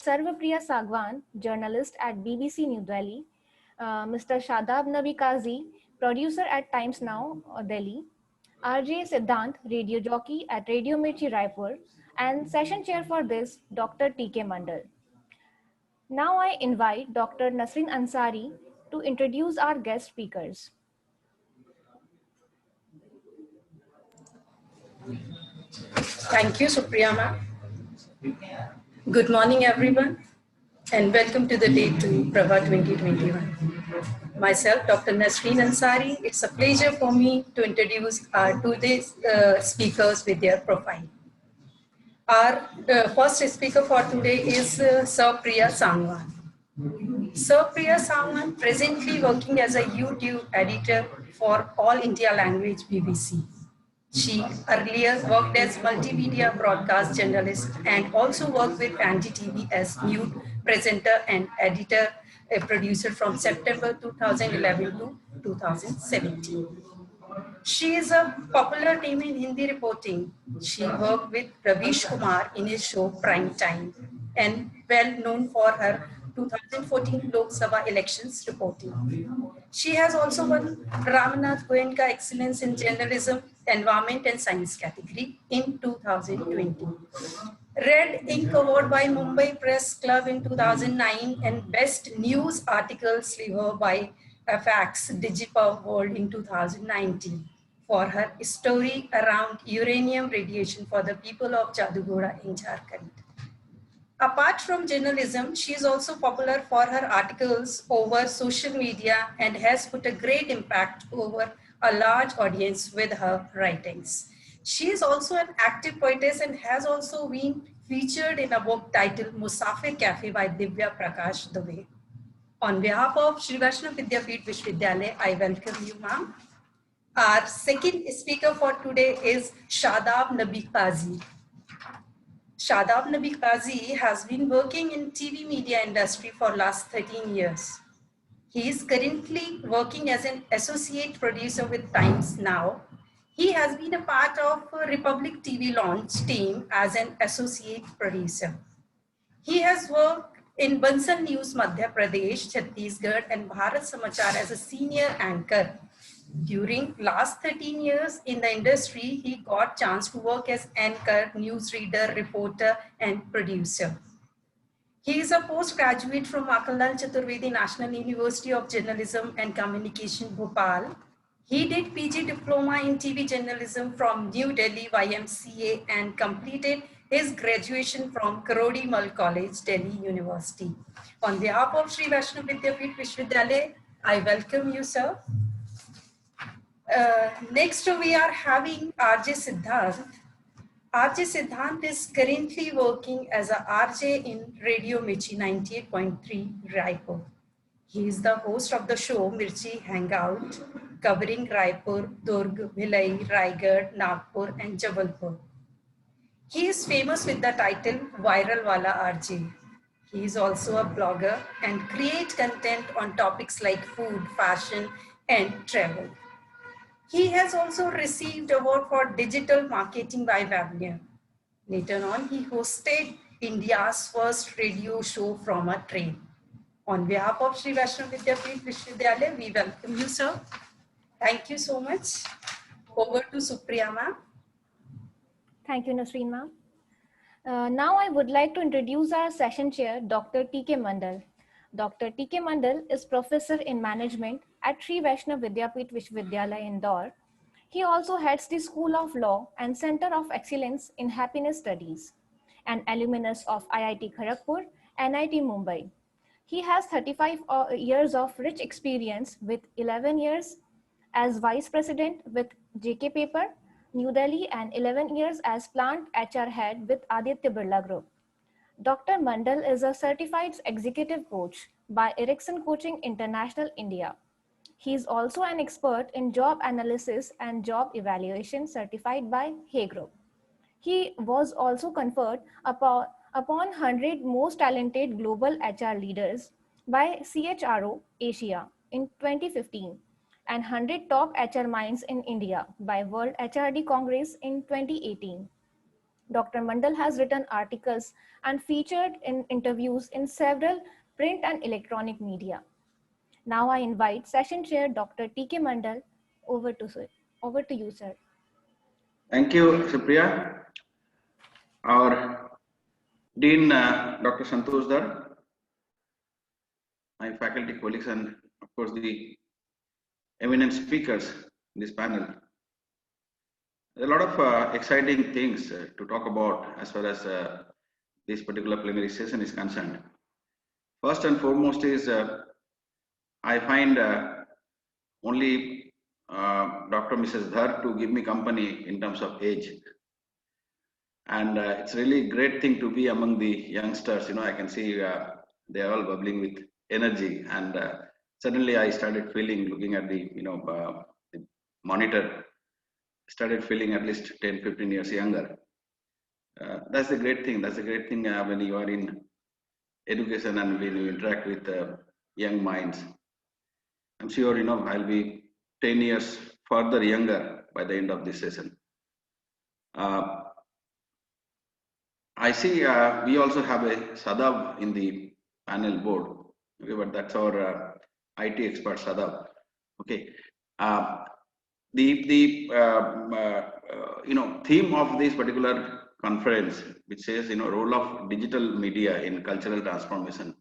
Sarvapriya Sagwan, journalist at BBC New Delhi, Mr. Shadab Nabi Kazi, producer at Times Now, Delhi, RJ Siddhant, radio jockey at Radio Mirchi Raipur, and session chair for this, Dr. TK Mandal. Now I invite Dr. Nasreen Ansari to introduce our guest speakers. Thank you, Supriya ma'am. Good morning, everyone, and welcome to the Day 2 Prabha 2021. Myself, Dr. Nasreen Ansari. It's a pleasure for me to introduce our today's speakers with their profile. Our first speaker for today is Sir Priya Sangwan. Sir Priya Sangwan, presently working as a YouTube editor for All India Language BBC. She earlier worked as multimedia broadcast journalist and also worked with NDTV as news presenter and editor, a producer from September 2011 to 2017. She is a popular name in Hindi reporting. She worked with Ravish Kumar in his show Prime Time and well known for her 2014 Lok Sabha elections reporting. She has also won Ramnath Goenka Excellence in Journalism, Environment and Science category in 2020. Red Ink Award by Mumbai Press Club in 2009 and Best News Article Sliver by FAX Digipav World in 2019 for her story around uranium radiation for the people of Jadugoda in Jharkhand. Apart from journalism, she is also popular for her articles over social media and has put a great impact over a large audience with her writings. She is also an active poetess and has also been featured in a book titled Musafir Cafe by Divya Prakash Dubey. On behalf of Shri Vaishnav Vidyapeeth Vishwavidyalaya, I welcome you, ma'am. Our second speaker for today is Shadab Nabi Kazi. Shadab Nabi Kazi has been working in TV media industry for last 13 years. He is currently working as an associate producer with Times Now. He has been a part of Republic TV launch team as an associate producer. He has worked in Bansal News Madhya Pradesh, Chhattisgarh and Bharat Samachar as a senior anchor. During last 13 years in the industry, he got chance to work as anchor, newsreader, reporter, and producer. He is a postgraduate from Makanlal Chaturvedi National University of Journalism and Communication, Bhopal. He did PG Diploma in TV Journalism from New Delhi YMCA and completed his graduation from Karodi Mal College, Delhi University. On behalf of Shri Vaishnav Vidyapeeth Vishwavidyalaya, I welcome you, sir. Next, we are having RJ Siddhant. RJ Siddhant is currently working as a RJ in Radio Mirchi 98.3 Raipur. He is the host of the show Mirchi Hangout, covering Raipur, Durg, Bhilai, Raigad, Nagpur, and Jabalpur. He is famous with the title Viral Wala RJ. He is also a blogger and creates content on topics like food, fashion, and travel. He has also received award for digital marketing by Wagner. Later on, he hosted India's first radio show from a train. On behalf of Shri Vaishnav Vidyapeeth Vishwavidyalaya, we welcome you, sir. Thank you so much. Over to Supriya ma'am. Thank you, Nasreen ma'am. Now I would like to introduce our session chair, Dr. TK Mandal. Dr. TK Mandal is professor in management at Shri Vaishnav Vidyapeeth Vishwavidyalaya, Indore. He also heads the School of Law and Center of Excellence in Happiness Studies, an alumnus of IIT Kharagpur, NIT Mumbai. He has 35 years of rich experience with 11 years as Vice President with JK Paper, New Delhi, and 11 years as Plant HR Head with Aditya Birla Group. Dr. Mandal is a certified executive coach by Ericsson Coaching International India. He is also an expert in job analysis and job evaluation certified by Hay Group. He was also conferred upon 100 most talented global HR leaders by CHRO Asia in 2015 and 100 top HR minds in India by World HRD Congress in 2018. Dr. Mandal has written articles and featured in interviews in several print and electronic media. Now I invite Session Chair Dr. T.K. Mandal over to you, sir. Thank you, Supriya. Our Dean, Dr. Santosh Dar, my faculty colleagues, and of course the eminent speakers in this panel. There are a lot of exciting things to talk about as far as this particular plenary session is concerned. First and foremost is I find only Dr. Mrs. Dhar to give me company in terms of age. And it's really a great thing to be among the youngsters. You know, I can see they're all bubbling with energy. And suddenly I started feeling, looking at the, the monitor, started feeling at least 10, 15 years younger. That's a great thing. That's a great thing when you are in education and when you interact with young minds. I'm sure, I'll be 10 years further younger by the end of this session. I see we also have a Sadab in the panel board, okay, but that's our IT expert Sadab. Okay, the theme of this particular conference, which says role of digital media in cultural transformation.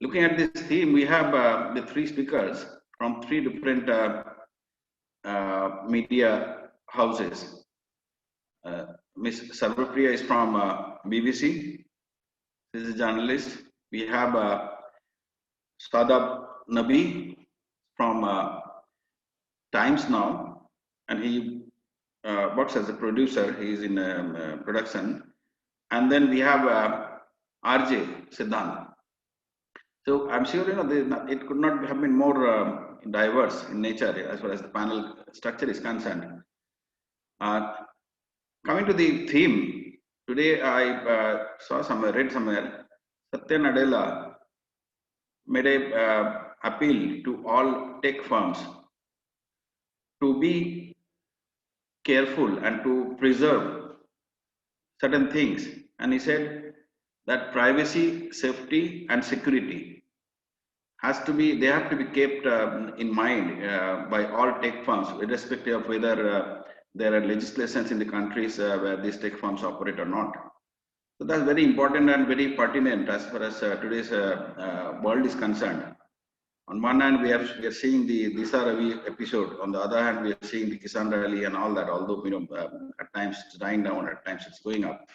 Looking at this theme, we have the three speakers from three different media houses. Ms. Sarvapriya is from BBC. This is a journalist. We have Sadab Nabi from Times Now, and he works as a producer. He is in production. And then we have RJ Siddhant. So I'm sure it could not have been more diverse in nature as far as the panel structure is concerned. Coming to the theme, today I read somewhere, Satya Nadella made a appeal to all tech firms to be careful and to preserve certain things. And he said that privacy, safety, and security they have to be kept in mind by all tech firms, irrespective of whether there are legislations in the countries where these tech firms operate or not. So that's very important and very pertinent as far as today's world is concerned. On one hand, we are seeing the Disha Ravi episode. On the other hand, we are seeing the Kisan Rally and all that. Although at times it's dying down, at times it's going up.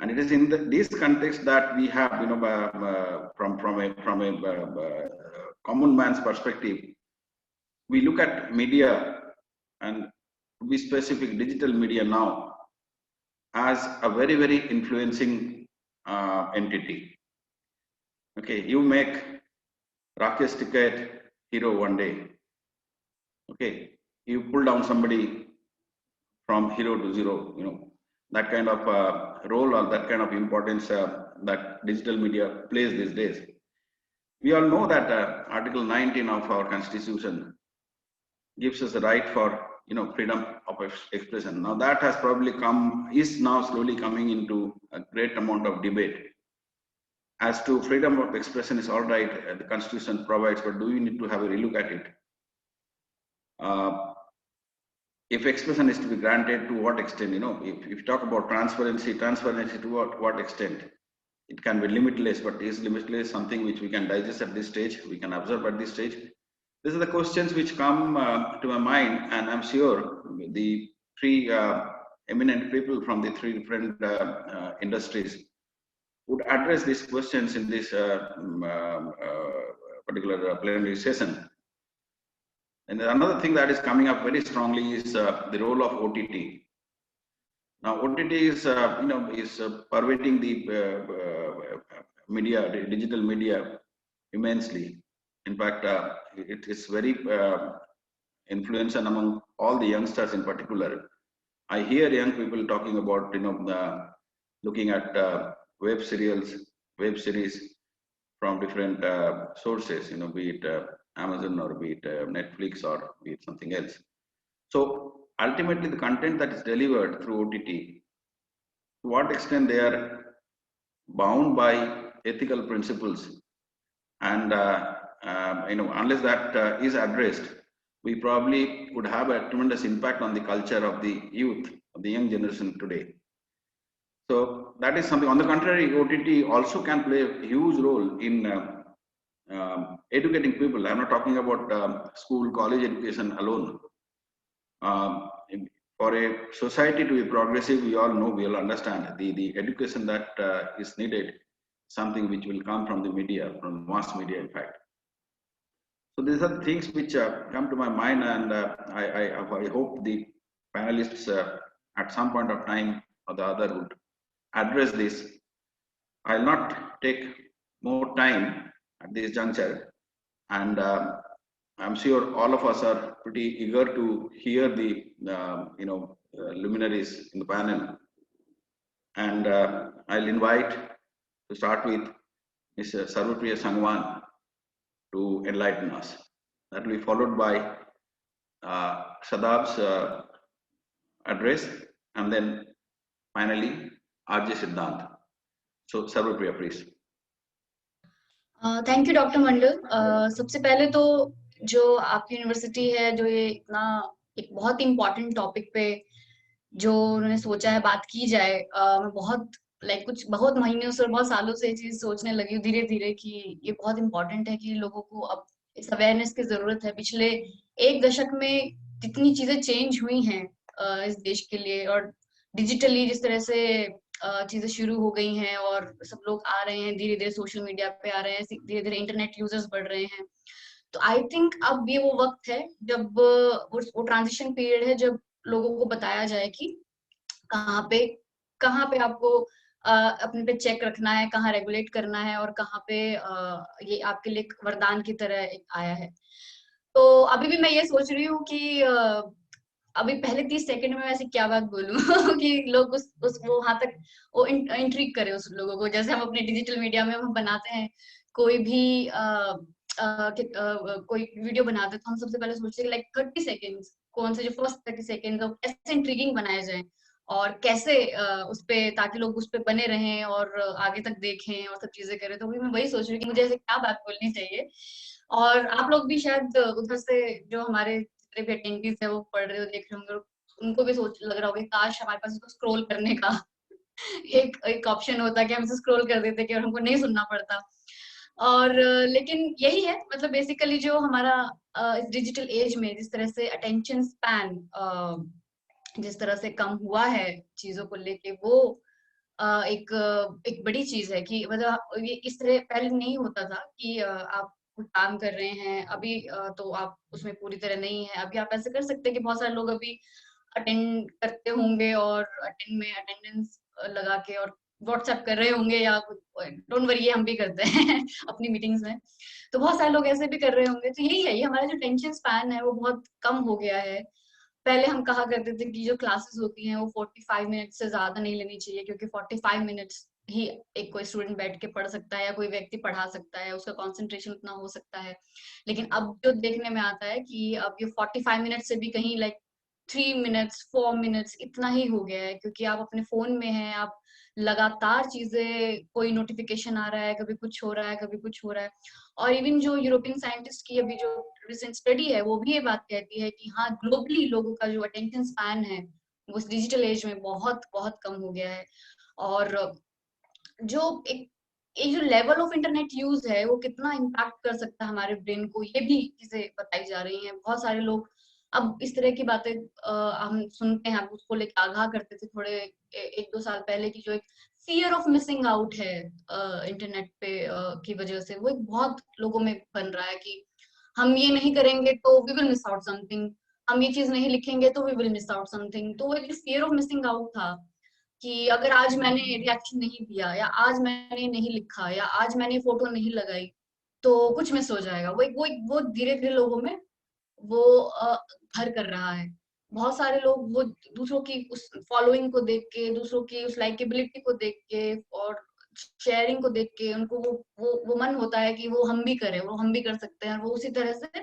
And it is in this context that we have, from a common man's perspective, we look at media, and to be specific, digital media now, as a very, very influencing entity. Okay, you make Rakesh Tikait hero one day. Okay, you pull down somebody from hero to zero, that kind of role or that kind of importance that digital media plays these days. We all know that Article 19 of our Constitution gives us the right for freedom of expression. Now that has probably is now slowly coming into a great amount of debate. As to freedom of expression is all right, the Constitution provides, but do we need to have a relook at it? If expression is to be granted, to what extent? If you talk about transparency to what extent? It can be limitless, but is limitless something which we can digest at this stage, we can observe at this stage? These are the questions which come to my mind, and I'm sure the three eminent people from the three different industries would address these questions in this particular plenary session. And another thing that is coming up very strongly is the role of OTT. Now, OTT is pervading the media, digital media, immensely. In fact, it is very influential among all the youngsters in particular. I hear young people talking about looking at web series from different sources, be it Amazon or be it Netflix or be it something else. So ultimately the content that is delivered through OTT, to what extent they are bound by ethical principles, and unless that is addressed, we probably would have a tremendous impact on the culture of the youth, of the young generation today. So that is something. On the contrary, OTT also can play a huge role in educating people. I'm not talking about school, college education alone. For a society to be progressive, we all know, we all understand the education that is needed, something which will come from the media, from mass media, in fact. So these are the things which come to my mind, and I hope the panelists at some point of time or the other would address this. I'll not take more time at this juncture, and I'm sure all of us are pretty eager to hear the luminaries in the panel, and I'll invite to start with Ms. Sarvapriya Sangwan to enlighten us. That will be followed by Shadab's address, and then finally RJ Siddhant. So Sarvapriya, please. Thank you doctor Mandal. सबसे पहले तो जो आपकी university है, जो ये इतना एक बहुत ही इम्पोर्टेंट टॉपिक पे जो उन्होंने सोचा है बात की जाए, मैं बहुत कुछ बहुत महीनों से और बहुत सालों से ये चीज सोचने लगी हूँ धीरे धीरे कि ये बहुत इम्पोर्टेंट है कि लोगों को अब इस अवेयरनेस की जरूरत है। पिछले एक दशक में जितनी चीजें चेंज हुई हैं इस देश के लिए, और डिजिटली जिस तरह से चीजें शुरू हो गई हैं और सब लोग आ रहे हैं, धीरे धीरे सोशल मीडिया पे आ रहे हैं, धीरे धीरे इंटरनेट यूजर्स बढ़ रहे हैं। तो आई थिंक अब ये वो वक्त है जब वो ट्रांजिशन पीरियड है, जब लोगों को बताया जाए कि कहाँ पे आपको अपने पे चेक रखना है, कहाँ रेगुलेट करना है, और कहाँ पे ये आपके लिए वरदान की तरह आया है। तो अभी भी मैं ये सोच रही हूँ कि अभी पहले 30 सेकंड में ऐसी क्या बात बोलूं कि लोग उस वो वहां तक वो इंट्रिग करे उस लोगों को। जैसे हम अपने डिजिटल मीडिया में हम बनाते हैं कोई भी कोई वीडियो बनाते हैं, तो हम सबसे पहले सोचते हैं लाइक 30 सेकेंड्स, कौन से जो फर्स्ट 30 सेकेंड्स कैसे इंट्रिगिंग बनाए जाए और कैसे उस पे, ताकि लोग उस पे बने रहें और आगे तक देखें और सब चीजें करें। तो मैं वही सोच रही हूँ कि मुझे ऐसे क्या बात बोलनी चाहिए। और आप लोग भी शायद उधर से जो हमारे जितने भी अटेंडीज है वो पढ़ रहे हो, देख रहे होंगे, उनको भी सोच लग रहा होगा काश हमारे पास इसको स्क्रॉल करने का एक ऑप्शन होता कि हम इसे स्क्रॉल कर देते कि और हमको नहीं सुनना पड़ता। और लेकिन यही है, मतलब बेसिकली जो हमारा इस डिजिटल एज में जिस तरह से अटेंशन स्पैन जिस तरह से कम हुआ है चीजों को लेके, वो एक बड़ी चीज है कि मतलब ये इस तरह पहले नहीं होता था कि आप कुछ काम कर रहे हैं अभी तो आप उसमें पूरी तरह नहीं है। अभी आप ऐसे कर सकते हैं कि बहुत सारे लोग अभी अटेंड करते होंगे और अटेंडेंस लगा के और व्हाट्सएप कर रहे होंगे, या डोंट वरी हम भी करते हैं अपनी मीटिंग्स में, तो बहुत सारे लोग ऐसे भी कर रहे होंगे। तो यही है, ये हमारा जो टेंशन स्पैन है वो बहुत कम हो गया है। पहले हम कहा करते थे कि जो क्लासेस होती हैं वो 45 मिनट से ज्यादा नहीं लेनी चाहिए, क्योंकि 45 मिनट्स ही एक कोई स्टूडेंट बैठ के पढ़ सकता है या कोई व्यक्ति पढ़ा सकता है, उसका कंसंट्रेशन उतना हो सकता है। लेकिन अब जो देखने में आता है कि अब ये 45 मिनट से भी कहीं 3 मिनट्स 4 मिनट्स इतना ही हो गया है, क्योंकि आप अपने फोन में हैं, आप लगातार चीजें, कोई नोटिफिकेशन आ रहा है, कभी कुछ हो रहा है, कभी कुछ हो रहा है। और इवन जो यूरोपियन साइंटिस्ट की अभी जो रिसेंट स्टडी है वो भी ये बात कहती है कि हाँ, ग्लोबली लोगों का जो अटेंशन स्पैन है वो इस डिजिटल एज में बहुत बहुत कम हो गया है। और जो एक जो लेवल ऑफ इंटरनेट यूज है वो कितना इम्पैक्ट कर सकता है हमारे ब्रेन को, ये भी चीजें बताई जा रही हैं। बहुत सारे लोग अब इस तरह की बातें हम सुनते हैं, उसको लेकर आगाह करते थे थोड़े 1-2 साल पहले की जो एक फियर ऑफ मिसिंग आउट है इंटरनेट पे की वजह से, वो एक बहुत लोगों में बन रहा है कि हम ये नहीं करेंगे तो we will miss out something, हम ये चीज नहीं लिखेंगे तो we will miss out something. तो वो एक फियर ऑफ मिसिंग आउट था कि अगर आज मैंने रिएक्शन नहीं दिया, या आज मैंने नहीं लिखा, या आज मैंने फोटो नहीं लगाई तो कुछ मिस हो जाएगा। वो धीरे धीरे लोगों में वो घर कर रहा है। बहुत सारे लोग वो दूसरों की उस फॉलोइंग को देख के, दूसरों की उस लाइकेबिलिटी को देख के और शेयरिंग को देख के उनको वो मन होता है कि वो हम भी करें, वो हम भी कर सकते हैं, और वो उसी तरह से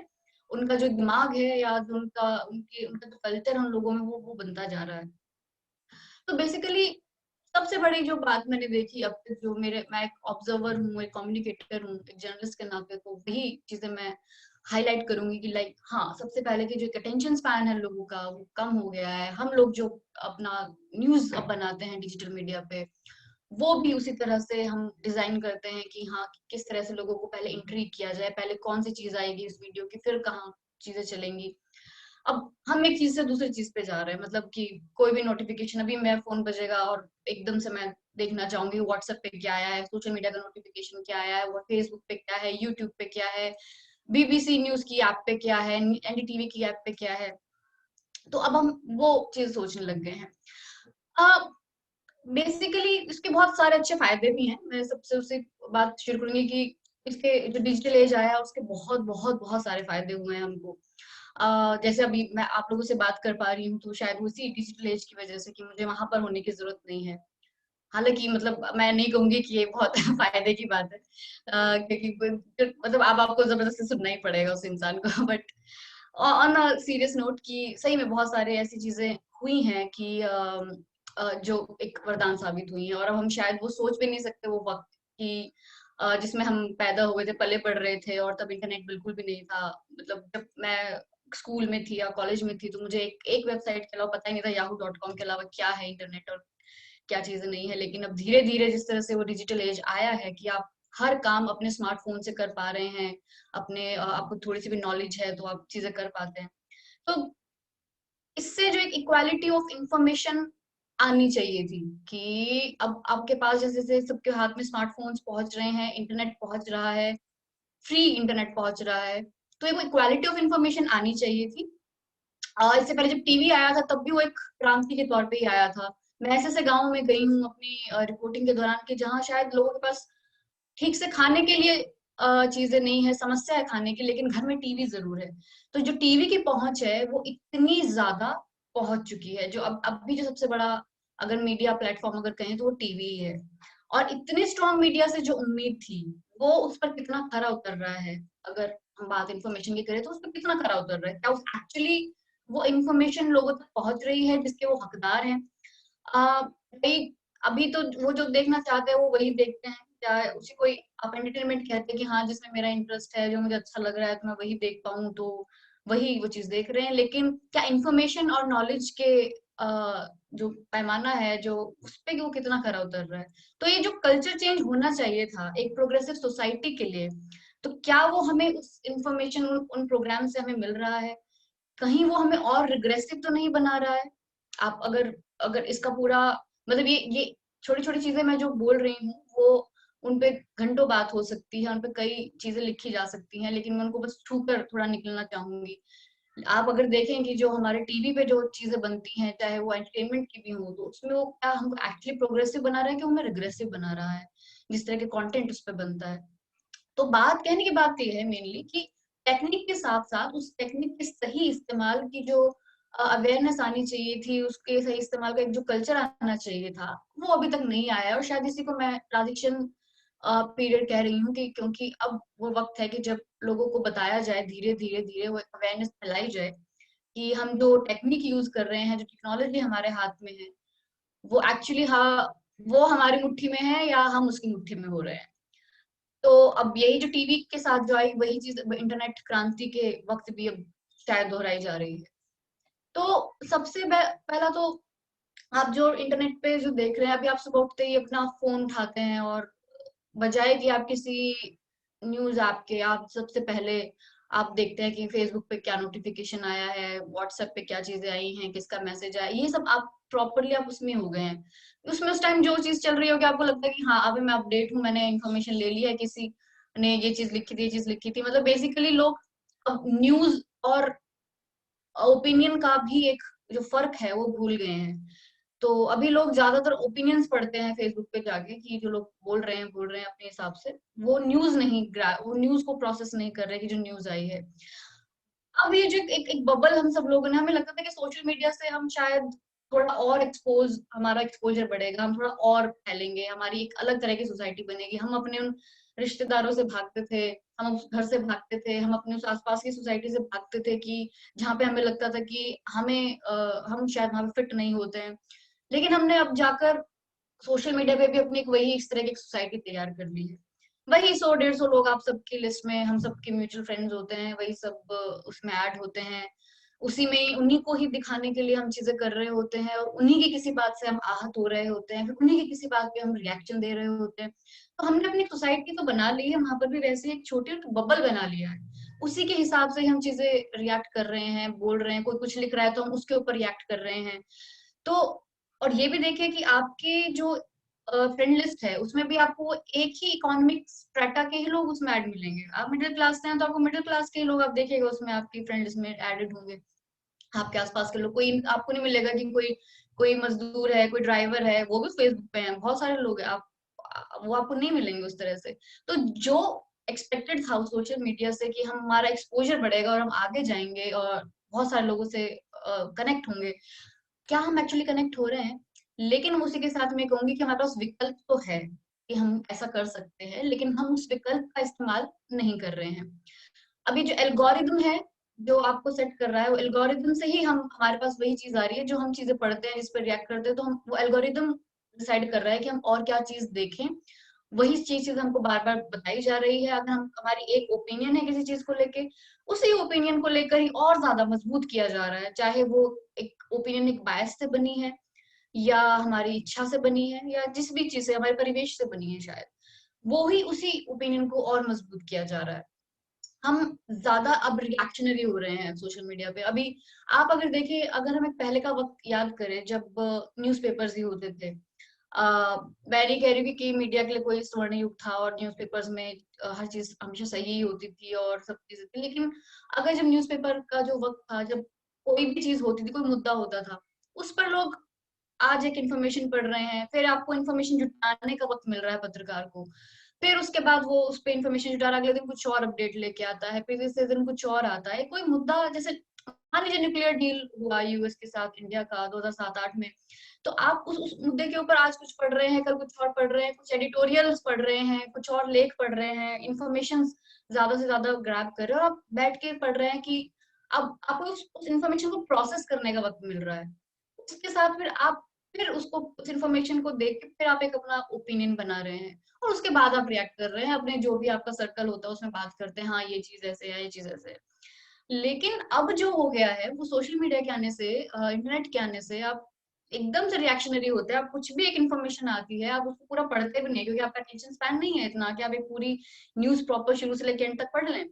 उनका जो दिमाग है या जो उनका जो कल्चर है उन लोगों में वो बनता जा रहा है। तो बेसिकली सबसे बड़ी जो बात मैंने देखी अब तक, जो मैं एक ऑब्जर्वर हूँ, एक कम्युनिकेटर हूँ, एक जर्नलिस्ट के नाते, तो वही चीजें मैं हाईलाइट करूंगी कि लाइक हाँ, सबसे पहले कि जो अटेंशन स्पैन है लोगों का वो कम हो गया है। हम लोग जो अपना न्यूज अब बनाते हैं डिजिटल मीडिया पे, वो भी उसी तरह से हम डिजाइन करते हैं कि हाँ, किस तरह से लोगों को पहले इंट्रीग किया जाए, पहले कौन सी चीज आएगी इस वीडियो की, फिर कहाँ चीजें चलेंगी। अब हम एक चीज से दूसरी चीज पे जा रहे हैं, मतलब कि कोई भी नोटिफिकेशन, अभी मेरा फोन बजेगा और एकदम से मैं देखना चाहूंगी व्हाट्सएप पे क्या आया है, सोशल मीडिया का नोटिफिकेशन क्या आया है, वो फेसबुक पे क्या है, यूट्यूब पे क्या है, बीबीसी न्यूज की ऐप पे क्या है, एनडीटीवी की ऐप पे क्या है। तो अब हम वो चीज सोचने लग गए हैं। बेसिकली इसके बहुत सारे अच्छे फायदे भी हैं। मैं सबसे उसी बात शुरू करूंगी कि इसके जो डिजिटल एज आया उसके बहुत बहुत बहुत सारे फायदे हुए हैं हमको। जैसे अभी मैं आप लोगों से बात कर पा रही हूँ तो शायद उसी डिजिटल एज की वजह से कि मुझे वहां पर होने की जरूरत नहीं है। हालांकि मतलब मैं नहीं कहूंगी कि ये बहुत फायदे की बात है, क्योंकि मतलब अब आपको जबरदस्ती सुनना ही पड़ेगा उस इंसान को। But on a serious note कि सही में बहुत सारे ऐसी चीजें हुई हैं कि जो एक वरदान साबित हुई हैं, और अब हम शायद वो सोच भी नहीं सकते वो वक्त कि जिसमें हम पैदा हुए थे, पले पढ़ रहे थे, और तब इंटरनेट बिल्कुल भी नहीं था। मतलब जब मैं स्कूल में थी या कॉलेज में थी तो मुझे एक वेबसाइट के अलावा पता ही नहीं था yahoo.com के अलावा क्या है इंटरनेट और क्या चीजें नहीं है। लेकिन अब धीरे धीरे जिस तरह से वो डिजिटल एज आया है कि आप हर काम अपने स्मार्टफोन से कर पा रहे हैं, अपने आपको थोड़ी सी भी नॉलेज है तो आप चीजें कर पाते हैं। तो इससे जो एक इक्वालिटी ऑफ इंफॉर्मेशन आनी चाहिए थी कि अब आपके पास जैसे जैसे सबके हाथ में स्मार्टफोन्स पहुंच रहे हैं, इंटरनेट पहुंच रहा है, फ्री इंटरनेट पहुंच रहा है, तो एक इक्वालिटी ऑफ इंफॉर्मेशन आनी चाहिए थी। इससे पहले जब टीवी आया था तब भी वो एक क्रांति के तौर पे ही आया था। मैं ऐसे ऐसे गाँव में गई हूँ अपनी रिपोर्टिंग के दौरान कि जहाँ शायद लोगों के पास ठीक से खाने के लिए चीजें नहीं है, समस्या है खाने की, लेकिन घर में टीवी जरूर है। तो जो टीवी की पहुंच है वो इतनी ज्यादा पहुंच चुकी है, जो अब भी जो सबसे बड़ा अगर मीडिया प्लेटफॉर्म अगर कहें तो वो टीवी ही है। और इतने स्ट्रॉन्ग मीडिया से जो उम्मीद थी वो उस पर कितना खरा उतर रहा है। अगर हम बात इंफॉर्मेशन की करें तो उस पर कितना खरा उतर रहा है, क्या एक्चुअली वो इंफॉर्मेशन लोगों तक पहुंच रही है जिसके वो हकदार हैं। भाई अभी तो वो जो देखना चाहते हैं वो वही देखते हैं, चाहे उसी कोई आप एंटरटेनमेंट कहते हैं कि हाँ जिसमें मेरा इंटरेस्ट है, जो मुझे अच्छा लग रहा है तो मैं वही देख पाऊँ, तो वही वो चीज देख रहे हैं। लेकिन क्या इंफॉर्मेशन और नॉलेज के जो पैमाना है जो उस पे वो कितना खरा उतर रहा है। तो ये जो कल्चर चेंज होना चाहिए था एक प्रोग्रेसिव सोसाइटी के लिए, तो क्या वो हमें उस इंफॉर्मेशन उन प्रोग्राम से हमें मिल रहा है? कहीं वो हमें और रिग्रेसिव तो नहीं बना रहा है? आप अगर अगर इसका पूरा मतलब ये छोटी छोटी चीजें मैं जो बोल रही हूँ वो उन पे घंटों बात हो सकती है, उन पे कई चीजें लिखी जा सकती हैं, लेकिन मैं उनको बस छू कर थोड़ा निकलना चाहूंगी। आप अगर देखें कि जो हमारे टीवी पे जो चीजें बनती हैं चाहे वो एंटरटेनमेंट की भी हो, तो उसमें वो क्या हमको एक्चुअली प्रोग्रेसिव बना रहा है कि हमें रिग्रेसिव बना रहा है जिस तरह के कंटेंट उस पर बनता है। तो बात कहने की बात ये है मेनली कि टेक्निक के साथ साथ उस टेक्निक के सही इस्तेमाल की जो अवेयरनेस आनी चाहिए थी, उसके सही इस्तेमाल का एक जो कल्चर आना चाहिए था वो अभी तक नहीं आया है। और शायद इसी को मैं ट्रांजिशन पीरियड कह रही हूँ कि क्योंकि अब वो वक्त है कि जब लोगों को बताया जाए, धीरे धीरे धीरे वो अवेयरनेस फैलाई जाए कि हम जो टेक्निक यूज कर रहे हैं, जो टेक्नोलॉजी हमारे हाथ में है, वो एक्चुअली हाँ वो हमारी मुट्ठी में है या हम उसकी मुट्ठी में हो रहे हैं। तो अब यही जो टीवी के साथ जो आई वही चीज इंटरनेट क्रांति के वक्त भी अब शायद दोहराई जा रही है। तो सबसे पहला तो आप जो इंटरनेट पे जो देख रहे हैं, अभी आप सुबह उठते ही अपना फोन उठाते हैं और बजाय कि आप किसी न्यूज ऐप के, आप सबसे पहले आप देखते हैं कि फेसबुक पे क्या नोटिफिकेशन आया है, व्हाट्सएप पे क्या चीजें आई हैं, किसका मैसेज आया, ये सब आप प्रॉपरली आप उसमें हो गए हैं। उसमें उस टाइम जो चीज चल रही होगी आपको लगता है कि हाँ अभी मैं अपडेट हूँ, मैंने इन्फॉर्मेशन ले ली है, किसी ने ये चीज लिखी थी, ये चीज लिखी थी। मतलब बेसिकली लोग अब न्यूज और ओपिनियन का भी एक जो फर्क है वो भूल गए हैं। तो अभी लोग ज्यादातर ओपिनियंस पढ़ते हैं फेसबुक पे जाके कि जो लोग बोल रहे हैं अपने हिसाब से, वो न्यूज नहीं वो न्यूज को प्रोसेस नहीं कर रहे कि जो न्यूज आई है। अब ये जो एक बबल हम सब लोगों ने, हमें लगता था कि सोशल मीडिया से हम शायद थोड़ा और हमारा एक्सपोजर बढ़ेगा, हम थोड़ा और फैलेंगे, हमारी एक अलग तरह की सोसाइटी बनेगी, हम अपने उन रिश्तेदारों से भागते थे, हम उस घर से भागते थे, हम अपने उस आसपास की सोसाइटी से भागते थे कि जहाँ पे हमें लगता था कि हम शायद वहाँ पे फिट नहीं होते हैं। लेकिन हमने अब जाकर सोशल मीडिया पे भी अपनी एक वही इस तरह की सोसाइटी तैयार कर ली है। वही 100-150 लोग आप सबकी लिस्ट में, हम सबके म्यूचुअल फ्रेंड्स होते हैं, वही सब उसमें ऐड होते हैं। उसी में उन्हीं को ही दिखाने के लिए हम चीजें कर रहे होते हैं और उन्हीं की किसी बात से हम आहत हो रहे होते हैं, फिर उन्हीं की किसी बात पे हम रिएक्शन दे रहे होते हैं। तो हमने अपनी सोसाइटी तो बना ली है, वहां पर भी वैसे एक छोटी बबल बना लिया है। उसी के हिसाब से ही हम चीजें रिएक्ट कर रहे हैं, बोल रहे हैं, कोई कुछ लिख रहा है तो हम उसके ऊपर रिएक्ट कर रहे हैं। तो और ये भी देखिए कि आपके जो फ्रेंड लिस्ट है उसमें भी आपको एक ही इकोनॉमिक स्ट्रेटा के ही लोग उसमें ऐड मिलेंगे। आप मिडिल क्लास से हैं तो आपको मिडिल क्लास के ही लोग आप देखिएगा उसमें आपकी फ्रेंड लिस्ट में एडेड होंगे। आपके आसपास के लोग, कोई आपको नहीं मिलेगा कि कोई कोई मजदूर है, कोई ड्राइवर है, वो भी फेसबुक पे हैं, बहुत सारे लोग हैं, आप वो आपको नहीं मिलेंगे उस तरह से। तो जो एक्सपेक्टेड था सोशल मीडिया से कि हमारा एक्सपोजर बढ़ेगा और हम आगे जाएंगे और बहुत सारे लोगों से कनेक्ट होंगे, क्या हम एक्चुअली कनेक्ट हो रहे हैं? लेकिन मैं उसी के साथ में कहूंगी कि हमारे पास विकल्प तो है कि हम ऐसा कर सकते हैं, लेकिन हम उस विकल्प का इस्तेमाल नहीं कर रहे हैं। अभी जो एल्गोरिदम है जो आपको सेट कर रहा है, वो एल्गोरिदम से ही हम हमारे पास वही चीज आ रही है जो हम चीजें पढ़ते हैं, जिस पर रिएक्ट करते हैं, तो हम वो एल्गोरिदम डिसाइड कर रहा है कि हम और क्या चीज देखें। वही चीज हमको बार बार बताई जा रही है। अगर हम हमारी एक ओपिनियन है किसी चीज को लेके, उसी ओपिनियन को लेकर ही और ज्यादा मजबूत किया जा रहा है, चाहे वो एक ओपिनियन एक बायस से बनी है या हमारी इच्छा से बनी है या जिस भी चीज से, हमारे परिवेश से बनी है शायद, वो ही उसी ओपिनियन को और मजबूत किया जा रहा है। हम ज्यादा अब रिएक्शनरी हो रहे हैं सोशल मीडिया पे। अभी आप अगर देखें, अगर हम एक पहले का वक्त याद करें जब न्यूज़पेपर्स ही होते थे, मैं नहीं कह रही हूँ कि मीडिया के लिए कोई स्वर्ण युग था और न्यूज़पेपर्स में हर चीज हमेशा सही ही होती थी और सब चीजें थी, लेकिन अगर जब न्यूज़पेपर का जो वक्त था, जब कोई भी चीज होती थी, कोई मुद्दा होता था, उस पर लोग आज एक इन्फॉर्मेशन पढ़ रहे हैं, फिर आपको इन्फॉर्मेशन जुटाने का वक्त मिल रहा है पत्रकार को, फिर उसके बाद वो उस पे इन्फॉर्मेशन जुटा रहा है, अगले दिन कुछ और अपडेट लेके आता है, फिर तीसरे दिन कुछ और आता है। कोई मुद्दा, जैसे मान लीजिए न्यूक्लियर डील हुआ यूएस के साथ इंडिया का 2007-8 में, तो आप उस मुद्दे के ऊपर आज कुछ पढ़ रहे हैं, कल कुछ और पढ़ रहे हैं, कुछ एडिटोरियल्स पढ़ रहे हैं, कुछ और लेख पढ़ रहे हैं, इन्फॉर्मेशन ज्यादा से ज्यादा ग्रैब कर रहे हैं और आप बैठ के पढ़ रहे हैं कि अब आपको उस इन्फॉर्मेशन को प्रोसेस करने का वक्त मिल रहा है। उसके साथ फिर आप फिर उसको उस इन्फॉर्मेशन को देख के फिर आप एक अपना ओपिनियन बना रहे हैं और उसके बाद आप रिएक्ट कर रहे हैं, अपने जो भी आपका सर्कल होता है उसमें बात करते हैं, हाँ ये चीज ऐसे है, ये चीज ऐसे है। लेकिन अब जो हो गया है वो सोशल मीडिया के आने से, इंटरनेट के आने से, आप एकदम से रिएक्शनरी होते हैं। आप कुछ भी एक इन्फॉर्मेशन आती है, आप उसको पूरा पढ़ते भी नहीं, क्योंकि आपका अटेंशन स्पैन नहीं है इतना कि आप एक पूरी न्यूज प्रॉपर शुरू से लेकर एंड तक पढ़ लें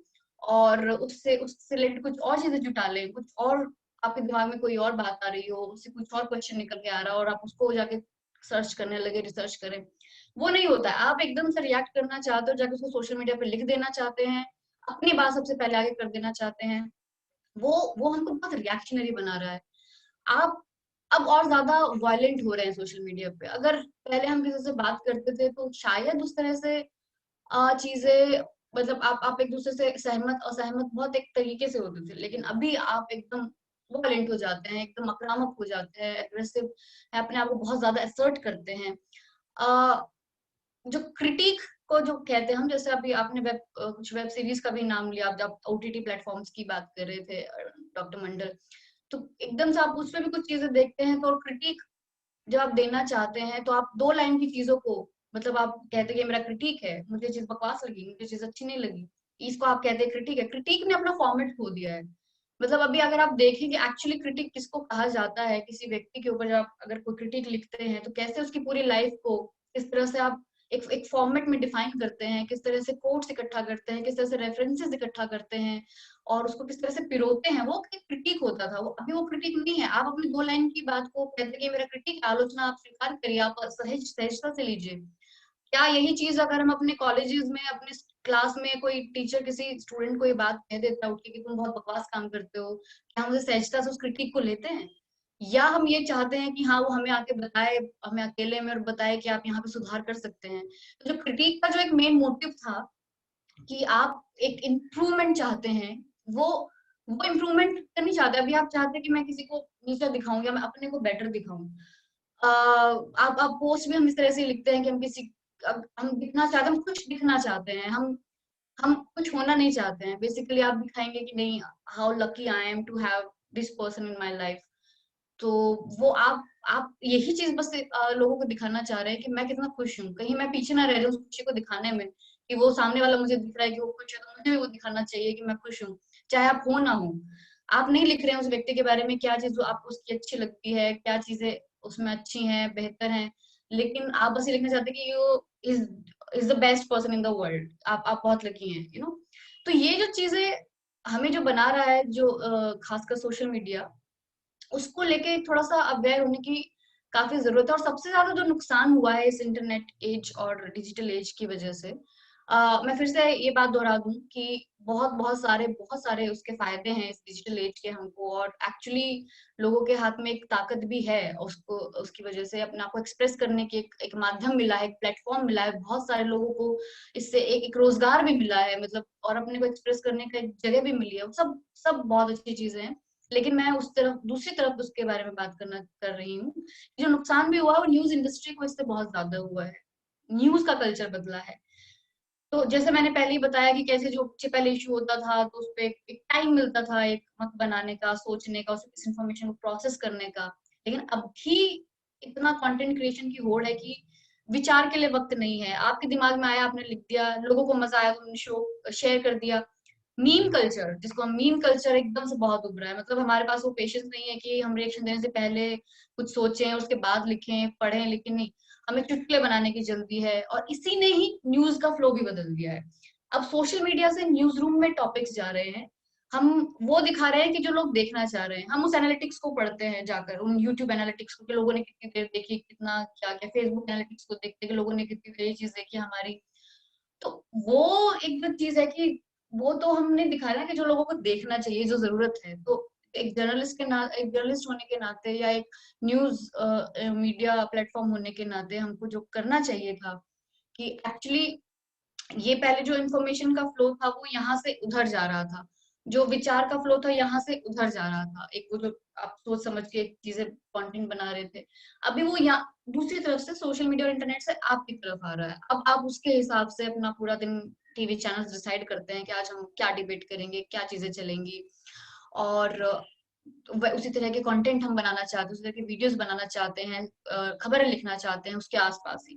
और उससे रिलेटेड कुछ और चीजें जुटा लें, कुछ और आपके दिमाग में कोई और बात आ रही हो, उससे कुछ और क्वेश्चन निकल के आ रहा हो और आप उसको जाके सर्च करने लगे, रिसर्च करें। वो नहीं होता है। आप एकदम से रिएक्ट करना चाहते हो, जाके उसको सोशल मीडिया पे लिख देना चाहते हैं, अपनी बात सबसे पहले आगे कर देना चाहते हैं। वो हमको बहुत रिएक्शनरी बना रहा है। आप अब और ज्यादा वायलेंट हो रहे हैं सोशल मीडिया पे। अगर पहले हम किसी से बात करते थे तो शायद उस तरह से चीजें, मतलब आप एक दूसरे से सहमत असहमत बहुत एक तरीके से होते थे, लेकिन अभी आप एकदम वायलेंट हो जाते हैं, एकदम आक्रामक हो जाते हैं, एग्रेसिव, अपने आप को बहुत ज्यादा असर्ट करते हैं। जो क्रिटिक को जो कहते हैं हम, जैसे अभी आपने कुछ वेब सीरीज का भी नाम लिया, आप जब ओटीटी प्लेटफॉर्म्स की बात कर रहे थे डॉक्टर मंडल, तो एकदम से आप उसमें भी कुछ चीजें देखते हैं तो क्रिटिक जब आप देना चाहते हैं तो आप दो लाइन की चीजों को, मतलब आप कहते हैं कि मेरा क्रिटिक है, मुझे चीज बकवास लगी, मुझे चीज अच्छी नहीं लगी, इसको आप कहते हैं क्रिटिक है। क्रिटिक ने अपना फॉर्मेट खो दिया है। मतलब अभी अगर आप देखें कि एक्चुअली क्रिटिक किसको कहा जाता है, किसी व्यक्ति के ऊपर जब आप अगर कोई क्रिटिक लिखते हैं तो कैसे उसकी पूरी लाइफ को किस तरह से आप एक फॉर्मेट में डिफाइन करते हैं, किस तरह से कोट्स इकट्ठा करते हैं, किस तरह से रेफरेंसेस इकट्ठा करते हैं और उसको किस तरह से पिरोते हैं, वो एक क्रिटिक होता था। वो अभी वो क्रिटिक नहीं है। आप अपनी दो लाइन की बात को कहते हैं मेरा क्रिटिक, आलोचना आप स्वीकार करिए, आप सहजता से लीजिए। क्या यही चीज अगर हम अपने कॉलेजेस में, अपने क्लास में कोई टीचर किसी स्टूडेंट को ये बात कह देता है उठ के कि तुम बहुत बकवास काम करते हो, क्या हम उसे सहजता से उस क्रिटिक को लेते हैं? या हम ये चाहते हैं कि हाँ वो हमें आके बताए, हमें अकेले में और बताए कि आप यहाँ पे सुधार कर सकते हैं? तो जो क्रिटिक का जो एक मेन मोटिव था कि आप एक इम्प्रूवमेंट चाहते हैं, वो वो इम्प्रूवमेंट करनी चाहते हैं। अभी आप चाहते हैं कि मैं किसी को नीचा दिखाऊं या मैं अपने को बेटर दिखाऊं। आप पोस्ट भी हम इस तरह से लिखते हैं कि हम किसी अब हम दिखना चाहते हैं, हम कुछ दिखना चाहते हैं, हम कुछ होना नहीं चाहते हैं। बेसिकली आप दिखाएंगे कि नहीं, how lucky I am to have this person in my life. तो वो आप यही चीज बस लोगों को दिखाना चाह रहे हैं कि मैं कितना खुश हूँ, कहीं मैं पीछे ना रह जाऊँ उस खुशी को दिखाने में, कि वो सामने वाला मुझे दिख रहा है कि वो खुश है, तो मुझे भी वो दिखाना चाहिए कि मैं खुश हूँ, चाहे आप हो ना हो। आप नहीं लिख रहे हैं उस व्यक्ति के बारे में क्या चीज आपको उसकी अच्छी लगती है, क्या चीजें उसमें अच्छी हैं, बेहतर हैं, लेकिन आप बस ये लिखना चाहते हैं कि you is the best person in the world, आप बहुत लकी हैं, तो ये जो चीजें हमें जो बना रहा है, जो खासकर सोशल मीडिया, उसको लेके थोड़ा सा अवेयर होने की काफी जरूरत है। और सबसे ज्यादा जो नुकसान हुआ है इस इंटरनेट एज और डिजिटल एज की वजह से, मैं फिर से ये बात दोहरा दूं कि बहुत सारे उसके फायदे हैं इस डिजिटल एज के हमको, और एक्चुअली लोगों के हाथ में एक ताकत भी है, उसको उसकी वजह से अपने आप को एक्सप्रेस करने की एक माध्यम मिला है, एक प्लेटफॉर्म मिला है, बहुत सारे लोगों को इससे एक रोजगार भी मिला है, मतलब, और अपने को एक्सप्रेस करने का एक जगह भी मिली है। सब सब बहुत अच्छी चीजें हैं, लेकिन मैं उस तरफ, दूसरी तरफ उसके बारे में बात कर रही हूँ। जो नुकसान भी हुआ है वो न्यूज इंडस्ट्री को इससे बहुत ज्यादा हुआ है, न्यूज का कल्चर बदला है। तो जैसे मैंने पहले ही बताया कि कैसे जो पहले इशू होता था तो उस पे एक टाइम मिलता था, एक मत बनाने का, सोचने का, उस इन्फॉर्मेशन को प्रोसेस करने का। लेकिन अभी इतना कंटेंट क्रिएशन की होड़ है कि विचार के लिए वक्त नहीं है। आपके दिमाग में आया, आपने लिख दिया, लोगों को मजा आया तो उन्होंने शो शेयर कर दिया। मीम कल्चर, जिसको हम मीम कल्चर, एकदम से बहुत उभरा है। मतलब हमारे पास वो पेशेंस नहीं है कि हम रिएक्शन देने से पहले कुछ सोचें, उसके बाद लिखें, पढ़ें, लेकिन नहीं, हमें चुटकुले बनाने की जल्दी है, और इसी ने ही न्यूज का फ्लो भी बदल दिया है। अब सोशल मीडिया से न्यूज रूम में टॉपिक्स जा रहे हैं, हम वो दिखा रहे हैं कि जो लोग देखना चाह रहे हैं। हम उस एनालिटिक्स को पढ़ते हैं जाकर, उन यूट्यूब एनालिटिक्स को, कि लोगों ने कितनी देर देखी, कितना क्या क्या, फेसबुक एनालिटिक्स को देखते हैं कि लोगों ने कितनी देर ये चीज देखी हमारी। तो वो एक जो चीज है कि वो तो हमने दिखाया कि जो लोगों को देखना चाहिए, जो जरूरत है। तो एक जर्नलिस्ट होने के नाते, या एक न्यूज मीडिया प्लेटफॉर्म होने के नाते, हमको जो करना चाहिए था कि एक्चुअली ये पहले जो इन्फॉर्मेशन का फ्लो था वो यहाँ से उधर जा रहा था, जो विचार का फ्लो था यहाँ से उधर जा रहा था, एक वो जो आप सोच समझ के चीजें कंटेंट बना रहे थे, अभी वो यहाँ दूसरी तरफ से सोशल मीडिया और इंटरनेट से आपकी तरफ आ रहा है। अब आप उसके हिसाब से अपना पूरा दिन टीवी चैनल डिसाइड करते हैं कि आज हम क्या डिबेट करेंगे, क्या चीजें चलेंगी, और उसी तरह के कंटेंट हम बनाना चाहते हैं, उसी तरह के वीडियोस बनाना चाहते हैं, खबरें लिखना चाहते हैं उसके आसपास ही।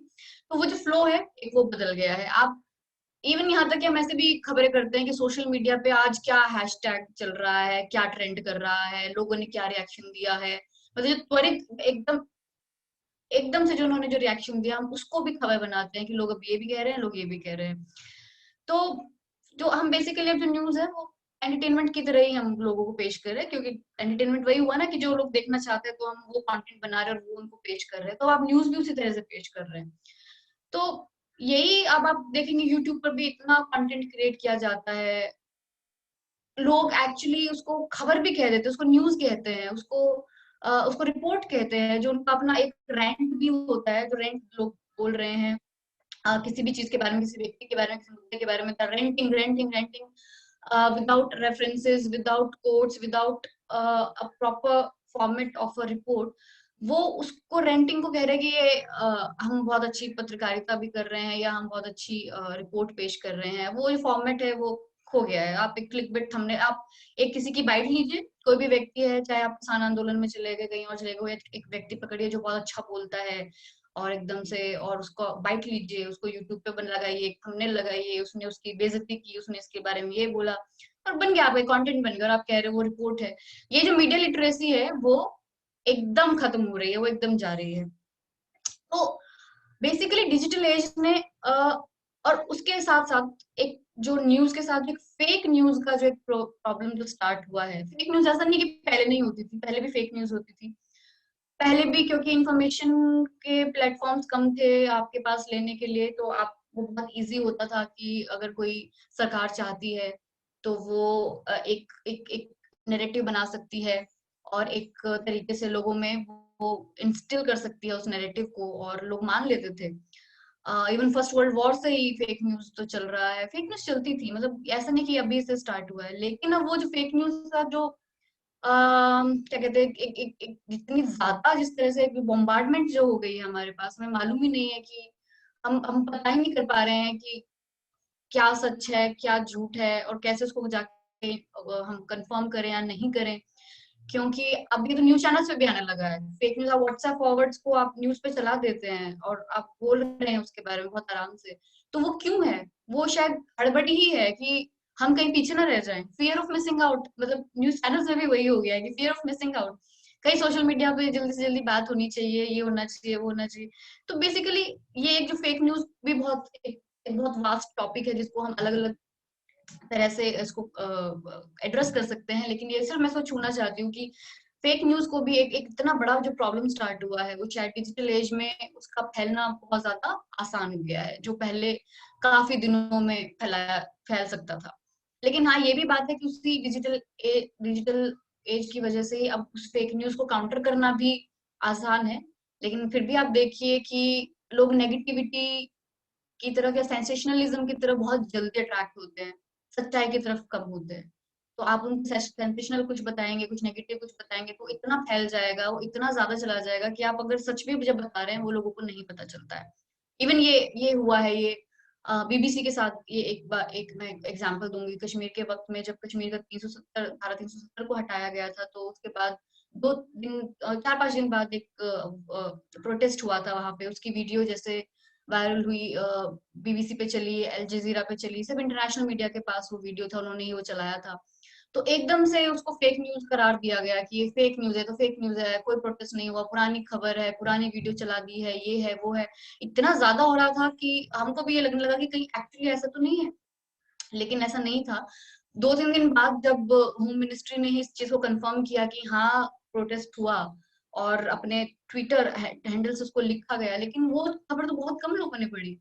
तो वो जो फ्लो है एक वो बदल गया है। आप इवन यहाँ तक कि हम ऐसे भी खबरें करते हैं कि सोशल मीडिया पे आज क्या हैशटैग चल रहा है, क्या ट्रेंड कर रहा है, लोगों ने क्या रिएक्शन दिया है, मतलब जो त्वरित एकदम एकदम से जो उन्होंने जो रिएक्शन दिया, हम उसको भी खबर बनाते हैं कि लोग अब ये भी कह रहे हैं, लोग ये भी कह रहे हैं। तो जो हम बेसिकली अब जो न्यूज है वो एंटरटेनमेंट की तरह ही हम लोगों को पेश कर रहे हैं, क्योंकि एंटरटेनमेंट वही हुआ ना कि जो लोग देखना चाहते हैं तो हम वो कंटेंट बना रहे हैं और वो उनको पेश कर रहे हैं, तो आप न्यूज भी उसी तरह से पेश कर रहे हैं। तो यही अब आप देखेंगे यूट्यूब पर भी इतना कंटेंट क्रिएट किया जाता है, लोग एक्चुअली उसको खबर भी कह देते हैं, उसको न्यूज कहते हैं, उसको रिपोर्ट कहते हैं, जो उनका अपना एक रैंक भी होता है, जो रैंक लोग बोल रहे हैं किसी भी चीज के बारे में, किसी व्यक्ति के बारे में, किसी मुद्दे के बारे में, renting renting renting without references, without quotes, without a proper format of a report, वो उसको रेंटिंग को कह रहे हैं कि ये हम बहुत अच्छी पत्रकारिता भी कर रहे हैं, या हम बहुत अच्छी रिपोर्ट पेश कर रहे हैं। वो जो फॉर्मेट है वो खो गया है। आप एक क्लिक बिट थंबनेल, आप एक किसी की बाइट लीजिए, कोई भी व्यक्ति है, चाहे आप किसान आंदोलन में चले गए, कहीं और चले गए, एक व्यक्ति पकड़िए जो बहुत अच्छा बोलता है, और एकदम से, और उसको बाइट लीजिए, उसको यूट्यूब पे बन लगाइए, एक थंबनेल लगाइए, उसने उसकी बेइज्जती की, उसने इसके बारे में ये बोला, और बन गया, आपका कंटेंट बन गया, और आप कह रहे हो वो रिपोर्ट है। ये जो मीडिया लिटरेसी है वो एकदम खत्म हो रही है, वो एकदम जा रही है। तो बेसिकली डिजिटल एज ने और उसके साथ साथ एक जो न्यूज के साथ एक फेक न्यूज का जो एक प्रॉब्लम जो स्टार्ट हुआ है। फेक न्यूज ऐसा नहीं कि पहले नहीं होती थी, पहले भी फेक न्यूज होती थी, पहले भी, क्योंकि इंफॉर्मेशन के प्लेटफॉर्म्स कम थे आपके पास लेने के लिए, तो आप वो बहुत इजी होता था कि अगर कोई सरकार चाहती है तो वो एक एक एक नैरेटिव बना सकती है, और एक तरीके से लोगों में वो इंस्टिल कर सकती है उस नैरेटिव को, और लोग मान लेते थे। इवन फर्स्ट वर्ल्ड वॉर से ही फेक न्यूज तो चल रहा है, फेक न्यूज चलती थी, मतलब ऐसा नहीं कि अभी से स्टार्ट हुआ है। लेकिन अब वो जो फेक न्यूज का जो क्या कहते हैं, जितनी ज्यादा, जिस तरह से बॉम्बार्डमेंट जो हो गई है हमारे पास, हमें मालूम ही नहीं है कि हम पता ही नहीं कर पा रहे हैं कि क्या सच है, क्या झूठ है, और कैसे उसको जाके हम कंफर्म करें या नहीं करें। क्योंकि अभी तो न्यूज़ चैनल्स पे भी आने लगा है फेक न्यूज़। आप व्हाट्सएप फॉरवर्ड्स को आप न्यूज़ पे चला देते हैं और आप बोल रहे हैं उसके बारे में बहुत आराम से। तो वो क्यों है? वो शायद हड़बड़ी ही है कि हम कहीं पीछे ना रह जाएं। फियर ऑफ मिसिंग आउट, मतलब न्यूज़ चैनल्स में भी वही हो गया है कि फियर ऑफ मिसिंग आउट। कहीं सोशल मीडिया पे जल्दी से जल्दी बात होनी चाहिए, ये होना चाहिए, वो होना चाहिए। तो बेसिकली ये एक जो फेक न्यूज़ भी बहुत एक बहुत वास्ट टॉपिक है जिसको हम अलग-अलग तरह से इसको एड्रेस कर सकते हैं। लेकिन ये सिर्फ मैं इसको छूना चाहती हूँ कि फेक न्यूज़ को भी एक एक इतना बड़ा जो प्रॉब्लम स्टार्ट हुआ है, वो शायद डिजिटल एज में उसका फैलना बहुत ज़्यादा आसान हो गया है, जो पहले काफ़ी दिनों में फैल सकता था। लेकिन हाँ, ये भी बात है कि उसी डिजिटल एज की वजह से ही अब उस फेक न्यूज़ को काउंटर करना भी आसान है। लेकिन फिर भी आप देखिए कि लोग नेगेटिविटी की तरफ या सेंसेशनलिज्म की तरफ बहुत जल्दी अट्रैक्ट होते हैं, सच्चाई की तरफ कम होते हैं। तो आप उनको सेंसेशनल कुछ बताएंगे, कुछ नेगेटिव कुछ बताएंगे, तो इतना फैल जाएगा, वो इतना ज्यादा चला जाएगा कि आप अगर सच भी जब बता रहे हैं वो लोगों को नहीं पता चलता है। इवन ये हुआ है, ये बीबीसी के साथ। ये एक मैं एग्जांपल दूंगी। कश्मीर के वक्त में जब कश्मीर का 370 धारा 370 को हटाया गया था, तो उसके बाद 2 दिन 4-5 दिन बाद एक प्रोटेस्ट हुआ था वहां पे। उसकी वीडियो जैसे वायरल हुई, बीबीसी पे चली, अल जजीरा पे चली, सब इंटरनेशनल मीडिया के पास वो वीडियो था, उन्होंने ही वो चलाया था। तो एकदम से उसको फेक न्यूज करार दिया गया कि ये फेक न्यूज है, तो फेक न्यूज है, कोई प्रोटेस्ट नहीं हुआ, पुरानी खबर है, पुरानी वीडियो चला दी है, ये है वो है। इतना ज्यादा हो रहा था कि हमको भी ये लगने लगा कि कहीं एक्चुअली ऐसा तो नहीं है। लेकिन ऐसा नहीं था। 2-3 दिन बाद जब होम मिनिस्ट्री ने ही इस चीज को कंफर्म किया कि हाँ प्रोटेस्ट हुआ, और अपने ट्विटर हैंडल से उसको लिखा गया, लेकिन वो खबर तो बहुत कम लोगों ने पढ़ी।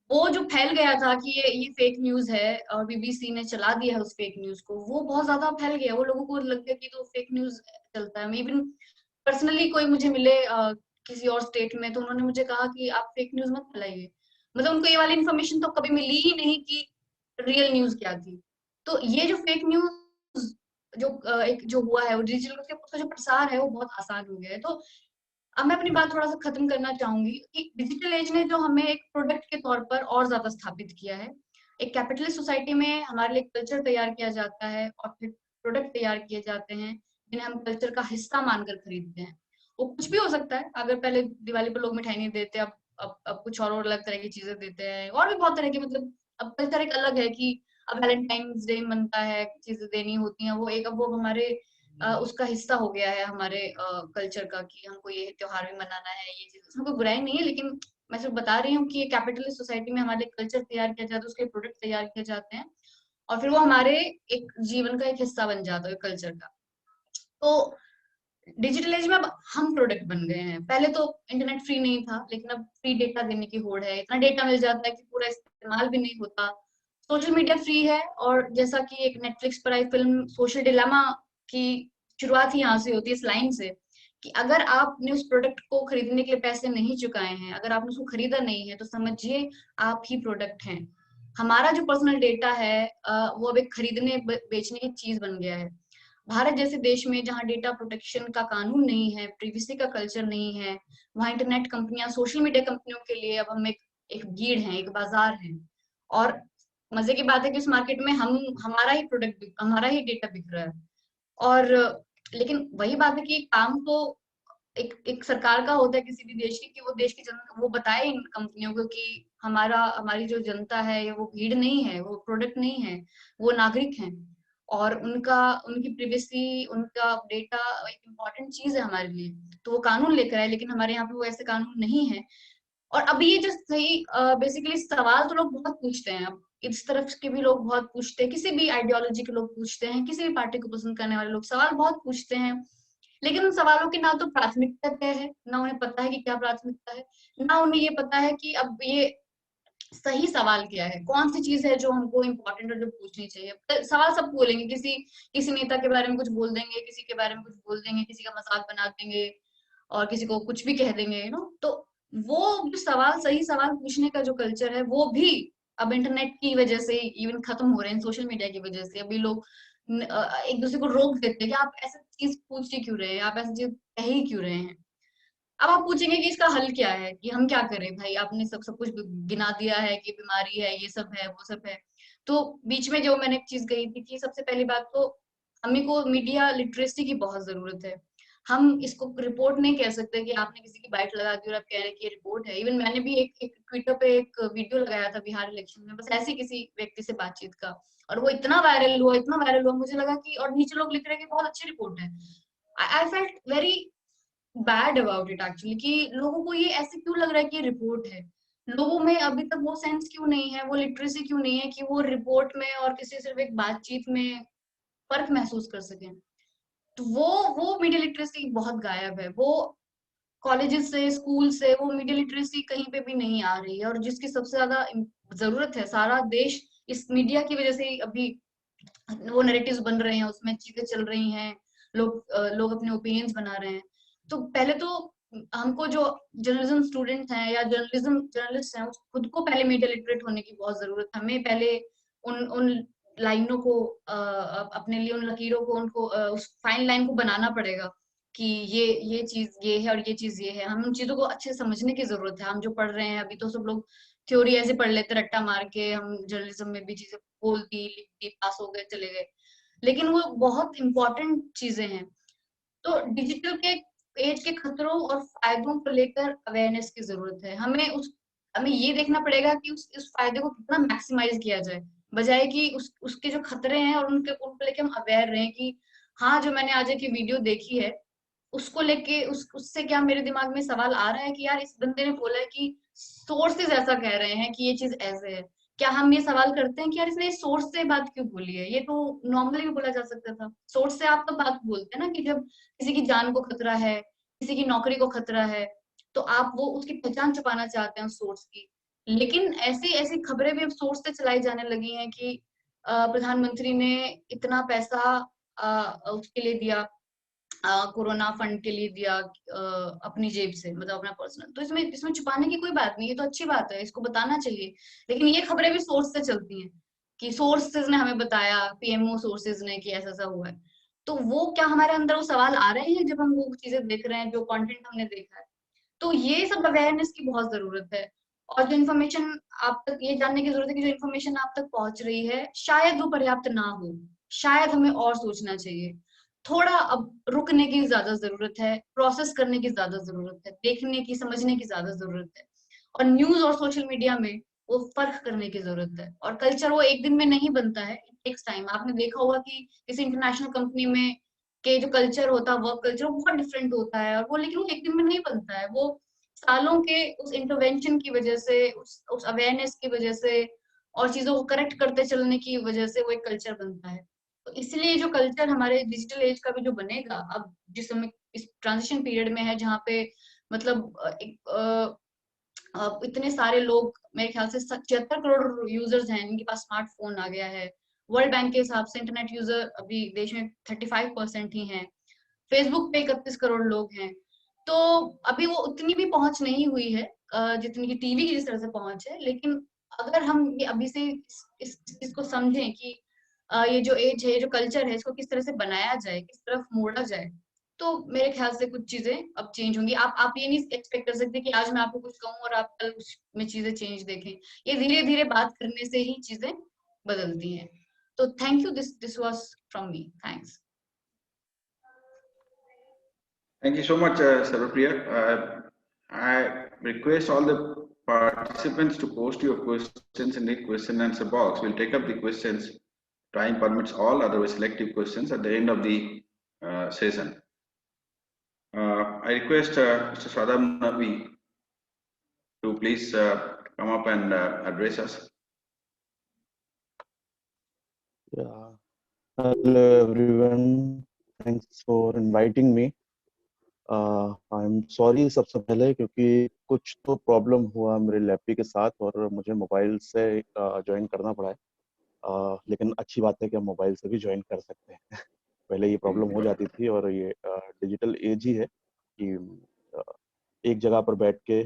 वो जो फैल गया था कि ये फेक न्यूज है और बीबीसी ने चला दिया है उस फेक न्यूज को, वो बहुत ज्यादा फैल गया। वो लोगों को लग गया कि तो फेक न्यूज चलता है। इवन पर्सनली कोई मुझे मिले किसी और स्टेट में, तो उन्होंने मुझे कहा कि आप फेक न्यूज मत फैलाइए। मतलब उनको ये वाली इन्फॉर्मेशन तो कभी मिली ही नहीं कि रियल न्यूज क्या थी। तो ये जो फेक न्यूज जो एक जो हुआ है, वो डिजिटल उसका जो प्रसार है वो बहुत आसान हो गया है। तो अब मैं अपनी बात थोड़ा सा खत्म करना चाहूंगी कि डिजिटल एज ने जो हमें एक प्रोडक्ट के तौर पर और ज्यादा स्थापित किया है। एक कैपिटलिस्ट सोसाइटी में हमारे लिए कल्चर तैयार किया जाता है और फिर प्रोडक्ट तैयार किए जाते हैं जिन्हें हम कल्चर का हिस्सा मानकर खरीदते हैं। वो कुछ भी हो सकता है। अगर पहले दिवाली पर लोग मिठाई नहीं देते, अब कुछ और अलग तरह की चीजें देते हैं, और भी बहुत तरह की, मतलब अब कल्चर एक अलग है कि अब वैलेंटाइंस डे बनता है, चीजें देनी होती हैं, वो एक अब वो हमारे उसका हिस्सा हो गया है हमारे कल्चर का कि हमको ये त्योहार भी मनाना है। ये चीज उसमें कोई बुराई नहीं है, लेकिन मैं सिर्फ बता रही हूँ कि ये कैपिटलिस्ट सोसाइटी में हमारे कल्चर तैयार किया जाता है, उसके प्रोडक्ट तैयार किए जाते हैं, और फिर वो हमारे एक जीवन का एक हिस्सा बन जाता है कल्चर का। तो डिजिटल एज में अब हम प्रोडक्ट बन गए हैं। पहले तो इंटरनेट फ्री नहीं था, लेकिन अब फ्री डेटा देने की होड़ है, इतना डेटा मिल जाता है कि पूरा इस्तेमाल भी नहीं होता। सोशल मीडिया फ्री है, और जैसा कि एक नेटफ्लिक्स पर आई फिल्म सोशल डिलेमा की शुरुआत ही यहाँ से होती है, इस लाइन से कि अगर आपने उस प्रोडक्ट को खरीदने के लिए पैसे नहीं चुकाए हैं, अगर आपने उसको खरीदा नहीं है, तो समझिए आप ही प्रोडक्ट हैं। हमारा जो पर्सनल डेटा है वो अब एक खरीदने बेचने की चीज बन गया है। भारत जैसे देश में जहाँ डेटा प्रोटेक्शन का कानून नहीं है, प्रिवेसी का कल्चर नहीं है, वहाँ इंटरनेट कंपनियां, सोशल मीडिया कंपनियों के लिए अब हम एक भीड़ है, एक बाजार है। और मजे की बात है कि उस मार्केट में हमारा ही प्रोडक्ट, हमारा ही डेटा बिक रहा है। और लेकिन वही बात है कि काम तो एक सरकार का होता है किसी भी देश की, कि वो देश की जनता वो बताए इन कंपनियों को कि हमारी जो जनता है ये वो भीड़ नहीं है, वो प्रोडक्ट नहीं है, वो नागरिक हैं। और उनकी प्रिवेसी, उनका डेटा एक इम्पोर्टेंट चीज है हमारे लिए। तो वो कानून लेकर आए, लेकिन हमारे यहाँ पे वो ऐसे कानून नहीं है। और अब ये जो सही बेसिकली सवाल तो लोग बहुत पूछते हैं। अब इस तरफ के भी लोग बहुत पूछते हैं, किसी भी आइडियोलॉजी के लोग पूछते हैं, किसी भी पार्टी को पसंद करने वाले लोग सवाल बहुत पूछते हैं। लेकिन उन सवालों की ना तो प्राथमिकता तय है, ना उन्हें पता है कि क्या प्राथमिकता है, ना उन्हें ये पता है कि अब ये सही सवाल क्या है, कौन सी चीज है जो हमको इम्पोर्टेंट है, जो पूछनी चाहिए। सवाल सब बोलेंगे, किसी किसी नेता के बारे में कुछ बोल देंगे, किसी के बारे में कुछ बोल देंगे, किसी का मजाक बना देंगे, और किसी को कुछ भी कह देंगे, तो वो जो सवाल, सही सवाल पूछने का जो कल्चर है, वो भी अब इंटरनेट की वजह से इवन खत्म हो रहे हैं। सोशल मीडिया की वजह से अभी लोग एक दूसरे को रोक देते हैं कि आप ऐसा चीज पूछ ही क्यों रहे हैं, आप ऐसी चीज कह ही क्यों रहे हैं। अब आप पूछेंगे कि इसका हल क्या है, कि हम क्या करें भाई, आपने सब सब कुछ गिना दिया है कि बीमारी है, ये सब है, वो सब है। तो बीच में जो मैंने एक चीज कही थी कि सबसे पहली बात तो हमें को मीडिया लिटरेसी की बहुत जरूरत है। हम इसको रिपोर्ट नहीं कह सकते कि आपने किसी की बाइट लगा दी और आप कह रहे हैं कि ये रिपोर्ट है। इवन मैंने भी एक ट्विटर पे एक वीडियो लगाया था बिहार इलेक्शन में, बस ऐसे किसी व्यक्ति से बातचीत का, और वो इतना वायरल हुआ, इतना वायरल हुआ, मुझे लगा कि, और नीचे लोग लिख रहे हैं कि बहुत अच्छी रिपोर्ट है। I felt very bad about it actually, कि लोगों को ये ऐसे क्यों लग रहा है कि ये रिपोर्ट है। लोगों में अभी तक वो सेंस क्यों नहीं है, वो लिटरेसी क्यों नहीं है कि वो रिपोर्ट में और किसी सिर्फ एक बातचीत में फर्क महसूस कर सकें। तो वो मीडिया लिटरेसी बहुत गायब है। वो कॉलेजेस से, स्कूल से वो मीडिया लिटरेसी कहीं पे भी नहीं आ रही है, और जिसकी सबसे ज्यादा जरूरत है। सारा देश इस मीडिया की वजह से ही अभी वो नैरेटिव्स बन रहे हैं, उसमें चीजें चल रही हैं, लोग अपने ओपिनियंस बना रहे हैं। तो पहले तो हमको जो जर्नलिज्म स्टूडेंट हैं या जर्नलिस्ट हैं, खुद को पहले मीडिया लिटरेट होने की बहुत जरूरत है। हमें पहले उन लाइनों को अपने लिए, उन लकीरों को, उनको उस फाइन लाइन को बनाना पड़ेगा कि ये चीज ये है और ये चीज ये है। हम उन चीजों को अच्छे से समझने की जरूरत है। हम जो पढ़ रहे हैं अभी, तो सब लोग थ्योरी ऐसे पढ़ लेते रट्टा मार के, हम जर्नलिज्म में भी चीजें बोल दी, लिख दी, पास हो गए, चले गए, लेकिन वो बहुत इंपॉर्टेंट चीजें हैं। तो डिजिटल के एज के खतरों और फायदों को लेकर अवेयरनेस की जरूरत है। हमें ये देखना पड़ेगा कि उस फायदे को कितना मैक्सिमाइज किया जाए, बजाय कि उसके जो खतरे हैं और उनको लेके हम अवेयर रहें कि हाँ, जो मैंने आज एक वीडियो देखी है, उसको लेके उससे क्या मेरे दिमाग में सवाल आ रहा है कि यार, इस बंदे ने बोला है कि सोर्सेज ऐसा कह रहे हैं कि ये चीज ऐसे है। क्या हम ये सवाल करते हैं कि यार, इसने सोर्स से बात क्यों बोली है? ये तो नॉर्मली भी बोला जा सकता था। सोर्स से आप तो बात बोलते हैं ना, कि जब किसी की जान को खतरा है, किसी की नौकरी को खतरा है, तो आप वो उसकी पहचान छुपाना चाहते हैं सोर्स की। लेकिन ऐसी ऐसी खबरें भी अब सोर्स से चलाई जाने लगी हैं कि प्रधानमंत्री ने इतना पैसा उसके लिए दिया, कोरोना फंड के लिए दिया, अपनी जेब से, मतलब अपना पर्सनल। तो इसमें इसमें छुपाने की कोई बात नहीं, ये तो अच्छी बात है, इसको बताना चाहिए। लेकिन ये खबरें भी सोर्स से चलती हैं कि सोर्सेज ने हमें बताया, पीएमओ सोर्सेज ने, कि ऐसा ऐसा हुआ है। तो वो क्या हमारे अंदर वो सवाल आ रहे हैं जब हम वो चीजें देख रहे हैं, जो कंटेंट हमने देखा है? तो ये सब अवेयरनेस की बहुत जरूरत है। और जो इन्फॉर्मेशन आप तक, ये जानने की जरूरत है कि जो इन्फॉर्मेशन आप तक पहुंच रही है, शायद वो पर्याप्त ना हो, शायद हमें और सोचना चाहिए। थोड़ा अब रुकने की ज्यादा जरूरत है, प्रोसेस करने की ज्यादा जरूरत है, देखने की, समझने की ज्यादा जरूरत है। और न्यूज और सोशल मीडिया में वो फर्क करने की जरूरत है। और कल्चर वो एक दिन में नहीं बनता है, इट टेक्स टाइम। आपने देखा होगा कि किसी इंटरनेशनल कंपनी में के जो कल्चर होता है, वर्क कल्चर, वो बहुत डिफरेंट होता है, और वो, लेकिन वो एक दिन में नहीं बनता है। वो सालों के उस इंटरवेंशन की वजह से, उस अवेयरनेस की वजह से, और चीजों को करेक्ट करते चलने की वजह से वो एक कल्चर बनता है। तो इसलिए जो कल्चर हमारे डिजिटल एज का भी जो बनेगा, अब जिस समय इस ट्रांजिशन पीरियड में है, जहाँ पे मतलब इतने सारे लोग, मेरे ख्याल से 76 करोड़ यूजर्स हैं जिनके पास स्मार्टफोन आ गया है। वर्ल्ड बैंक के हिसाब से इंटरनेट यूजर अभी देश में 35% ही हैं। फेसबुक पे 31 करोड़ लोग हैं। तो अभी वो उतनी भी पहुंच नहीं हुई है जितनी की टीवी की जिस तरह से पहुंच है। लेकिन अगर हम ये अभी से इस चीज को समझें कि ये जो एज है, जो कल्चर है, इसको किस तरह से बनाया जाए, किस तरफ मोड़ा जाए, तो मेरे ख्याल से कुछ चीजें अब चेंज होंगी। आप ये नहीं एक्सपेक्ट कर सकते कि आज मैं आपको कुछ कहूँ और आप कल उसमें चीजें चेंज देखें। ये धीरे धीरे बात करने से ही चीजें बदलती हैं। तो thank you, this was from me, thanks. Thank you so much, Sarvapriya. I request all the participants to post your questions in the question and answer box. We'll take up the questions. Time permits all, otherwise selective questions at the end of the session. I request Mr. Sadam Nabi to please come up and address us. Yeah. Hello everyone. Thanks for inviting me. I'm sorry सबसे पहले, क्योंकि कुछ तो problem हुआ मेरे laptop के साथ और मुझे मोबाइल से ज्वाइन करना पड़ा है। लेकिन अच्छी बात है कि हम मोबाइल से भी ज्वाइन कर सकते हैं। पहले ये प्रॉब्लम हो जाती थी, और ये डिजिटल एज ही है कि एक जगह पर बैठ के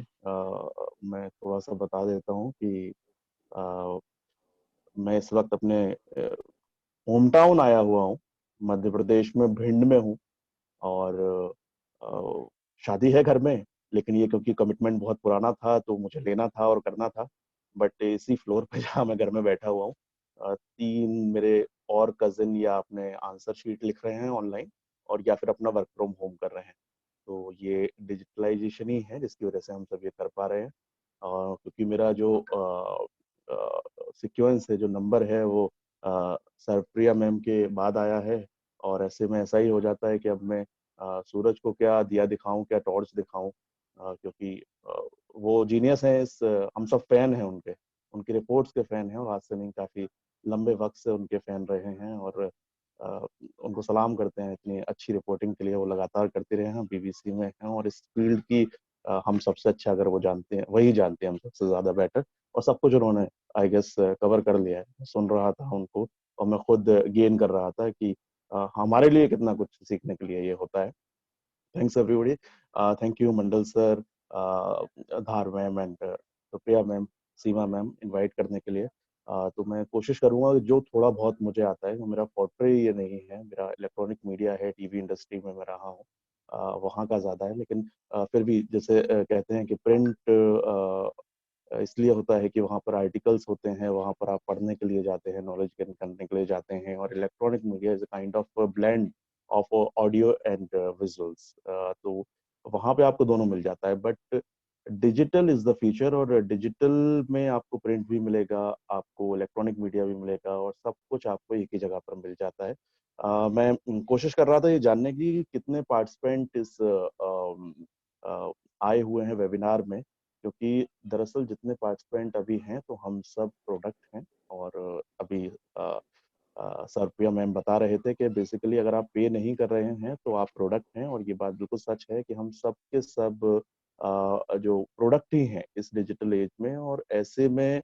मैं थोड़ा सा बता देता हूँ कि मैं इस वक्त अपने होम टाउन आया हुआ हूँ। मध्य प्रदेश में भिंड में हूँ, और शादी है घर में, लेकिन ये क्योंकि कमिटमेंट बहुत पुराना था तो मुझे लेना था और करना था। बट इसी फ्लोर पे जहाँ मैं घर में बैठा हुआ हूँ, 3 मेरे और कजिन या अपने आंसर शीट लिख रहे हैं ऑनलाइन, और या फिर अपना वर्क फ्रॉम होम कर रहे हैं। तो ये डिजिटलाइजेशन ही है जिसकी वजह से हम सब ये कर पा रहे हैं। क्योंकि मेरा जो सीक्वेंस है, जो नंबर है, वो सरप्रिया मैम के बाद आया है, और ऐसे में ऐसा ही हो जाता है कि अब मैं सूरज को क्या दिया दिखाऊं, क्या टॉर्च दिखाऊं, क्योंकि वो जीनियस हैं। हम सब फैन हैं उनके, उनकी रिपोर्ट्स के फैन हैं, और आज से नहीं, काफ़ी लंबे वक्त से उनके फैन रहे हैं, और अ, उनको सलाम करते हैं इतनी अच्छी रिपोर्टिंग के लिए। वो लगातार करते रहे हैं, बीबीसी में हैं, और इस फील्ड की हम सबसे अच्छा अगर वो जानते हैं, वही जानते हैं हम सबसे ज़्यादा बेटर। और सब कुछ उन्होंने आई गेस कवर कर लिया है। मैं सुन रहा था उनको, और मैं खुद गेन कर रहा था कि हमारे लिए कितना कुछ सीखने के लिए ये होता है। Thanks everybody. Thank you Mandal sir, Dhar ma'am and Supriya ma'am, Seema ma'am, invite करने के लिए। तो मैं कोशिश करूंगा जो थोड़ा बहुत मुझे आता है, वो मेरा फोर्टे ये नहीं है, मेरा इलेक्ट्रॉनिक मीडिया है, टीवी इंडस्ट्री में मैं रहा हूँ, वहाँ का ज़्यादा है। लेकिन फिर भी जैसे कहते हैं कि प्रिंट इसलिए होता है कि वहाँ पर आर्टिकल्स होते हैं, वहाँ पर आप पढ़ने के लिए जाते हैं, नॉलेज गेन करने के लिए जाते हैं, और electronic media is a kind of blend of audio and visuals. तो वहाँ पे आपको दोनों मिल जाता है। But digital is the future, और डिजिटल में आपको प्रिंट भी मिलेगा, आपको इलेक्ट्रॉनिक मीडिया भी मिलेगा, और सब कुछ आपको एक ही जगह पर मिल जाता है। मैं कोशिश कर रहा था ये जानने की कि कितने पार्टिसिपेंट इस आए हुए हैं वेबिनार में, क्योंकि दरअसल जितने पार्टिसिपेंट अभी हैं तो हम सब प्रोडक्ट हैं। और अभी सरप्रिया मैम बता रहे थे कि बेसिकली अगर आप पे नहीं कर रहे हैं तो आप प्रोडक्ट हैं, और ये बात बिल्कुल सच है कि हम सब के सब जो प्रोडक्ट ही हैं इस डिजिटल एज में। और ऐसे में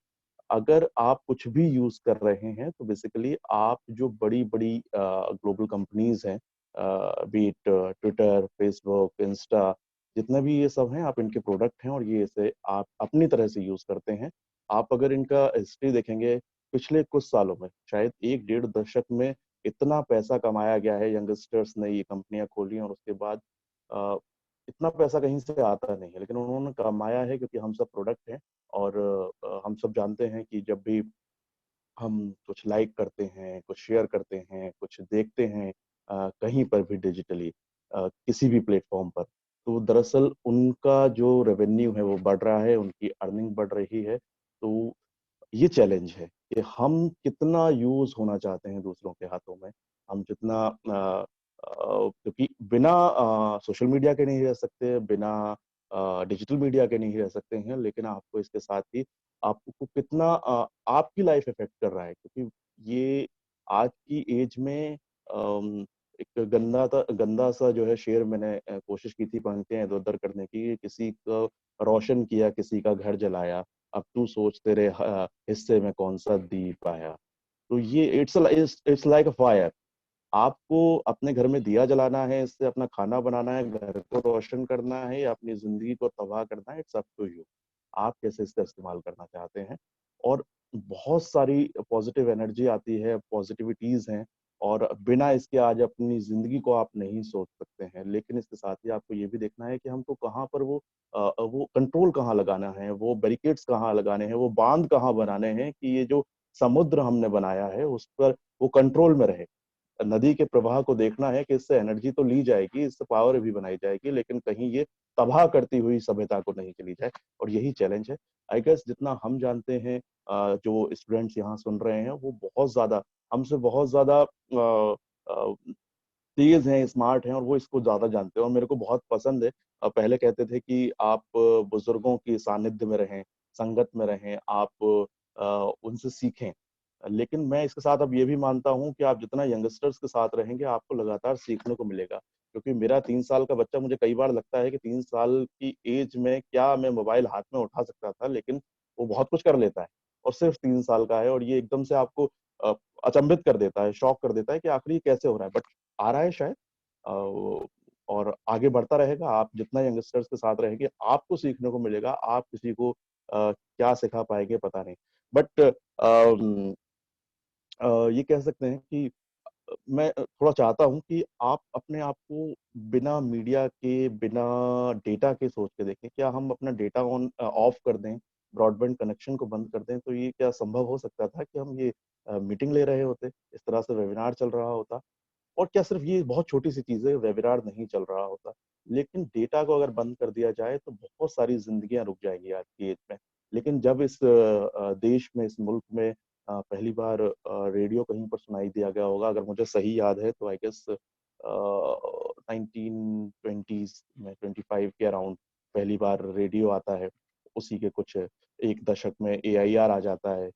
अगर आप कुछ भी यूज कर रहे हैं तो बेसिकली आप जो बड़ी बड़ी ग्लोबल कंपनीज हैं, बीट ट्विटर, फेसबुक, इंस्टा, जितने भी ये सब हैं, आप इनके प्रोडक्ट हैं, और ये इसे आप अपनी तरह से यूज करते हैं। आप अगर इनका हिस्ट्री देखेंगे पिछले कुछ सालों में, शायद 1 डेढ़ दशक में इतना पैसा कमाया गया है, यंगस्टर्स ने ये कंपनियां खोली, और उसके बाद अ, इतना पैसा कहीं से आता नहीं है, लेकिन उन्होंने कमाया है क्योंकि हम सब प्रोडक्ट हैं। और हम सब जानते हैं कि जब भी हम कुछ लाइक करते हैं, कुछ शेयर करते हैं, कुछ देखते हैं कहीं पर भी डिजिटली, किसी भी प्लेटफॉर्म पर, तो दरअसल उनका जो रेवेन्यू है वो बढ़ रहा है, उनकी अर्निंग बढ़ रही है। तो ये चैलेंज है कि हम कितना यूज होना चाहते हैं दूसरों के हाथों में। हम जितना क्योंकि बिना सोशल मीडिया के नहीं रह सकते, बिना डिजिटल मीडिया के नहीं रह सकते हैं, लेकिन आपको इसके साथ ही आपको कितना आपकी लाइफ इफेक्ट कर रहा है, क्योंकि ये आज की एज में एक गंदा सा जो है शेर, मैंने कोशिश की थी पंक्तियां इधर उधर करने की, किसी को रोशन किया, किसी का घर जलाया, अब तू सोच तेरे हिस्से में कौन सा दीप आया। तो ये इट्स लाइक अ फायर। आपको अपने घर में दिया जलाना है, इससे अपना खाना बनाना है, घर को रोशन करना है, या अपनी जिंदगी को तबाह करना है, इट्स अप टू यू। आप कैसे इसका इस्तेमाल करना चाहते हैं। और बहुत सारी पॉजिटिव एनर्जी आती है, पॉजिटिविटीज हैं, और बिना इसके आज अपनी जिंदगी को आप नहीं सोच सकते हैं। लेकिन इसके साथ ही आपको ये भी देखना है कि हमको कहाँ पर वो कंट्रोल कहाँ लगाना है, वो बैरिकेड्स कहाँ लगाने हैं, वो बांध कहाँ बनाने हैं, कि ये जो समुद्र हमने बनाया है उस पर वो कंट्रोल में रहे। नदी के प्रवाह को देखना है कि इससे एनर्जी तो ली जाएगी, इससे पावर भी बनाई जाएगी, लेकिन कहीं ये तबाह करती हुई सभ्यता को नहीं चली जाए। और यही चैलेंज है। आई गेस जितना हम जानते हैं, जो स्टूडेंट्स यहाँ सुन रहे हैं वो बहुत ज्यादा हमसे बहुत ज्यादा तेज हैं, स्मार्ट हैं, और वो इसको ज्यादा जानते हैं, और मेरे को बहुत पसंद है। पहले कहते थे कि आप बुजुर्गों की सानिध्य में रहें, संगत में रहें, आप उनसे सीखें। लेकिन मैं इसके साथ अब ये भी मानता हूँ कि आप जितना यंगस्टर्स के साथ रहेंगे, आपको लगातार सीखने को मिलेगा। क्योंकि मेरा 3 साल का बच्चा, मुझे कई बार लगता है कि 3 साल की एज में क्या मैं मोबाइल हाथ में उठा सकता था, लेकिन वो बहुत कुछ कर लेता है, और सिर्फ 3 साल का है। और ये एकदम से आपको अ, अचंभित कर देता है, शॉक कर देता है कि आखिर ये कैसे हो रहा है। बट आ रहा है शायद, और आगे बढ़ता रहेगा। आप जितना यंगस्टर्स के साथ रहेंगे, आपको सीखने को मिलेगा। आप किसी को क्या सिखा पाएंगे पता नहीं। बट ये कह सकते हैं कि मैं थोड़ा चाहता हूँ कि आप अपने आप को बिना मीडिया के, बिना डेटा के सोच के देखें। क्या हम अपना डेटा ऑन ऑफ कर दें, ब्रॉडबैंड कनेक्शन को बंद कर दें, तो ये क्या संभव हो सकता था कि हम ये मीटिंग ले रहे होते, इस तरह से वेबिनार चल रहा होता? और क्या सिर्फ ये बहुत छोटी-सी चीज़ है, वेबिनार नहीं चल रहा होता। लेकिन डेटा को अगर बंद कर दिया जाए तो बहुत सारी ज़िंदगियाँ रुक जाएँगी आज की एज में। लेकिन जब इस देश में, इस मुल्क में पहली बार रेडियो कहीं पर सुनाई दिया गया होगा, अगर मुझे सही याद है तो आई गेस 1920s में 25 के अराउंड पहली बार रेडियो आता है। उसी के कुछ 1 दशक में एआईआर आ जाता है।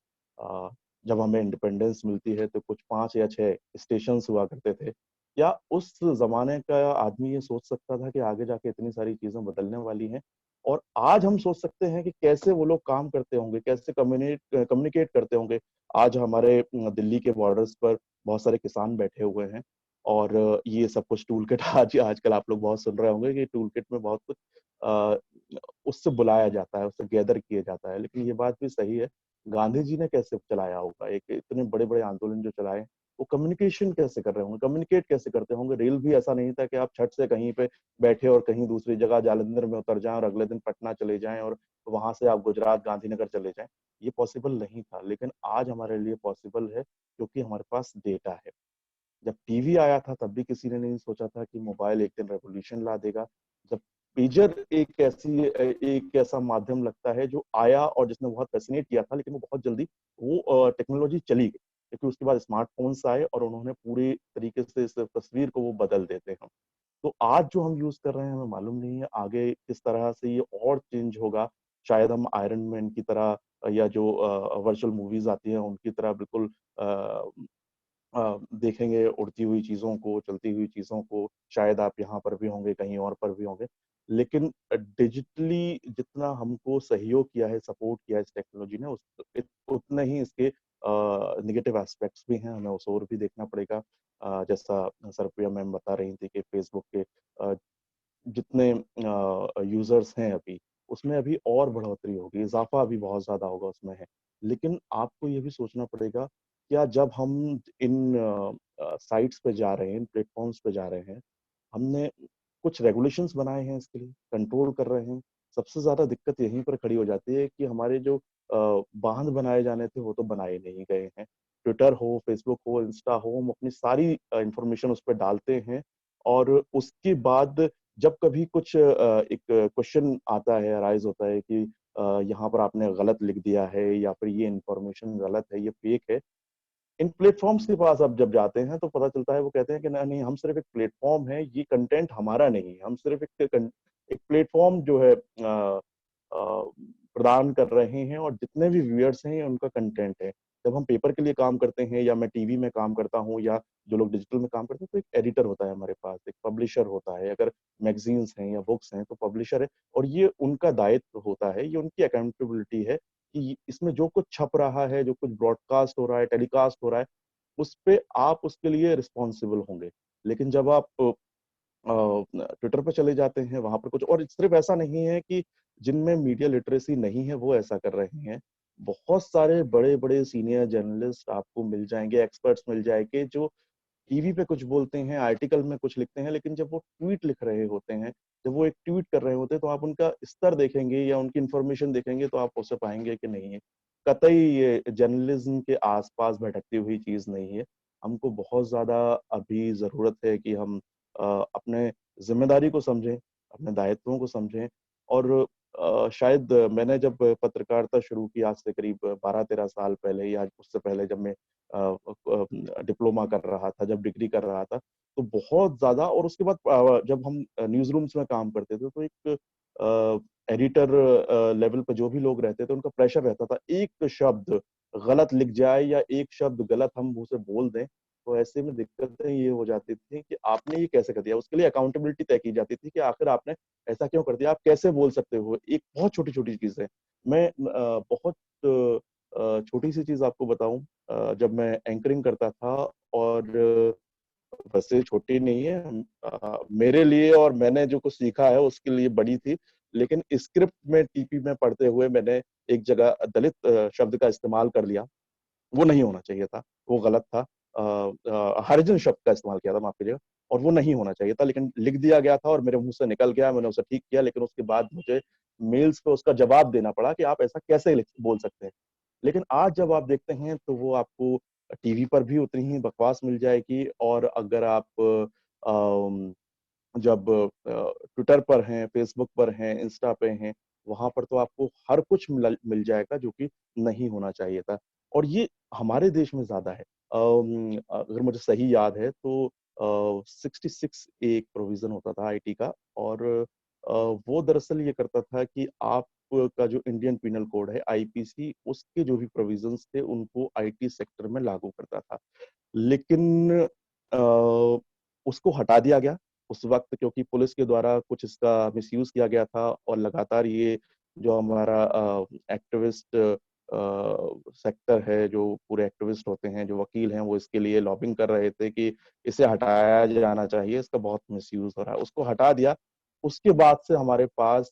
जब हमें इंडिपेंडेंस मिलती है तो कुछ 5 या 6 स्टेशंस हुआ करते थे। क्या उस ज़माने का आदमी ये सोच सकता था कि आगे जाके इतनी सारी चीज़ें बदलने वाली हैं? और आज हम सोच सकते हैं कि कैसे वो लोग काम करते होंगे, कैसे कम्युनिकेट करते होंगे। आज हमारे दिल्ली के बॉर्डर्स पर बहुत सारे किसान बैठे हुए हैं और ये सब कुछ टूल किट आज आजकल आप लोग बहुत सुन रहे होंगे कि टूल किट में बहुत कुछ अ, उससे बुलाया जाता है, उससे गैदर किया जाता है। लेकिन ये बात भी सही है, गांधी जी ने कैसे चलाया होगा? एक इतने बड़े-बड़े आंदोलन जो चलाए, वो कम्युनिकेशन कैसे कर रहे होंगे? कम्युनिकेट कैसे करते होंगे? रेल भी ऐसा नहीं था कि आप छत से कहीं पे बैठे और कहीं दूसरी जगह जालंधर में उतर जाएँ और अगले दिन पटना चले जाएँ और वहाँ से आप गुजरात गांधीनगर चले जाएँ। ये पॉसिबल नहीं था, लेकिन आज हमारे लिए पॉसिबल है क्योंकि हमारे पास डेटा है। जब टीवी आया था तब भी किसी ने नहीं सोचा था कि मोबाइल एक दिन रेवोल्यूशन ला देगा। जब पेजर एक ऐसा माध्यम लगता है जो आया और जिसने बहुत फ़ैसिनेट किया था, लेकिन वो बहुत जल्दी वो टेक्नोलॉजी चली गई। क्योंकि उसके बाद स्मार्टफ़ोन्स आए और उन्होंने पूरी तरीके से इस तस्वीर को वो बदल देते हैं। तो आज जो हम यूज़ कर रहे हैं हमें मालूम नहीं है आगे किस तरह से ये और चेंज होगा। शायद हम आयरन मैन की तरह या जो वर्चुअल मूवीज़ आती हैं उनकी तरह बिल्कुल अ देखेंगे उड़ती हुई चीज़ों को, चलती हुई चीज़ों को, शायद आप यहाँ पर भी होंगे, कहीं और पर भी होंगे। लेकिन डिजिटली जितना हमको सहयोग किया है, सपोर्ट किया है इस टेक्नोलॉजी ने, उतने ही इसके नेगेटिव एस्पेक्ट्स भी हैं, हमें उस ओर भी देखना पड़ेगा। जैसा सरप्रिया मैम बता रही थी कि फेसबुक के जितने यूज़र्स हैं अभी, उसमें अभी और बढ़ोतरी होगी, इज़ाफ़ा अभी बहुत ज़्यादा होगा उसमें है। लेकिन आपको ये भी सोचना पड़ेगा, क्या जब हम इन साइट्स पे जा रहे हैं, इन प्लेटफ़ॉर्म्स पे जा रहे हैं, हमने कुछ रेगुलेशंस बनाए हैं इसके लिए, कंट्रोल कर रहे हैं। सबसे ज़्यादा दिक्कत यहीं पर खड़ी हो जाती है कि हमारे जो बाँध बनाए जाने थे, वो तो बनाए नहीं गए हैं। ट्विटर हो, फ़ेसबुक हो, इंस्टा हो, हम अपनी सारी इन्फॉर्मेशन उस पे डालते हैं और उसके बाद जब कभी कुछ एक क्वेश्चन आता है, अराइज़ होता है कि यहाँ पर आपने गलत लिख दिया है या फिर ये इन्फॉर्मेशन गलत है, ये फेक है। इन प्लेटफ़ॉर्म्स के पास आप जब जाते हैं तो पता चलता है वो कहते हैं कि नहीं, हम सिर्फ़ एक प्लेटफ़ॉर्म है, ये कंटेंट हमारा नहीं है। हम सिर्फ़ एक प्लेटफ़ॉर्म जो है प्रदान कर रहे हैं और जितने भी व्यूअर्स हैं ये उनका कंटेंट है। जब हम पेपर के लिए काम करते हैं या मैं टीवी में काम करता हूँ या जो लोग डिजिटल में काम करते हैं तो एक एडिटर होता है हमारे पास, एक पब्लिशर होता है। अगर मैगज़ीन्स हैं या बुक्स हैं तो पब्लिशर है और ये उनका दायित्व होता है, ये उनकी अकाउंटेबिलिटी है कि इसमें जो कुछ छप रहा है, जो कुछ ब्रॉडकास्ट हो रहा है, टेलीकास्ट हो रहा है, उसपे आप उसके लिए रिस्पॉन्सिबल होंगे। लेकिन जब आप ट्विटर पे चले जाते हैं, वहाँ पर कुछ और सिर्फ़ ऐसा नहीं है कि जिनमें मीडिया लिटरेसी नहीं है, वो ऐसा कर रहे हैं। बहुत सारे बड़े-बड़े सीनियर जर्नलिस्ट आपको मिल जाएँगे, एक्सपर्ट्स मिल जाएँगे जो टीवी पे कुछ बोलते हैं, आर्टिकल में कुछ लिखते हैं, लेकिन जब वो ट्वीट लिख रहे होते हैं, जब वो एक ट्वीट कर रहे होते हैं, तो आप उनका स्तर देखेंगे या उनकी इन्फॉर्मेशन देखेंगे, तो आप उसे पाएँगे कि नहीं, कतई ये जर्नलिज़्म के आस-पास भटकती हुई चीज़ नहीं है। हमको बहुत ज़्यादा अभी ज़रूरत है कि हम अपने ज़िम्मेदारी को समझें, अपने दायित्वों को समझें और शायद मैंने जब पत्रकारिता शुरू की आज से करीब 12-13 साल पहले या उससे पहले जब मैं डिप्लोमा कर रहा था, जब डिग्री कर रहा था, तो बहुत ज़्यादा और उसके बाद जब हम न्यूज़ रूम्स में काम करते थे, तो एक एडिटर लेवल पे जो भी लोग रहते थे, उनका प्रेशर रहता था। एक शब्द गलत लिख जाए या एक शब्द गलत हम मुँह से बोल दें, तो ऐसे में दिक्कतें ये हो जाती थी कि आपने ये कैसे कर दिया? उसके लिए अकाउंटेबिलिटी तय की जाती थी कि आखिर आपने ऐसा क्यों कर दिया? आप कैसे बोल सकते हो? एक बहुत छोटी-छोटी चीज़ है। मैं बहुत छोटी-सी चीज़ आपको बताऊँ जब मैं एंकरिंग करता था और वैसे छोटी नहीं है मेरे लिए और मैंने जो कुछ सीखा है उसके लिए बड़ी थी। लेकिन स्क्रिप्ट में टीपी में पढ़ते हुए मैंने एक जगह दलित शब्द का इस्तेमाल कर लिया। वो नहीं होना चाहिए था, वो गलत था। हरिजन शब्द का इस्तेमाल किया था, माफ कीजिएगा, और वो नहीं होना चाहिए था, लेकिन लिख दिया गया था और मेरे मुंह से निकल गया, मैंने उसे ठीक किया, लेकिन उसके बाद मुझे मेल्स पे उसका जवाब देना पड़ा कि आप ऐसा कैसे बोल सकते हैं। लेकिन आज जब आप देखते हैं तो वो आपको टीवी पर भी उतनी ही बकवास मिल जाएगी, और अगर आप अम, जब ट्विटर पर हैं, फेसबुक पर हैं, इंस्टा पे हैं, वहां पर तो आपको हर कुछ मिल जाएगा जो कि नहीं होना चाहिए था। और ये हमारे देश में ज्यादा है। अगर मुझे सही याद है तो 66 एक प्रोविजन होता था आईटी का, और वो दरअसल ये करता था कि आप का जो इंडियन पिनल कोड है आईपीसी, उसके जो भी प्रोविजंस थे उनको आईटी सेक्टर में लागू करता था। लेकिन अ, उसको हटा दिया गया उस वक्त, क्योंकि पुलिस के द्वारा कुछ इसका मिसयूज किया गया था, और लगातार ये जो हमारा एक्टिविस्ट सेक्टर है, जो पूरे एक्टिविस्ट होते हैं, जो वकील हैं, वो इसके लिए लॉबिंग कर रहे थे कि इसे हटाया जाना चाहिए, इसका बहुत मिसयूज हो रहा है। उसको हटा दिया। उसके बाद से हमारे पास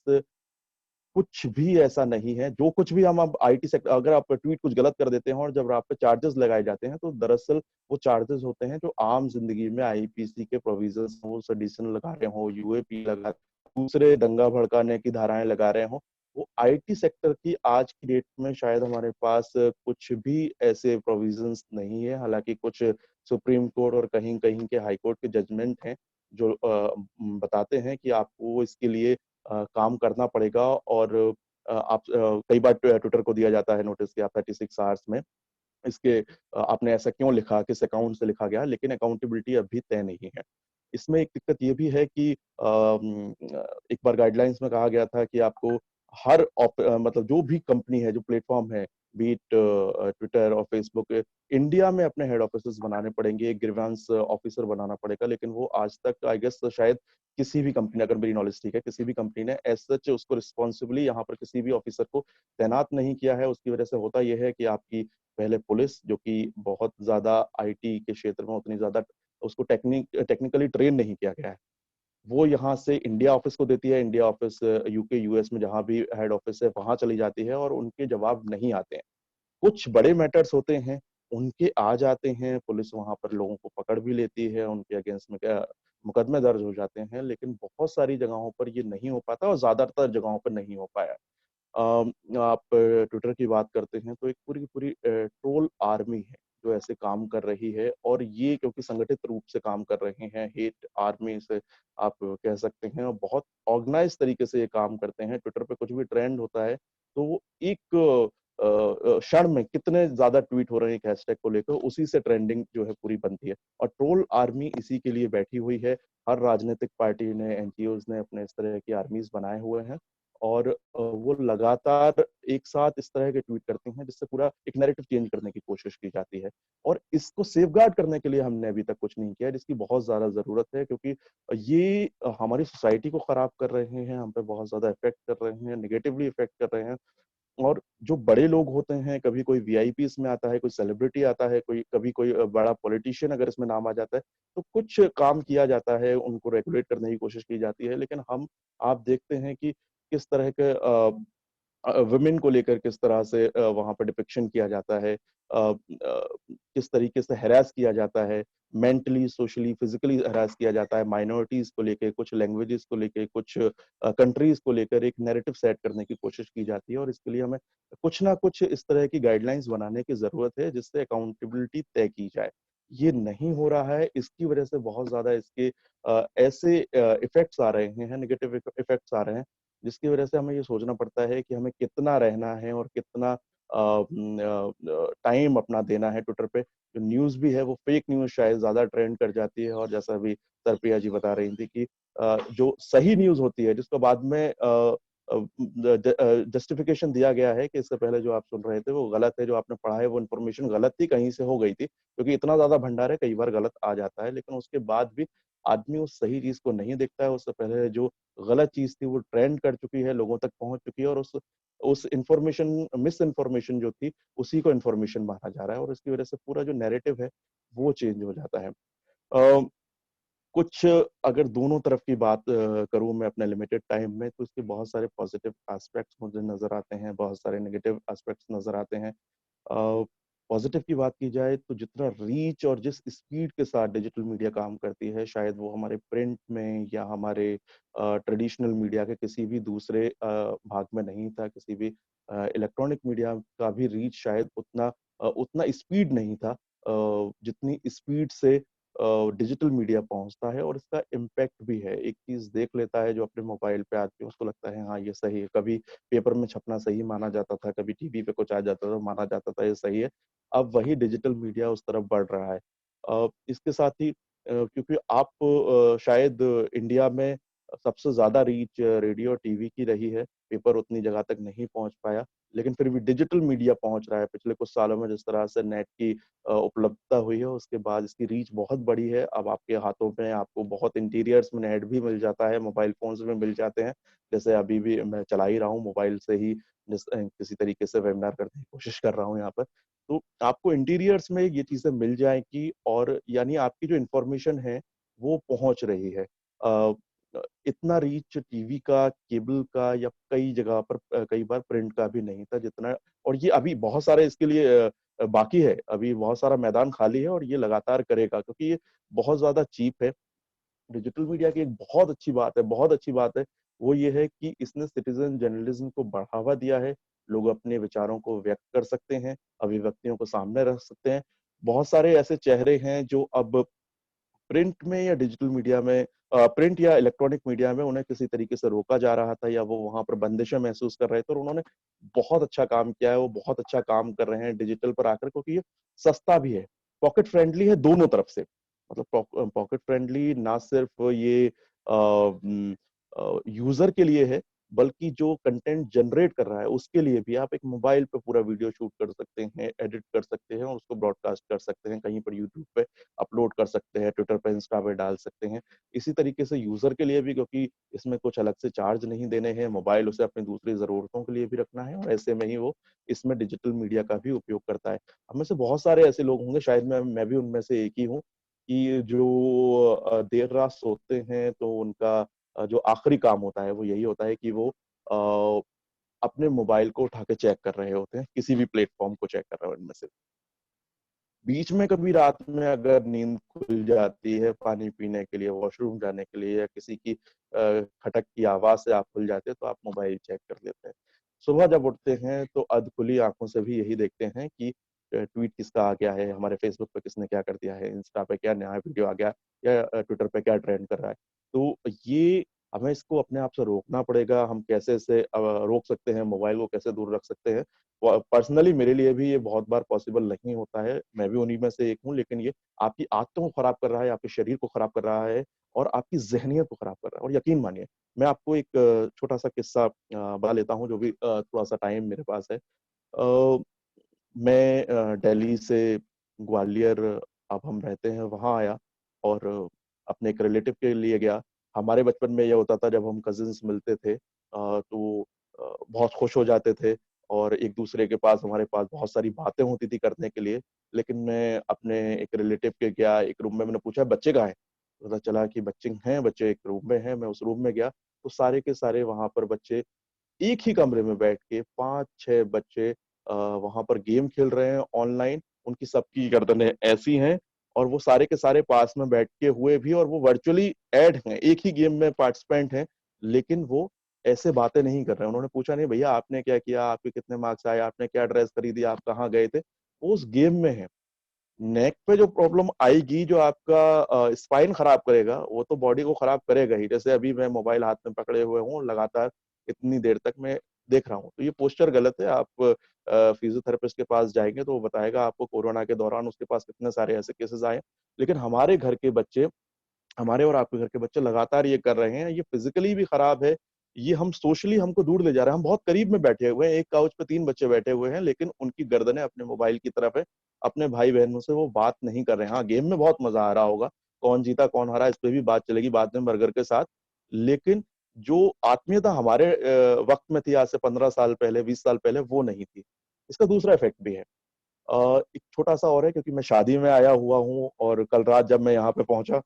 कुछ भी ऐसा नहीं है। जो कुछ भी हम अब आईटी सेक्टर, अगर आप ट्वीट कुछ गलत कर देते हैं और जब आप पे चार्जेस लगाए जाते हैं, तो दरअसल वो चार्जेस होते हैं जो आम जिंदगी में आईपीसी के प्रोविजंस हो, सेडिशन लगा रहे हो, यूएपी लगा, दूसरे दंगा भड़काने की धाराएं लगा रहे हो, वो आईटी सेक्टर की आज की डेट में शायद हमारे पास कुछ भी ऐसे प्रोविजंस नहीं है। हालांकि कुछ सुप्रीम कोर्ट और कहीं कहीं के हाई कोर्ट के जजमेंट हैं जो बताते हैं कि आपको इसके लिए काम करना पड़ेगा, और आप कई बार ट्विटर को दिया जाता है नोटिस कि आप 36 आवर्स में इसके आपने ऐसा क्यों लिखा, किस अकाउंट से लिखा गया, लेकिन अकाउंटेबिलिटी अभी तय नहीं है। इसमें एक दिक्कत ये भी है कि एक बार गाइडलाइंस में कहा गया था कि आपको मतलब जो भी कंपनी है, जो प्लेटफॉर्म है, बीट ट्विटर और फेसबुक, इंडिया में अपने हेड ऑफिस बनाने पड़ेंगे, एक ग्रीवेंस ऑफिसर बनाना पड़ेगा, लेकिन वो आज तक आई गेस शायद किसी भी कंपनी ने, अगर मेरी नॉलेज ठीक है, किसी भी कंपनी ने एज सच उसको रिस्पॉन्सिबली यहाँ पर किसी भी ऑफिसर को तैनात नहीं किया है। उसकी वजह से होता यह है कि आपकी पहले पुलिस, जो कि बहुत ज्यादा आईटी के क्षेत्र में उतनी ज्यादा उसको टेक्निकली ट्रेन नहीं किया गया है, वो यहाँ से इंडिया ऑफिस को देती है, इंडिया ऑफिस यूके यूएस में जहां भी हेड ऑफिस है वहां चली जाती है, और उनके जवाब नहीं आते हैं। कुछ बड़े मैटर्स होते हैं, उनके आ जाते हैं, पुलिस वहां पर लोगों को पकड़ भी लेती है, उनके अगेंस्ट में क्या मुकदमे दर्ज हो जाते हैं, लेकिन बहुत सारी जगहों पर ये नहीं हो पाता, और ज्यादातर जगहों पर नहीं हो पाया। आप ट्विटर की बात करते हैं तो एक पूरी की पूरी ट्रोल आर्मी है जो ऐसे काम कर रही है, और ये क्योंकि संगठित रूप से काम कर रहे हैं, हेट आर्मी से आप कह सकते हैं, और बहुत ऑर्गेनाइज तरीके से ये काम करते हैं। ट्विटर पे कुछ भी ट्रेंड होता है तो वो एक क्षण में कितने ज्यादा ट्वीट हो रहे हैं एक हैशटैग को लेकर, उसी से ट्रेंडिंग जो है पूरी बनती है, और ट्रोल आर्मी इसी के लिए बैठी हुई है। हर राजनीतिक पार्टी ने, एनजीओज ने अपने इस तरह की आर्मीज बनाए हुए हैं, और वो लगातार एक साथ इस तरह के ट्वीट करते हैं जिससे पूरा एक नैरेटिव चेंज करने की कोशिश की जाती है। और इसको सेफगार्ड करने के लिए हमने अभी तक कुछ नहीं किया, जिसकी बहुत ज्यादा जरूरत है, क्योंकि ये हमारी सोसाइटी को खराब कर रहे हैं, हम पे बहुत ज्यादा इफेक्ट कर रहे हैं, निगेटिवली इफेक्ट कर रहे हैं। और जो बड़े लोग होते हैं, कभी कोई वीआईपी इसमें आता है, कोई सेलिब्रिटी आता है, कोई कभी कोई बड़ा पॉलिटिशियन अगर इसमें नाम आ जाता है, तो कुछ काम किया जाता है, उनको रेगुलेट करने की कोशिश की जाती है। लेकिन आप देखते हैं कि किस तरह के वुमेन को लेकर किस तरह से वहां पर डिपिक्शन किया जाता है, किस तरीके से हैरेस किया जाता है, मेंटली, सोशली, फिजिकली हैरेस किया जाता है, माइनॉरिटीज को लेकर, कुछ लैंग्वेजेस को लेकर, कुछ कंट्रीज को लेकर एक नैरेटिव सेट करने की कोशिश की जाती है। और इसके लिए हमें कुछ ना कुछ इस तरह की गाइडलाइंस बनाने की जरूरत है जिससे अकाउंटेबिलिटी तय की जाए। ये नहीं हो रहा है, इसकी वजह से बहुत ज्यादा इसके ऐसे इफेक्ट्स आ रहे हैं, नेगेटिव इफेक्ट्स आ रहे हैं, जिसकी वजह से हमें ये सोचना पड़ता है कि हमें कितना रहना है और कितना टाइम अपना देना है ट्विटर पे। जो न्यूज़ भी है वो फेक न्यूज़ शायद ज़्यादा ट्रेंड कर जाती है, और जैसा अभी सरप्रिया जी बता रही थी कि जो सही न्यूज़ होती है जिसको बाद में जस्टिफिकेशन दिया गया है कि इससे पहले जो आप सुन रहे थे वो गलत है, जो आपने पढ़ा है वो इन्फॉर्मेशन गलत थी, कहीं से हो गई थी, क्योंकि इतना ज्यादा भंडार है, कई बार गलत आ जाता है, लेकिन उसके बाद भी आदमी उस सही चीज को नहीं देखता है। उससे पहले जो गलत चीज थी वो ट्रेंड कर चुकी है, लोगों तक पहुंच चुकी है, और उस इंफॉर्मेशन, मिस इन्फॉर्मेशन जो थी उसी को इन्फॉर्मेशन माना जा रहा है, और इसकी वजह से पूरा जो नैरेटिव है वो चेंज हो जाता है। कुछ अगर दोनों तरफ की बात करूं मैं अपने लिमिटेड टाइम में, तो इसके बहुत सारे पॉजिटिव एस्पेक्ट्स मुझे नजर आते हैं, बहुत सारे नेगेटिव एस्पेक्ट्स नजर आते हैं। पॉजिटिव की बात की जाए तो जितना रीच और जिस स्पीड के साथ डिजिटल मीडिया काम करती है, शायद वो हमारे प्रिंट में या हमारे ट्रेडिशनल मीडिया के किसी भी दूसरे भाग में नहीं था। किसी भी इलेक्ट्रॉनिक मीडिया का भी रीच शायद उतना स्पीड नहीं था जितनी स्पीड से डिजिटल मीडिया पहुंचता है, और इसका इम्पैक्ट भी है। एक चीज देख लेता है जो अपने मोबाइल पे आती है, उसको लगता है हाँ ये सही है। कभी पेपर में छपना सही माना जाता था, कभी टीवी पे कुछ आ जाता था, माना जाता था ये सही है। अब वही डिजिटल मीडिया उस तरफ बढ़ रहा है। इसके साथ ही क्योंकि आप शायद इंडिया में सबसे ज्यादा रीच रेडियो और टीवी की रही है, पेपर उतनी जगह तक नहीं पहुंच पाया, लेकिन फिर भी डिजिटल मीडिया पहुंच रहा है। पिछले कुछ सालों में जिस तरह से नेट की उपलब्धता हुई है, उसके बाद इसकी रीच बहुत बड़ी है। अब आपके हाथों में आपको बहुत इंटीरियर्स में नेट भी मिल जाता है, मोबाइल फोन्स में मिल जाते हैं। जैसे अभी भी मैं चला ही रहा हूँ मोबाइल से ही, किसी तरीके से वेबिनार करने की कोशिश कर रहा हूँ यहाँ पर। तो आपको इंटीरियर्स में ये चीजें मिल जाएंगी, और यानी आपकी जो इंफॉर्मेशन है वो पहुंच रही है। इतना रीच टीवी का, केबल का या कई जगह पर कई बार प्रिंट का भी नहीं था जितना। और ये अभी बहुत सारे इसके लिए बाकी है, अभी बहुत सारा मैदान खाली है, और ये लगातार करेगा क्योंकि ये बहुत ज्यादा चीप है। डिजिटल मीडिया की एक बहुत अच्छी बात है, बहुत अच्छी बात है, वो ये है कि इसने सिटीजन जर्नलिज्म को बढ़ावा दिया है। लोग अपने विचारों को व्यक्त कर सकते हैं, अभिव्यक्तियों को सामने रख सकते हैं। बहुत सारे ऐसे चेहरे हैं जो अब प्रिंट में या डिजिटल मीडिया में, प्रिंट या इलेक्ट्रॉनिक मीडिया में उन्हें किसी तरीके से रोका जा रहा था, या वो वहां पर बंदिशें महसूस कर रहे थे, और उन्होंने बहुत अच्छा काम किया है। वो बहुत अच्छा काम कर रहे हैं डिजिटल पर आकर, क्योंकि ये सस्ता भी है, पॉकेट फ्रेंडली है दोनों तरफ से। मतलब पॉकेट फ्रेंडली ना सिर्फ ये यूजर के लिए है, बल्कि जो कंटेंट जनरेट कर रहा है उसके लिए भी। आप एक मोबाइल पे पूरा वीडियो शूट कर सकते हैं, एडिट कर सकते हैं, और उसको ब्रॉडकास्ट कर सकते हैं, कहीं पर यूट्यूब पे अपलोड कर सकते हैं, ट्विटर पे, इंस्टा पे डाल सकते हैं। इसी तरीके से यूजर के लिए भी, क्योंकि इसमें कुछ अलग से चार्ज नहीं देने हैं, मोबाइल उसे अपनी दूसरी जरूरतों के लिए भी रखना है, और ऐसे में ही वो इसमें डिजिटल मीडिया का भी उपयोग करता है। हम में से बहुत सारे ऐसे लोग होंगे, शायद मैं भी उनमें से एक ही हूँ, कि जो देर रात सोते हैं तो उनका जो आखिरी काम होता है वो यही होता है कि वो अपने मोबाइल को उठा के चेक कर रहे होते हैं, किसी भी प्लेटफॉर्म को चेक कर रहे हो इनमें से। बीच में कभी रात में अगर नींद खुल जाती है, पानी पीने के लिए, वॉशरूम जाने के लिए, या किसी की खटक की आवाज से आप खुल जाते हैं, तो आप मोबाइल चेक कर लेते हैं। सुबह जब उठते हैं तो अधखुली आंखों से भी यही देखते हैं कि ट्वीट किसका आ गया है, हमारे फेसबुक पे किसने क्या कर दिया है, इंस्टा पे क्या नया वीडियो आ गया, या ट्विटर पे क्या ट्रेंड कर रहा है। तो ये हमें इसको अपने आप से रोकना पड़ेगा। हम कैसे इसे रोक सकते हैं, मोबाइल को कैसे दूर रख सकते हैं। पर्सनली मेरे लिए भी ये बहुत बार पॉसिबल नहीं होता है, मैं भी उन्हीं में से एक हूँ, लेकिन ये आपकी आदतों को खराब कर रहा है, आपके शरीर को खराब कर रहा है, और आपकी ज़हनियत को खराब कर रहा है। और यकीन मानिए, मैं आपको एक छोटा-सा किस्सा बता लेता हूँ, जो भी थोड़ा-सा टाइम मेरे पास है। मैं दिल्ली से ग्वालियर, अब हम रहते हैं वहाँ आया, और अपने एक रिलेटिव के लिए गया। हमारे बचपन में ये होता था, जब हम कजिन्स मिलते थे तो बहुत खुश हो जाते थे, और एक दूसरे के पास, हमारे पास बहुत सारी बातें होती थी करने के लिए। लेकिन मैं अपने एक रिलेटिव के गया, एक रूम में, मैंने पूछा बच्चे कहाँ हैं? पता चला कि बच्चे हैं, बच्चे एक रूम में हैं। मैं उस रूम में गया तो सारे के सारे वहाँ पर बच्चे एक ही कमरे में बैठ के 5-6 बच्चे वहां पर गेम खेल रहे हैं ऑनलाइन। उनकी सबकी गर्दनें ऐसी हैं, और वो सारे के सारे पास में बैठ के हुए भी, और वो वर्चुअली ऐड हैं, एक ही गेम में पार्टिसिपेंट हैं, लेकिन वो ऐसे बातें नहीं कर रहे हैं। उन्होंने पूछा नहीं भैया आपने क्या किया, आपके कितने मार्क्स आए, आपने क्या ड्रेस खरीदी, आप कहाँ गए थे। वो उस गेम में है। नेक पे जो प्रॉब्लम आएगी, जो आपका स्पाइन खराब करेगा, वो तो बॉडी को खराब करेगा ही। जैसे अभी मैं मोबाइल हाथ में पकड़े हुए हूँ लगातार इतनी देर तक मैं देख रहा हूँ, तो ये पोस्चर गलत है। आप फिजियोथेरेपिस्ट के पास जाएंगे तो वो बताएगा आपको कोरोना के दौरान उसके पास कितने सारे ऐसे केसेस आए। लेकिन हमारे घर के बच्चे, हमारे और आपके घर के बच्चे लगातार ये कर रहे हैं। ये फिजिकली भी खराब है, ये हम सोशली हमको दूर ले जा रहे हैं। हम बहुत करीब में बैठे हुए हैं, एक काउच पे 3 बच्चे बैठे हुए हैं, लेकिन उनकी गर्दनें अपने मोबाइल की तरफ है, अपने भाई बहनों से वो बात नहीं कर रहे हैं। हाँ, गेम में बहुत मजा आ रहा होगा, कौन जीता कौन हारा इस पे भी बात चलेगी बाद में बर्गर के साथ। लेकिन जो आत्मीयता हमारे वक्त में थी, आज से 15 साल पहले, 20 साल पहले, वो नहीं थी। इसका दूसरा इफेक्ट भी है। एक छोटा सा और है, क्योंकि मैं शादी में आया हुआ हूँ, और कल रात जब मैं यहाँ पे पहुंचा,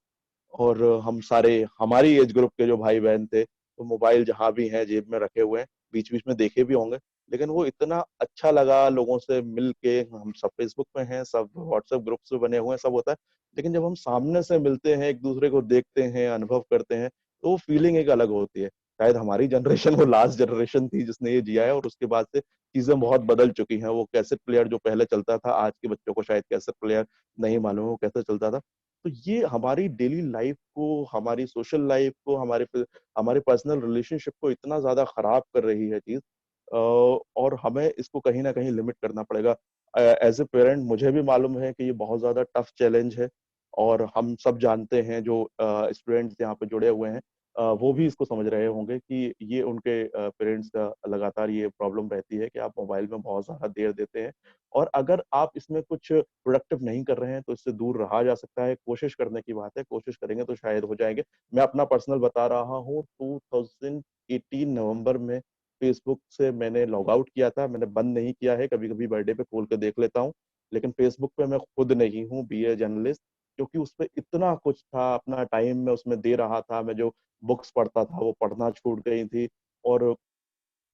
और हम सारे, हमारी एज ग्रुप के जो भाई बहन थे, तो मोबाइल जहां भी हैं जेब में रखे हुए हैं, बीच बीच में देखे भी होंगे। लेकिन वो इतना अच्छा लगा लोगों से मिल के। हम सब फेसबुक में हैं, सब व्हाट्सएप ग्रुप्स में बने हुए हैं, सब होता है, लेकिन जब हम सामने से मिलते हैं, एक दूसरे को देखते हैं, अनुभव करते हैं, तो वो फीलिंग एक अलग होती है। शायद हमारी जनरेशन वो लास्ट जनरेशन थी जिसने ये जिया है, और उसके बाद से चीजें बहुत बदल चुकी हैं। वो कैसेट प्लेयर जो पहले चलता था, आज के बच्चों को शायद कैसेट प्लेयर नहीं मालूम है वो कैसे चलता था। तो ये हमारी डेली लाइफ को, हमारी सोशल लाइफ को, हमारे पर्सनल रिलेशनशिप को इतना ज्यादा खराब कर रही है चीज, और हमें इसको कहीं ना कहीं लिमिट करना पड़ेगा। एज ए पेरेंट मुझे भी मालूम है कि ये बहुत ज्यादा टफ चैलेंज है, और हम सब जानते हैं जो स्टूडेंट्स यहाँ पे जुड़े हुए हैं, वो भी इसको समझ रहे होंगे कि ये उनके पेरेंट्स का लगातार ये प्रॉब्लम रहती है कि आप मोबाइल में बहुत ज्यादा देर देते हैं, और अगर आप इसमें कुछ प्रोडक्टिव नहीं कर रहे हैं तो इससे दूर रहा जा सकता है। कोशिश करने की बात है, कोशिश करेंगे तो शायद हो जाएंगे। मैं अपना पर्सनल बता रहा हूँ, 2018 नवंबर में फेसबुक से मैंने लॉग आउट किया था। मैंने बंद नहीं किया है, कभी कभी बर्थडे पे खोल के देख लेता हूँ, लेकिन फेसबुक पे मैं खुद नहीं हूँ बीए जर्नलिस्ट, क्योंकि उसपे इतना कुछ था, अपना टाइम मैं उसमें दे रहा था। मैं जो बुक्स पढ़ता था वो पढ़ना छूट गई थी, और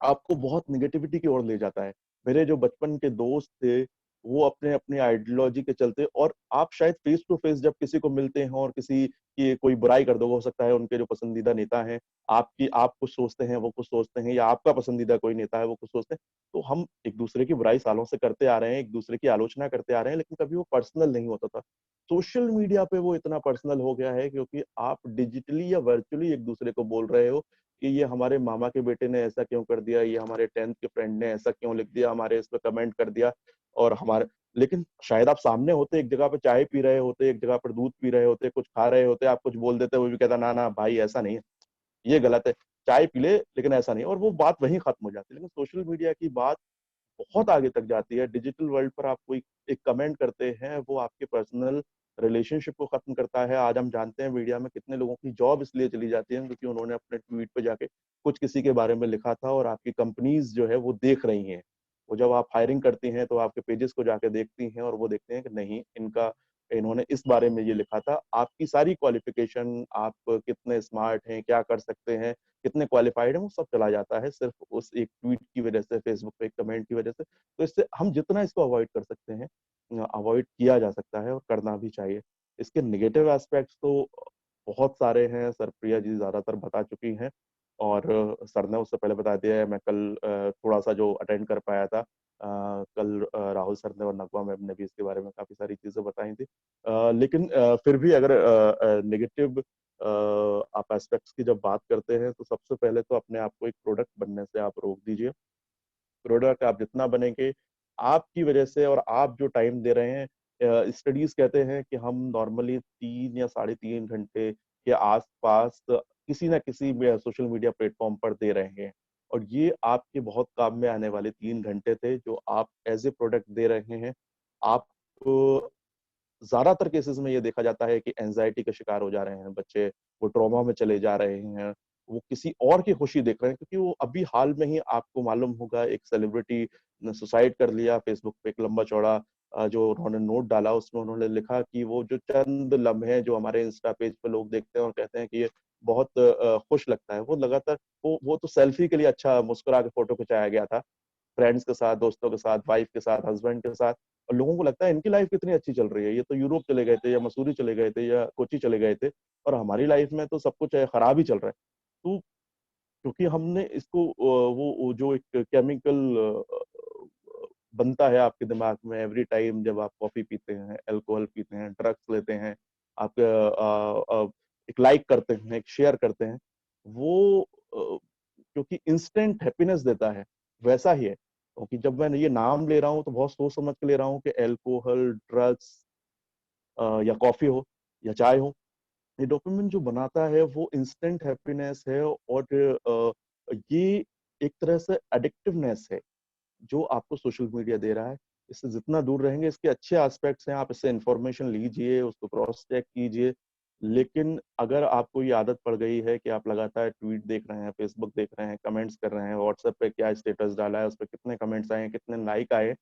आपको बहुत निगेटिविटी की ओर ले जाता है। मेरे जो बचपन के दोस्त थे, वो अपने अपने आइडियोलॉजी के चलते, और आप शायद फेस टू फेस जब किसी को मिलते हैं और किसी की कोई बुराई कर दो, हो सकता है उनके जो पसंदीदा नेता हैं, आप कुछ सोचते हैं, वो कुछ सोचते हैं, या आपका पसंदीदा कोई नेता है, वो कुछ सोचते हैं, तो हम एक दूसरे की बुराई सालों से करते आ रहे हैं, एक दूसरे की आलोचना करते आ रहे हैं, लेकिन कभी वो पर्सनल नहीं होता था। सोशल मीडिया पे वो इतना पर्सनल हो गया है, क्योंकि आप डिजिटली या वर्चुअली एक दूसरे को बोल रहे हो कि ये हमारे मामा के बेटे ने ऐसा क्यों कर दिया, ये हमारे 10th के फ्रेंड ने ऐसा क्यों लिख दिया, हमारे इस पे कमेंट कर दिया, और हमारे, लेकिन शायद आप सामने होते, एक जगह पे चाय पी रहे होते, एक जगह पर दूध पी रहे होते, कुछ खा रहे होते, आप कुछ बोल देते, वो भी कहता ना ना भाई ऐसा नहीं है, ये गलत है, चाय पी ले लेकिन ऐसा नहीं, और वो बात वहीं खत्म हो जाती है। लेकिन सोशल मीडिया की बात बहुत आगे तक जाती है। डिजिटल वर्ल्ड पर आप कोई एक कमेंट करते हैं, वो आपके पर्सनल रिलेशनशिप को खत्म करता है। आज हम जानते हैं मीडिया में कितने लोगों की जॉब इसलिए चली जाती है क्योंकि उन्होंने अपने ट्वीट पे जाके कुछ किसी के बारे में लिखा था, और आपकी कंपनीज जो है वो देख रही हैं। वो जब आप हायरिंग करती हैं तो आपके पेजेस को जाके देखती हैं, और वो देखते हैं कि नहीं, इन्होंने इस बारे में ये लिखा था। आपकी सारी क्वालिफिकेशन, आप कितने स्मार्ट हैं, क्या कर सकते हैं, कितने क्वालिफाइड हैं, वो सब चला जाता है सिर्फ उस एक ट्वीट की वजह से, फेसबुक पे एक कमेंट की वजह से। तो इससे हम जितना इसको अवॉइड कर सकते हैं, अवॉइड किया जा सकता है, और करना भी चाहिए। इसके नेगेटिव एस्पेक्ट्स तो बहुत सारे हैं, सर प्रिया जी ज्यादातर बता चुकी हैं, और सर ने उससे पहले बता दिया है। मैं कल थोड़ा सा जो अटेंड कर पाया था, कल राहुल सर ने और नगवा मैम ने भी इसके बारे में काफी सारी चीजें बताई थी। लेकिन फिर भी अगर नेगेटिव आप एस्पेक्ट्स की जब बात करते हैं, तो सबसे पहले तो अपने आप को एक प्रोडक्ट बनने से आप रोक दीजिए। प्रोडक्ट आप जितना बनेंगे, आपकी वजह से, और आप जो टाइम दे रहे हैं, स्टडीज कहते हैं कि हम नॉर्मली 3 या 3.5 घंटे के आसपास किसी ना किसी सोशल मीडिया प्लेटफॉर्म पर दे रहे हैं, और ये आपके बहुत काम में आने वाले 3 घंटे थे जो आप एज ए प्रोडक्ट दे रहे हैं। आप ज्यादातर केसेस में ये देखा जाता है कि एंजाइटी के शिकार हो जा रहे हैं बच्चे, वो ट्रॉमा में चले जा रहे हैं, वो किसी और की खुशी देख रहे हैं, क्योंकि वो अभी हाल में ही आपको मालूम होगा एक सेलिब्रिटी ने सुसाइड कर लिया। फेसबुक पे एक लंबा चौड़ा जो उन्होंने नोट डाला, उसमें उन्होंने लिखा कि वो जो चंद लम्हे जो हमारे इंस्टा पेज पे लोग देखते हैं और कहते हैं कि ये बहुत खुश लगता है, वो लगातार वो तो सेल्फी के लिए अच्छा मुस्कुरा के फोटो खिंचाया गया था, फ्रेंड्स के साथ, दोस्तों के साथ, वाइफ के साथ, हस्बैंड के साथ, और लोगों को लगता है इनकी लाइफ कितनी अच्छी चल रही है, ये तो यूरोप चले गए थे, या मसूरी चले गए थे, या कोची चले गए थे, और हमारी लाइफ में तो सब कुछ खराब ही चल रहा है। तो क्योंकि हमने इसको वो जो एक केमिकल बनता है आपके दिमाग में एवरी टाइम जब आप कॉफी पीते हैं, अल्कोहल पीते हैं, ड्रग्स लेते हैं, आप एक लाइक करते हैं, एक शेयर करते हैं, वो क्योंकि इंस्टेंट हैप्पीनेस देता है, वैसा ही है। क्योंकि जब मैं ये नाम ले रहा हूँ तो बहुत सोच समझ के ले रहा हूँ कि अल्कोहल, ड्रग्स या कॉफी हो या चाय हो, ये डोपामिन जो बनाता है वो इंस्टेंट हैप्पीनेस है, और ये एक तरह से एडिक्टिवनेस है जो आपको सोशल मीडिया दे रहा है। इससे जितना दूर रहेंगे, इसके अच्छे एस्पेक्ट्स हैं, आप इससे इंफॉर्मेशन लीजिए, उसको क्रॉस चेक कीजिए, लेकिन अगर आपको ये आदत पड़ गई है कि आप लगातार ट्वीट देख रहे हैं, फेसबुक देख रहे हैं, कमेंट्स कर रहे हैं, व्हाट्सएप पे क्या स्टेटस डाला है, उस पर कितने कमेंट्स आए हैं, कितने लाइक आए,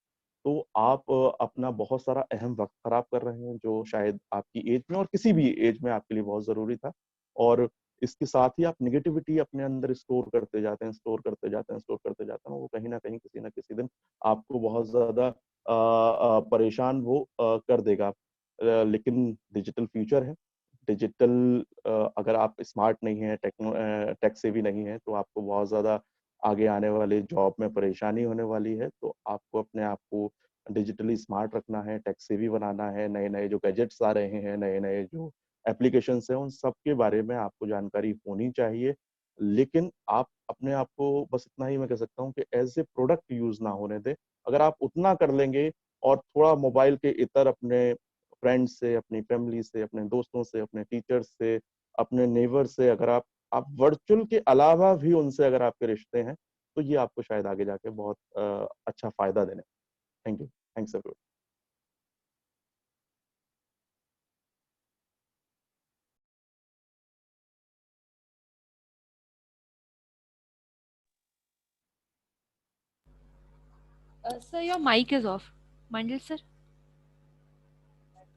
तो आप अपना बहुत सारा अहम वक्त खराब कर रहे हैं, जो शायद आपकी एज में और किसी भी एज में आपके लिए बहुत जरूरी था। और इसके साथ ही आप निगेटिविटी अपने अंदर स्टोर करते जाते हैं, स्टोर करते जाते हैं, स्टोर करते जाते हैं, वो कहीं ना कहीं किसी ना किसी दिन आपको बहुत ज्यादा परेशान वो कर देगा। लेकिन डिजिटल फ्यूचर है, डिजिटल अगर आप स्मार्ट नहीं है, टेक सेवी नहीं है, तो आपको बहुत ज्यादा आगे आने वाले जॉब में परेशानी होने वाली है। तो आपको अपने आप को डिजिटली स्मार्ट रखना है, टेक सेवी बनाना है, नए नए जो गैजेट्स आ रहे हैं, नए नए जो एप्लीकेशंस हैं, उन सब के बारे में आपको जानकारी होनी चाहिए। लेकिन आप अपने आप को बस इतना ही मैं कह सकता हूँ कि एज ए प्रोडक्ट यूज ना होने दें। अगर आप उतना कर लेंगे और थोड़ा मोबाइल के इतर अपने फ्रेंड्स से, अपनी फैमिली से, अपने दोस्तों से, अपने टीचर्स से, अपने नेबर से, अगर आप वर्चुअल के अलावा भी उनसे अगर आपके रिश्ते हैं, तो ये आपको शायद आगे जाके बहुत अच्छा फायदा देने। Thank you. Thanks everyone. Sir, your mic is off. Mandal sir?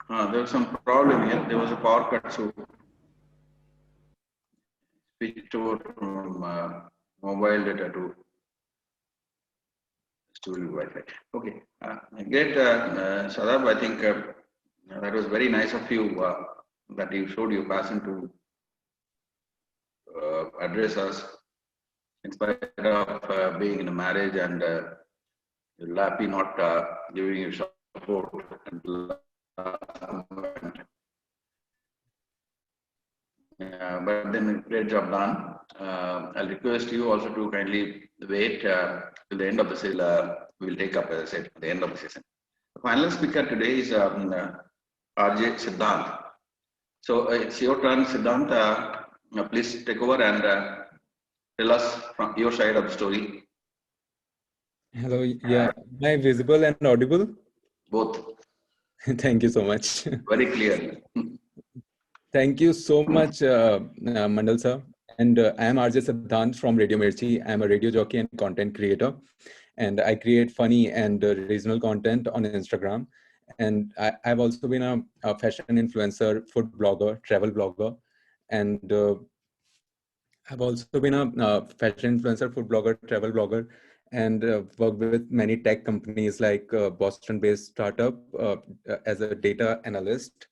There was some problem here. There was a power cut, so switched over from mobile data to studio Wi-Fi. Okay, great, Sadab. I think that was very nice of you that you showed your passion to address us in spite of being in a marriage and Lappy not giving you support until last moment. But then great job done. I'll request you also to kindly wait till the end of the session. We will take up, as I said, at the end of the session. The final speaker today is RJ Siddhant. So it's your turn, Siddhant. Please take over and tell us from your side of the story. Hello, yeah, am I visible and audible? Both. Thank you so much. Very clear. Thank you so much, Mandal sir. And I am RJ Siddhant from Radio Mirchi. I am a radio jockey and content creator. And I create funny and regional content on Instagram. And I've also been a fashion influencer, food blogger, travel blogger. And I've also been a fashion influencer, food blogger, travel blogger, and worked with many tech companies like Boston-based startup as a data analyst.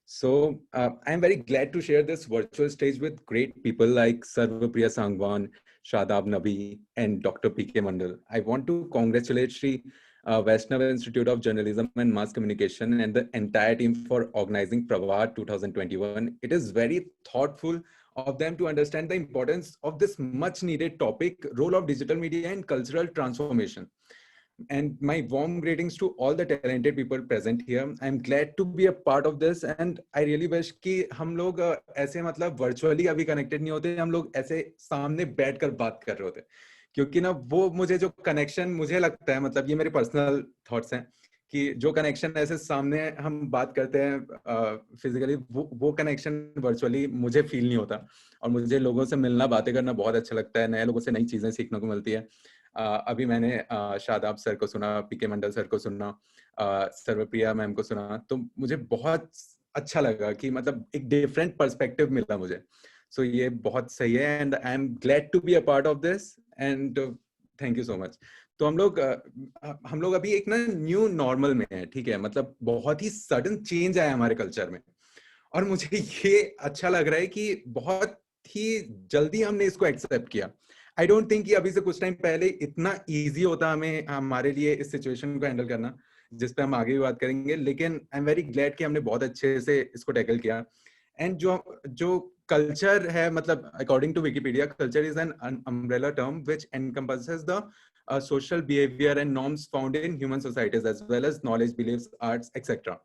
So I'm very glad to share this virtual stage with great people like Sarvapriya Sangwan, Shadab Nabi, and Dr. P.K. Mandal. I want to congratulate Sri Vaishnav Institute of Journalism and Mass Communication and the entire team for organizing Prabhat 2021. It is very thoughtful of them to understand the importance of this much needed topic, role of digital media in cultural transformation. And my warm greetings to all the talented people present here. I'm glad to be a part of this and I really wish कि हम लोग ऐसे मतलब virtually अभी connected नहीं होते, हम लोग ऐसे सामने बैठकर बात कर रहे होते, क्योंकि ना वो मुझे जो connection मुझे लगता है, मतलब ये मेरे personal thoughts हैं कि जो connection ऐसे सामने हम बात करते हैं physically, वो connection virtually मुझे feel नहीं होता। और मुझे लोगों से मिलना, बातें करना बहुत अच्छा लगता है, नए लोगों से नई चीजें सीखने को मिलती है। अभी मैंने शादाब सर को सुना, पीके मंडल सर को सुना, सर्वप्रिया मैम को सुना, तो मुझे बहुत अच्छा लगा कि मतलब एक डिफरेंट पर्सपेक्टिव मिला मुझे। सो ये बहुत सही है and I am glad to be a part of this and thank you so much. तो हम लोग अभी एक ना न्यू नॉर्मल में है, ठीक है, मतलब बहुत ही सडन चेंज आया हमारे कल्चर में और मुझे ये अच्छा लग रहा है कि बहुत ही जल्दी हमने इसको एक्सेप्ट किया। आई डोंट थिंक कि अभी से कुछ टाइम पहले इतना इजी होता हमें हमारे लिए इस सिचुएशन को हैंडल करना, जिस पे हम आगे भी बात करेंगे, लेकिन आई एम वेरी ग्लैड कि हमने बहुत अच्छे से इसको टैकल किया। एंड जो कल्चर है, मतलब according to Wikipedia, culture is an umbrella term which encompasses the social behavior and norms found in human societies as well as knowledge, beliefs, arts, etc.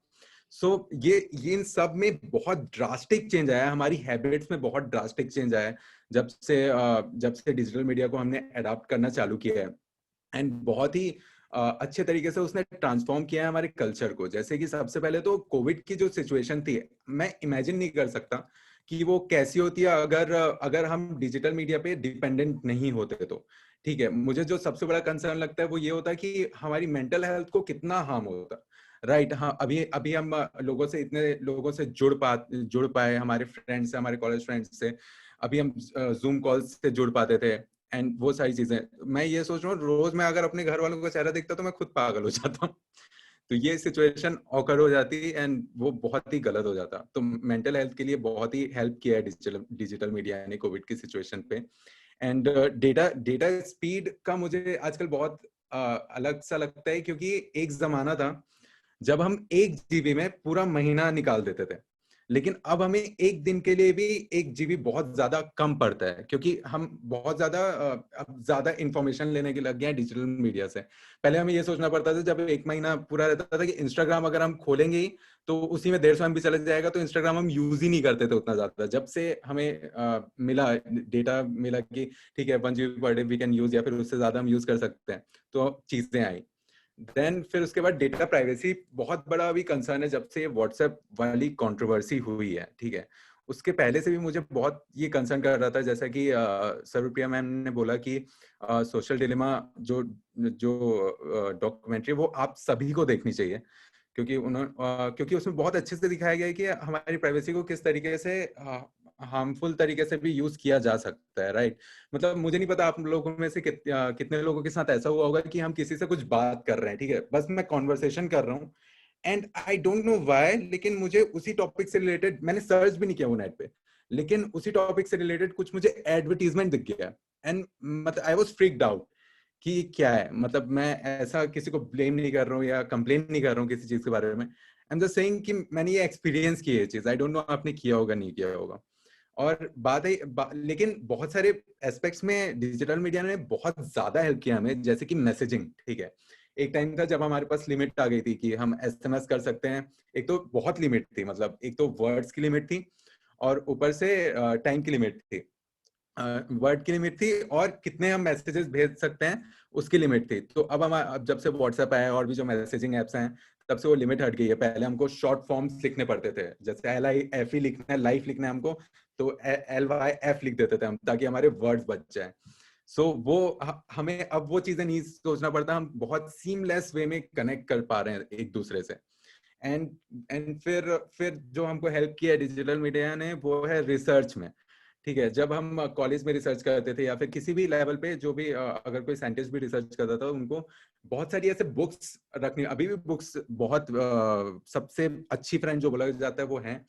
So ये इन सब में बहुत ड्रास्टिक चेंज आया, हमारी habits में बहुत ड्रास्टिक चेंज आया जब से डिजिटल मीडिया को हमने अडॉप्ट करना चालू किया है। एंड बहुत ही अच्छे तरीके से उसने ट्रांसफॉर्म किया है हमारे कल्चर को। जैसे कि सबसे पहले तो कोविड की जो सिचुएशन थी, मैं इमेजिन नहीं कर सकता कि वो कैसी होती है अगर हम डिजिटल मीडिया पे डिपेंडेंट नहीं होते तो, ठीक है। मुझे जो सबसे बड़ा कंसर्न लगता है वो ये होता है कि हमारी मेंटल हेल्थ को कितना हार्म होता, राइट। हाँ, अभी हम इतने लोगों से जुड़ पाए, हमारे फ्रेंड्स से, हमारे कॉलेज फ्रेंड्स से, अभी हम जूम कॉल से जुड़ पाते थे एंड वो सारी चीजें। मैं ये सोच रहा हूँ रोज मैं अगर अपने घर वालों का चेहरा देखता तो मैं खुद पागल हो जाता हूँ। तो ये सिचुएशन ऑकर हो जाती एंड वो बहुत ही गलत हो जाता। तो मेंटल हेल्थ के लिए बहुत ही हेल्प किया है डिजिटल मीडिया ने कोविड की सिचुएशन पे। एंड डेटा स्पीड का मुझे आजकल बहुत अलग सा लगता है, क्योंकि एक जमाना था जब हम 1 GB में पूरा महीना निकाल देते थे, लेकिन अब हमें एक दिन के लिए भी 1 GB बहुत ज्यादा कम पड़ता है, क्योंकि हम बहुत ज्यादा अब ज्यादा इंफॉर्मेशन लेने के लग गए हैं डिजिटल मीडिया से। पहले हमें ये सोचना पड़ता था जब एक महीना पूरा रहता था कि इंस्टाग्राम अगर हम खोलेंगे ही तो उसी में 150 MB चला जाएगा, तो इंस्टाग्राम हम यूज ही नहीं करते थे उतना ज्यादा। जब से हमें मिला डेटा मिला कि ठीक है 1 GB per day we can use, या फिर उससे ज्यादा हम यूज कर सकते हैं, तो चीजें आई। देन फिर उसके बाद डेटा प्राइवेसी बहुत बड़ा अभी कंसर्न है जब से व्हाट्सएप वाली कंट्रोवर्सी हुई है, ठीक है। उसके पहले से भी मुझे बहुत ये कंसर्न कर रहा था, जैसा कि सर्वप्रिया मैम ने बोला कि सोशल डिलेमा जो जो डॉक्यूमेंट्री वो आप सभी को देखनी चाहिए, क्योंकि उसमें बहुत अच्छे से दिखाया गया है कि हमारी प्राइवेसी को किस तरीके से हार्मफुल तरीके से भी यूज किया जा सकता है, राइट। मतलब मुझे नहीं पता आप लोगों में से कितने लोगों के साथ ऐसा हुआ होगा कि हम किसी से कुछ बात कर रहे हैं, ठीक है, बस मैं कॉन्वर्सेशन कर रहा हूँ and I don't know why, लेकिन मुझे उसी टॉपिक से रिलेटेड, मैंने सर्च भी नहीं किया वो नेट पे, लेकिन उसी टॉपिक से रिलेटेड कुछ मुझे एडवर्टीजमेंट दिख गया एंड मतलब आई वाज फ्रीक्ड आउट कि क्या है। मतलब मैं ऐसा किसी को ब्लेम नहीं कर रहा हूँ या कंप्लेन नहीं कर रहा हूँ किसी चीज के बारे में, आई एम जस्ट सेइंग कि मैंने ये एक्सपीरियंस की है चीज, आई डोंट नो आपने किया होगा नहीं किया होगा। और बात है लेकिन बहुत सारे एस्पेक्ट्स में डिजिटल मीडिया ने बहुत ज्यादा हेल्प किया हमें, जैसे कि मैसेजिंग, ठीक है। एक टाइम था जब हमारे पास लिमिट आ गई थी कि हम एसएमएस कर सकते हैं, एक तो बहुत लिमिट थी, मतलब एक तो वर्ड्स की लिमिट थी और ऊपर से टाइम की लिमिट थी, वर्ड की लिमिट थी और कितने हम मैसेजेस भेज सकते हैं उसकी लिमिट थी। तो अब जब से व्हाट्सएप आया और भी जो मैसेजिंग एप्स हैं तब से वो लिमिट हट गई है। पहले हमको शॉर्ट फॉर्म्स लिखने पड़ते थे, जैसे LIFE लिखना है, लाइफ लिखना है हमको, तो LYF लिख देते थे हम ताकि हमारे वर्ड्स बच जाए। सो वो हमें अब वो चीजें नहीं सोचना पड़ता, हम बहुत सीमलेस वे में कनेक्ट कर पा रहे हैं एक दूसरे से। एंड फिर जो हमको हेल्प किया डिजिटल मीडिया ने वो है रिसर्च में, ठीक है। जब हम कॉलेज में रिसर्च करते थे या फिर किसी भी लेवल पे जो भी अगर कोई साइंटिस्ट भी रिसर्च करता था उनको बहुत सारी ऐसे बुक्स रखनी, अभी भी बुक्स बहुत सबसे अच्छी फ्रेंड जो बोला जाता है वो है,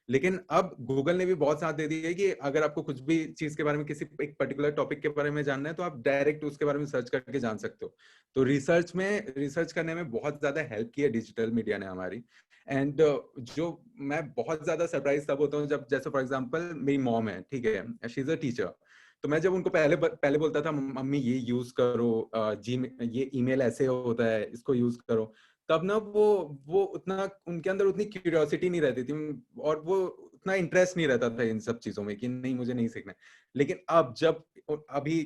लेकिन अब गूगल ने भी बहुत साथ दे दिया है कि अगर आपको कुछ भी चीज के बारे में, किसी एक पर्टिकुलर टॉपिक के बारे में जानना है तो आप डायरेक्ट उसके बारे में सर्च करके जान सकते हो। तो रिसर्च करने में बहुत ज्यादा हेल्प की है डिजिटल मीडिया ने हमारी। एंड जो मैं बहुत ज्यादा सरप्राइज तब होता हूँ जब, जैसे फॉर एग्जांपल मेरी मॉम है, ठीक है, शी इज अ टीचर, तो मैं जब उनको पहले बोलता था मम्मी ये यूज करो, ये ईमेल ऐसे होता है इसको यूज करो, तब ना वो उतना उनके अंदर उतनी क्यूरियोसिटी नहीं रहती थी और वो उतना इंटरेस्ट नहीं रहता था इन सब चीजों में कि नहीं मुझे नहीं सीखना है। लेकिन अब जब अभी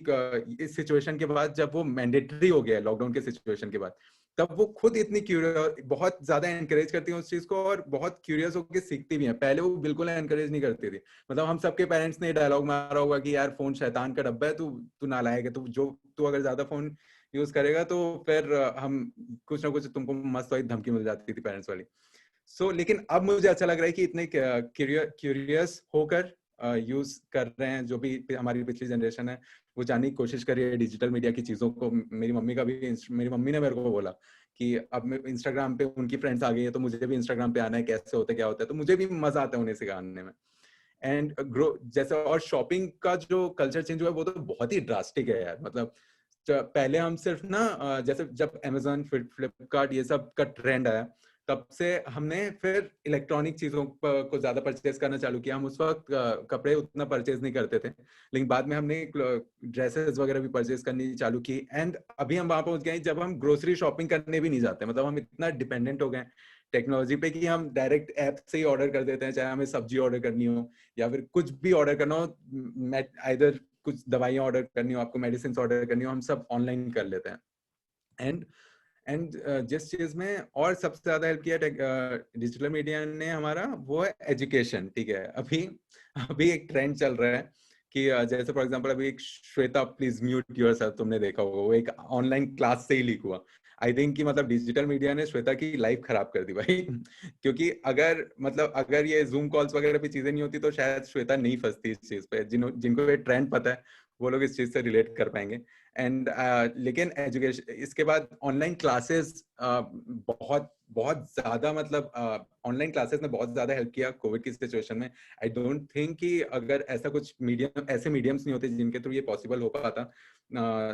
इस सिचुएशन के बाद जब वो मैंडेटरी हो गया लॉकडाउन के सिचुएशन के बाद, तब वो खुद इतनी बहुत ज्यादा एनकरेज करती है उस चीज को और बहुत क्यूरियस होकर सीखती भी है। पहले वो बिल्कुल एनकरेज नहीं करती थी, मतलब हम सबके पेरेंट्स ने डायलॉग मारा होगा कि यार फोन शैतान का डब्बा है, तू नालायक है, तू अगर ज्यादा फोन यूज करेगा तो फिर हम कुछ ना कुछ तुमको मस्त वाली धमकी मिल जाती थी पेरेंट्स वाली। लेकिन अब मुझे अच्छा लग रहा है कि इतने क्यूरियस होकर यूज कर रहे हैं, जो भी हमारी पिछली जनरेशन है वो जानने की कोशिश कर रही है डिजिटल मीडिया की चीजों को। मेरी मम्मी ने मेरे को बोला कि अब मैं इंस्टाग्राम पे उनकी फ्रेंड्स आ गई है तो मुझे भी इंस्टाग्राम पे आना है, कैसे होता है क्या होता है, तो मुझे भी मजा आता है उन्हें सिखाने में। एंड ग्रो जैसे, और शॉपिंग का जो कल्चर चेंज हुआ है वो तो बहुत ही ड्रास्टिक है यार। मतलब पहले हम सिर्फ ना जैसे जब Amazon फ्लिपकार्ट ये सब का ट्रेंड आया तब से हमने फिर इलेक्ट्रॉनिक चीजों को ज्यादा परचेज करना चालू किया। हम उस वक्त कपड़े उतना परचेज नहीं करते थे, लेकिन बाद में हमने ड्रेसेस वगैरह भी परचेज करनी चालू की। एंड अभी हम वहां पहुंच गए जब हम ग्रोसरी शॉपिंग करने भी नहीं जाते, मतलब हम इतना डिपेंडेंट हो गए टेक्नोलॉजी पे कि हम डायरेक्ट ऐप से ही ऑर्डर कर देते हैं, चाहे हमें सब्जी ऑर्डर करनी हो या फिर कुछ भी ऑर्डर करना हो, आइदर कुछ दवाइयाँ ऑर्डर करनी हो, आपको मेडिसिन ऑर्डर करनी हो, हम सब ऑनलाइन कर लेते हैं। एंड जिस चीज में और सबसे ज्यादा हेल्प किया डिजिटल मीडिया ने हमारा वो है एजुकेशन, ठीक है। अभी एक ट्रेंड चल रहा है कि जैसे फॉर एग्जांपल अभी एक श्वेता प्लीज म्यूट योरसेल्फ, तुमने देखा होगा, वो एक ऑनलाइन क्लास से ही लीक हुआ। आई थिंक कि मतलब डिजिटल मीडिया ने श्वेता की लाइफ खराब कर दी भाई क्योंकि अगर मतलब अगर ये जूम कॉल्स वगैरह पे चीजें नहीं होती तो शायद श्वेता नहीं फंसती इस चीज पे। जिनको ये ट्रेंड पता है वो लोग इस चीज से रिलेट कर पाएंगे। एंड लेकिन एजुकेशन इसके बाद ऑनलाइन क्लासेस बहुत बहुत ज्यादा मतलब ऑनलाइन क्लासेस ने बहुत ज्यादा हेल्प किया कोविड की सिचुएशन में। आई डोंट थिंक कि अगर ऐसा कुछ मीडियम ऐसे मीडियम्स नहीं होते जिनके थ्रू ये पॉसिबल हो पाता,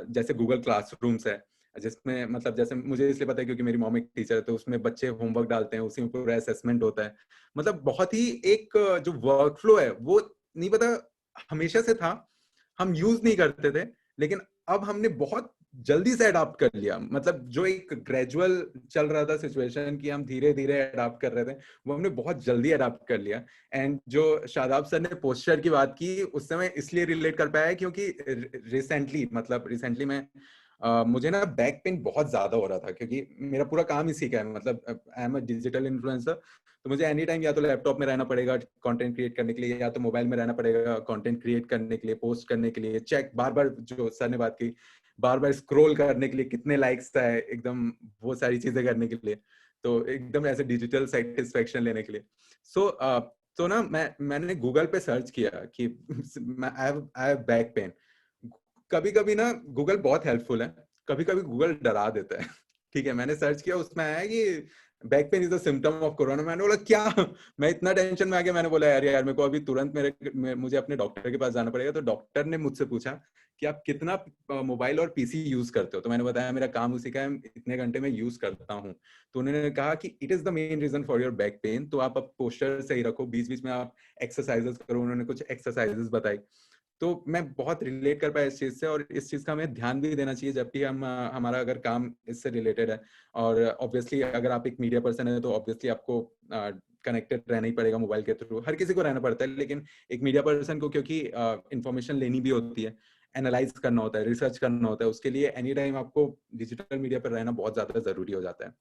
जैसे गूगल क्लासरूम्स है जिसमें मतलब जैसे मुझे इसलिए पता है क्योंकि मेरी मॉम एक टीचर है, तो उसमें बच्चे होमवर्क डालते हैं, उसी में पूरा असेसमेंट होता है। मतलब बहुत ही एक जो वर्कफ्लो है वो नहीं पता हमेशा से था, हम यूज नहीं करते थे, लेकिन अब हमने बहुत जल्दी से अडॉप्ट कर लिया। मतलब जो एक ग्रेजुअल चल रहा था सिचुएशन कि हम धीरे धीरे अडॉप्ट कर रहे थे, वो हमने बहुत जल्दी अडॉप्ट कर लिया। एंड जो शादाब सर ने पोस्चर की बात की उससे मैं इसलिए रिलेट कर पाया क्योंकि रिसेंटली मैं मुझे ना बैक पेन बहुत ज्यादा हो रहा था क्योंकि मेरा पूरा काम इसी का है। मतलब I am a digital influencer, तो मुझे एनी टाइम या तो लैपटॉप में रहना पड़ेगा कंटेंट क्रिएट करने के लिए, या तो मोबाइल में रहना पड़ेगा कंटेंट क्रिएट करने के लिए, पोस्ट करने के लिए, चेक बार बार जो सर ने बात की बार बार स्क्रॉल करने के लिए कितने लाइक्स है, एकदम वो सारी चीजें करने के लिए, तो एकदम ऐसे डिजिटल सेटिस्फेक्शन लेने के लिए। तो ना मैंने गूगल पे सर्च किया कि आई हैव बैक पेन। कभी कभी ना गूगल बहुत हेल्पफुल है, कभी कभी गूगल डरा देता है। ठीक है, मैंने सर्च किया उसमें आया कि back pain is a symptom of corona. मैंने बोला क्या? मैं इतना टेंशन में आ गया, मैंने बोला यार मेरे को अभी तुरंत मुझे अपने डॉक्टर के पास जाना पड़ेगा। तो डॉक्टर ने मुझसे पूछा कि आप कितना मोबाइल और पीसी यूज करते हो, तो मैंने बताया मेरा काम उसी का है, इतने घंटे में यूज करता हूँ। तो उन्होंने कहा कि it is the main reason for your back pain, तो आप पोस्चर सही रखो, बीच बीच में आप एक्सरसाइजेस करो। उन्होंने कुछ एक्सरसाइजेस बताई, तो मैं बहुत रिलेट कर पाया इस चीज से, और इस चीज का हमें ध्यान भी देना चाहिए जब भी हम हमारा अगर काम इससे रिलेटेड है। और ऑब्वियसली अगर आप एक मीडिया पर्सन है तो ऑब्वियसली आपको कनेक्टेड रहना ही पड़ेगा मोबाइल के थ्रू, हर किसी को रहना पड़ता है, लेकिन एक मीडिया पर्सन को क्योंकि इंफॉर्मेशन लेनी भी होती है, एनालाइज करना होता है, रिसर्च करना होता है, उसके लिए एनी टाइम आपको डिजिटल मीडिया पर रहना बहुत ज्यादा जरूरी हो जाता है।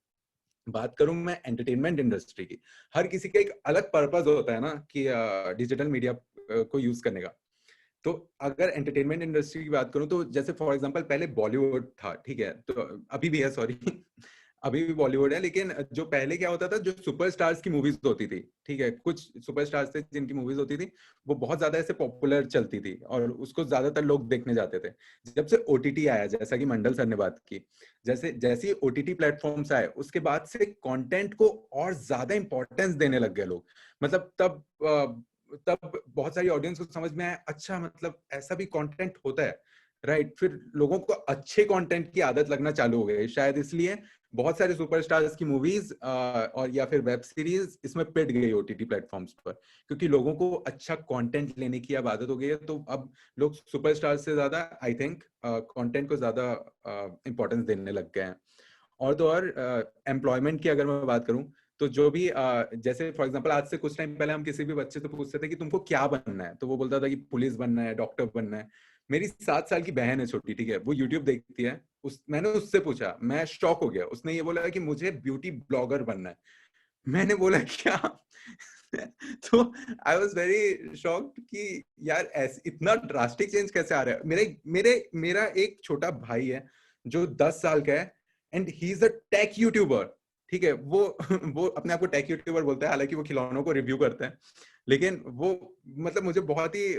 बात करूं मैं एंटरटेनमेंट इंडस्ट्री की, हर किसी का एक अलग पर्पस होता है ना कि डिजिटल मीडिया को यूज करने का। तो अगर एंटरटेनमेंट इंडस्ट्री की बात करूं तो जैसे फॉर एग्जांपल पहले बॉलीवुड था, ठीक है, तो अभी भी है, सॉरी अभी भी बॉलीवुड है, लेकिन जो पहले क्या होता था, जो सुपरस्टार्स की मूवीज होती थी, ठीक है, कुछ सुपरस्टार्स थे जिनकी मूवीज होती थी वो बहुत ज्यादा ऐसे पॉपुलर चलती थी और उसको ज्यादातर लोग देखने जाते थे। जब से ओटीटी आया, जैसा कि मंडल सर ने बात की, जैसे ओटीटी प्लेटफॉर्म्स आए उसके बाद से कंटेंट को और ज्यादा इंपॉर्टेंस देने लग गए लोग। मतलब तब बहुत सारी ऑडियंस को समझ में आया, अच्छा मतलब ऐसा भी कंटेंट होता है, राइट। फिर लोगों को अच्छे कंटेंट की आदत लगना चालू हो गई, शायद इसलिए बहुत सारे सुपरस्टार्स की मूवीज और या फिर वेब सीरीज इसमें पिट गई ओटीटी प्लेटफॉर्म्स पर, क्योंकि लोगों को अच्छा कंटेंट लेने की अब आदत हो गई है। तो अब लोग सुपरस्टार से ज्यादा आई थिंक कंटेंट को ज्यादा इंपॉर्टेंस देने लग गए हैं। और तो और एम्प्लॉयमेंट की अगर मैं बात करूं तो जो भी जैसे फॉर एग्जांपल आज से कुछ टाइम पहले हम किसी भी बच्चे से पूछते थे कि तुमको क्या बनना है, तो वो बोलता था कि पुलिस बनना है, डॉक्टर बनना है। मेरी 7 साल की बहन है छोटी, ठीक है, वो यूट्यूब देखती है, मैंने उससे पूछा, मैं शॉक हो गया, उसने ये बोला कि मुझे ब्यूटी ब्लॉगर बनना है। मैंने बोला क्या? तो आई वॉज वेरी शॉक्ड कि यार इतना ड्रास्टिक चेंज कैसे आ रहा है। मेरा एक छोटा भाई है जो 10 साल का है and he is a tech YouTuber, ठीक है, वो अपने आप को टेक यूट्यूबर बोलता है, हालांकि वो खिलौनों को रिव्यू करता है, लेकिन वो मतलब मुझे बहुत ही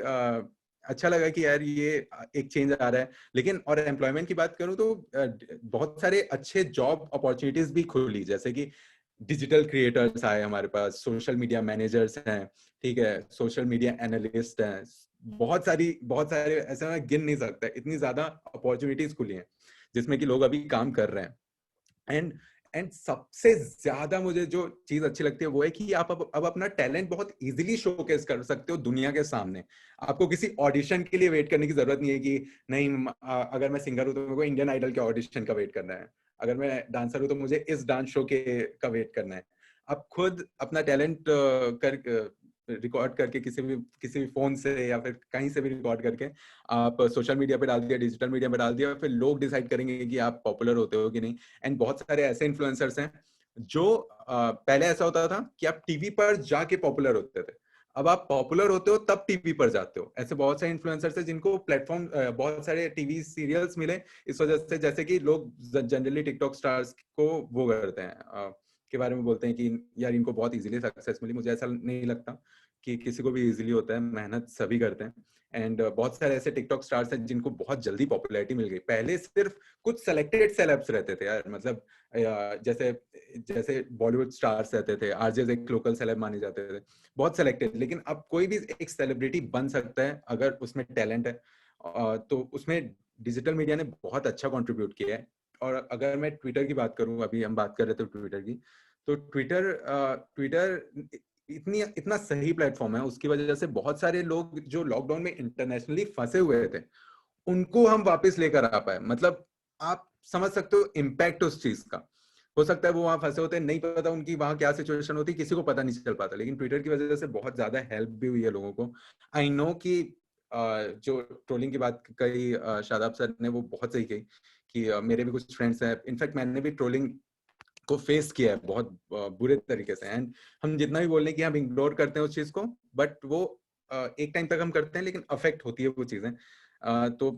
अच्छा लगा कि यार ये एक चेंज आ रहा है। लेकिन और एम्प्लॉयमेंट की बात करूं तो बहुत सारे अच्छे जॉब अपॉर्चुनिटीज भी खुली, जैसे कि डिजिटल क्रिएटर्स आए हमारे पास, सोशल मीडिया मैनेजर्स हैं, ठीक है, सोशल मीडिया एनालिस्ट हैं, बहुत सारे ऐसे मैं गिन नहीं सकता, इतनी ज्यादा अपॉर्चुनिटीज खुली हैं जिसमें कि लोग अभी काम कर रहे हैं। एंड सबसे ज्यादा मुझे जो चीज अच्छी लगती है वो है कि आप अब अपना टैलेंट बहुत इजीली शोकेस कर सकते हो दुनिया के सामने। आपको किसी ऑडिशन के लिए वेट करने की जरूरत नहीं है कि नहीं अगर मैं सिंगर हूं तो मेरे को इंडियन आइडल के ऑडिशन का वेट करना है, अगर मैं डांसर हूं तो मुझे इस डांस शो का वेट करना है। आप खुद अपना टैलेंट रिकॉर्ड करके किसी भी फोन से या फिर कहीं से भी रिकॉर्ड करके आप सोशल मीडिया पे डाल दिया, डिजिटल मीडिया पे डाल दिया, फिर लोग डिसाइड करेंगे कि आप पॉपुलर होते हो कि नहीं। एंड बहुत सारे ऐसे इन्फ्लुएंसर्स हैं जो पहले ऐसा होता था कि आप टीवी पर जाके पॉपुलर होते थे, अब आप पॉपुलर होते हो तब टीवी पर जाते हो। ऐसे बहुत सारे इन्फ्लुएंसर्स हैं जिनको प्लेटफॉर्म, बहुत सारे टीवी सीरियल्स मिले इस वजह से, जैसे कि लोग जनरली टिकटॉक स्टार्स को वो करते हैं, के बारे में बोलते हैं कि यार इनको बहुत इजीली सक्सेस मिली। मुझे ऐसा नहीं लगता कि किसी को भी इजीली होता है, मेहनत सभी करते हैं। एंड बहुत सारे ऐसे टिकटॉक स्टार्स हैं जिनको बहुत जल्दी पॉपुलैरिटी मिल गई। पहले सिर्फ कुछ सेलेक्टेड सेलेब्स रहते थे यार, मतलब जैसे जैसे बॉलीवुड स्टार्स रहते थे, आरजे एक लोकल सेलेब माने जाते थे, बहुत सेलेक्टेड। लेकिन अब कोई भी एक सेलिब्रिटी बन सकता है अगर उसमें टैलेंट है। तो उसमें डिजिटल मीडिया ने बहुत अच्छा कंट्रीब्यूट किया है। और अगर मैं ट्विटर की बात करूं, अभी हम बात कर रहे थे ट्विटर की, तो ट्विटर इतना सही प्लेटफॉर्म है, उसकी वजह से बहुत सारे लोग जो लॉकडाउन में इंटरनेशनली फंसे हुए थे उनको हम वापस लेकर आ पाए। मतलब आप समझ सकते हो इम्पैक्ट उस चीज का। हो सकता है वो वहां फंसे होते, नहीं पता उनकी वहां क्या सिचुएशन होती, किसी को पता नहीं चल पाता, लेकिन ट्विटर की वजह से बहुत ज्यादा हेल्प भी हुई है लोगों को। आई नो कि जो ट्रोलिंग की बात कही शादाब सर ने, वो बहुत सही कही कि मेरे भी कुछ फ्रेंड्स हैं, इनफैक्ट मैंने भी ट्रोलिंग को फेस किया है बहुत बुरे तरीके से। एंड हम जितना भी बोल रहे हैं कि हम इग्नोर करते हैं उस चीज को, बट वो एक टाइम तक हम करते हैं, लेकिन अफेक्ट होती है वो चीजें। तो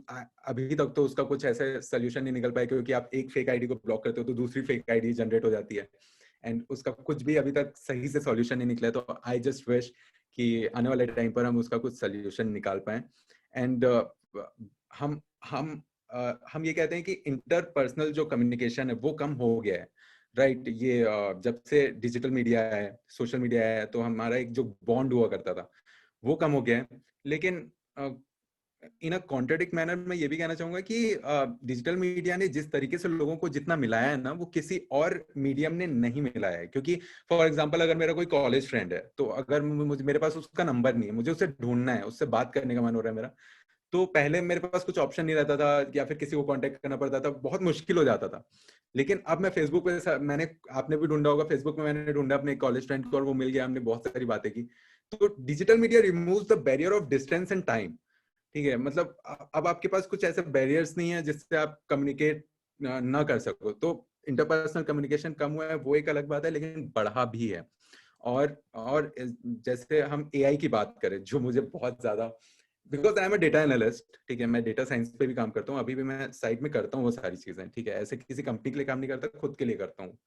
अभी तक तो उसका कुछ ऐसे सोल्यूशन नहीं निकल पाया, क्योंकि आप एक फेक आईडी को ब्लॉक करते हो तो दूसरी फेक आईडी जनरेट हो जाती है, एंड उसका कुछ भी अभी तक सही से सॉल्यूशन नहीं निकला है। तो आई जस्ट विश कि आने वाले टाइम पर हम उसका कुछ सोल्यूशन निकाल पाए। एंड हम हम हम ये कहते हैं कि इंटरपर्सनल जो कम्युनिकेशन है वो कम हो गया है, राइट। ये जब से डिजिटल मीडिया है, सोशल मीडिया है, तो हमारा एक जो बॉन्ड हुआ करता था वो कम हो गया है। लेकिन इन अ कॉन्ट्रडिक्ट मैनर मैं ये भी कहना चाहूंगा कि डिजिटल मीडिया ने जिस तरीके से लोगों को जितना मिलाया है ना, वो किसी और मीडियम ने नहीं मिलाया है। क्योंकि फॉर एग्जांपल अगर मेरा कोई कॉलेज फ्रेंड है, तो अगर मेरे पास उसका नंबर नहीं है, मुझे उससे ढूंढना है, उससे बात करने का मन हो रहा है मेरा, तो पहले मेरे पास कुछ ऑप्शन नहीं रहता था, या फिर किसी को कांटेक्ट करना पड़ता था, बहुत मुश्किल हो जाता था। लेकिन अब मैं फेसबुक पे, मैंने, आपने भी ढूंढा होगा, फेसबुक में मैंने ढूंढा अपने कॉलेज फ्रेंड को और वो मिल गया, हमने बहुत सारी बातें की। तो digital media removes the barrier of distance and time, ठीक है। मतलब अब आपके पास कुछ ऐसे बैरियर्स नहीं है जिससे आप कम्युनिकेट ना कर सको। तो इंटरपर्सनल कम्युनिकेशन कम हुआ है वो एक अलग बात है, लेकिन बढ़ा भी है। और जैसे हम एआई की बात करें, जो मुझे बहुत ज्यादा, because I am a data analyst, ठीक है, मैं डेटा साइंस पे भी काम करता हूँ, अभी भी मैं साइड में करता हूँ वो सारी चीजें, ठीक है। ऐसे किसी कंपनी के लिए काम नहीं करता, खुद के लिए करता हूँ,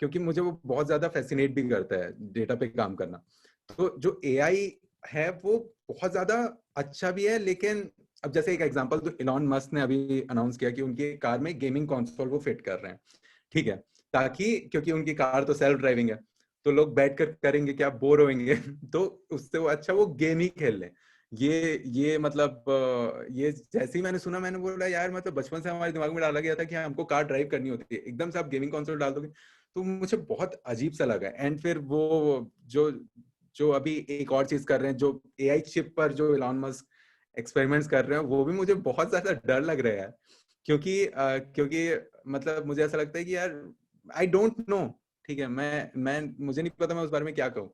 क्योंकि मुझे वो बहुत ज्यादा फैसिनेट भी करता है डेटा पे काम करना। तो जो एआई है वो बहुत ज्यादा अच्छा भी है, लेकिन अब जैसे एक एग्जांपल, तो इलॉन मस्क ने अभी अनाउंस किया कि उनकी कार में गेमिंग कंसोल वो फिट कर रहे हैं, ठीक है, ताकि, क्योंकि उनकी कार तो सेल्फ ड्राइविंग है, तो लोग बैठकर करेंगे क्या, बोर होंगे तो उससे वो अच्छा वो गेम ही खेल लें। ये मतलब ये जैसे ही मैंने सुना, मैंने बोला यार, मतलब बचपन से हमारे दिमाग में डाला गया था कि हमको कार ड्राइव करनी होती है, एकदम से आप गेमिंग कंसोल डाल दोगे, तो मुझे बहुत अजीब सा लगा। एंड फिर वो जो जो अभी एक और चीज कर रहे हैं, जो एआई चिप पर जो इलॉन मस्क एक्सपेरिमेंट्स कर रहे हैं, वो भी मुझे बहुत ज्यादा डर लग रहा है। क्योंकि मतलब मुझे ऐसा लगता है कि यार आई डोंट नो, ठीक है, मैं मुझे नहीं पता मैं उस बारे में क्या कहूँ।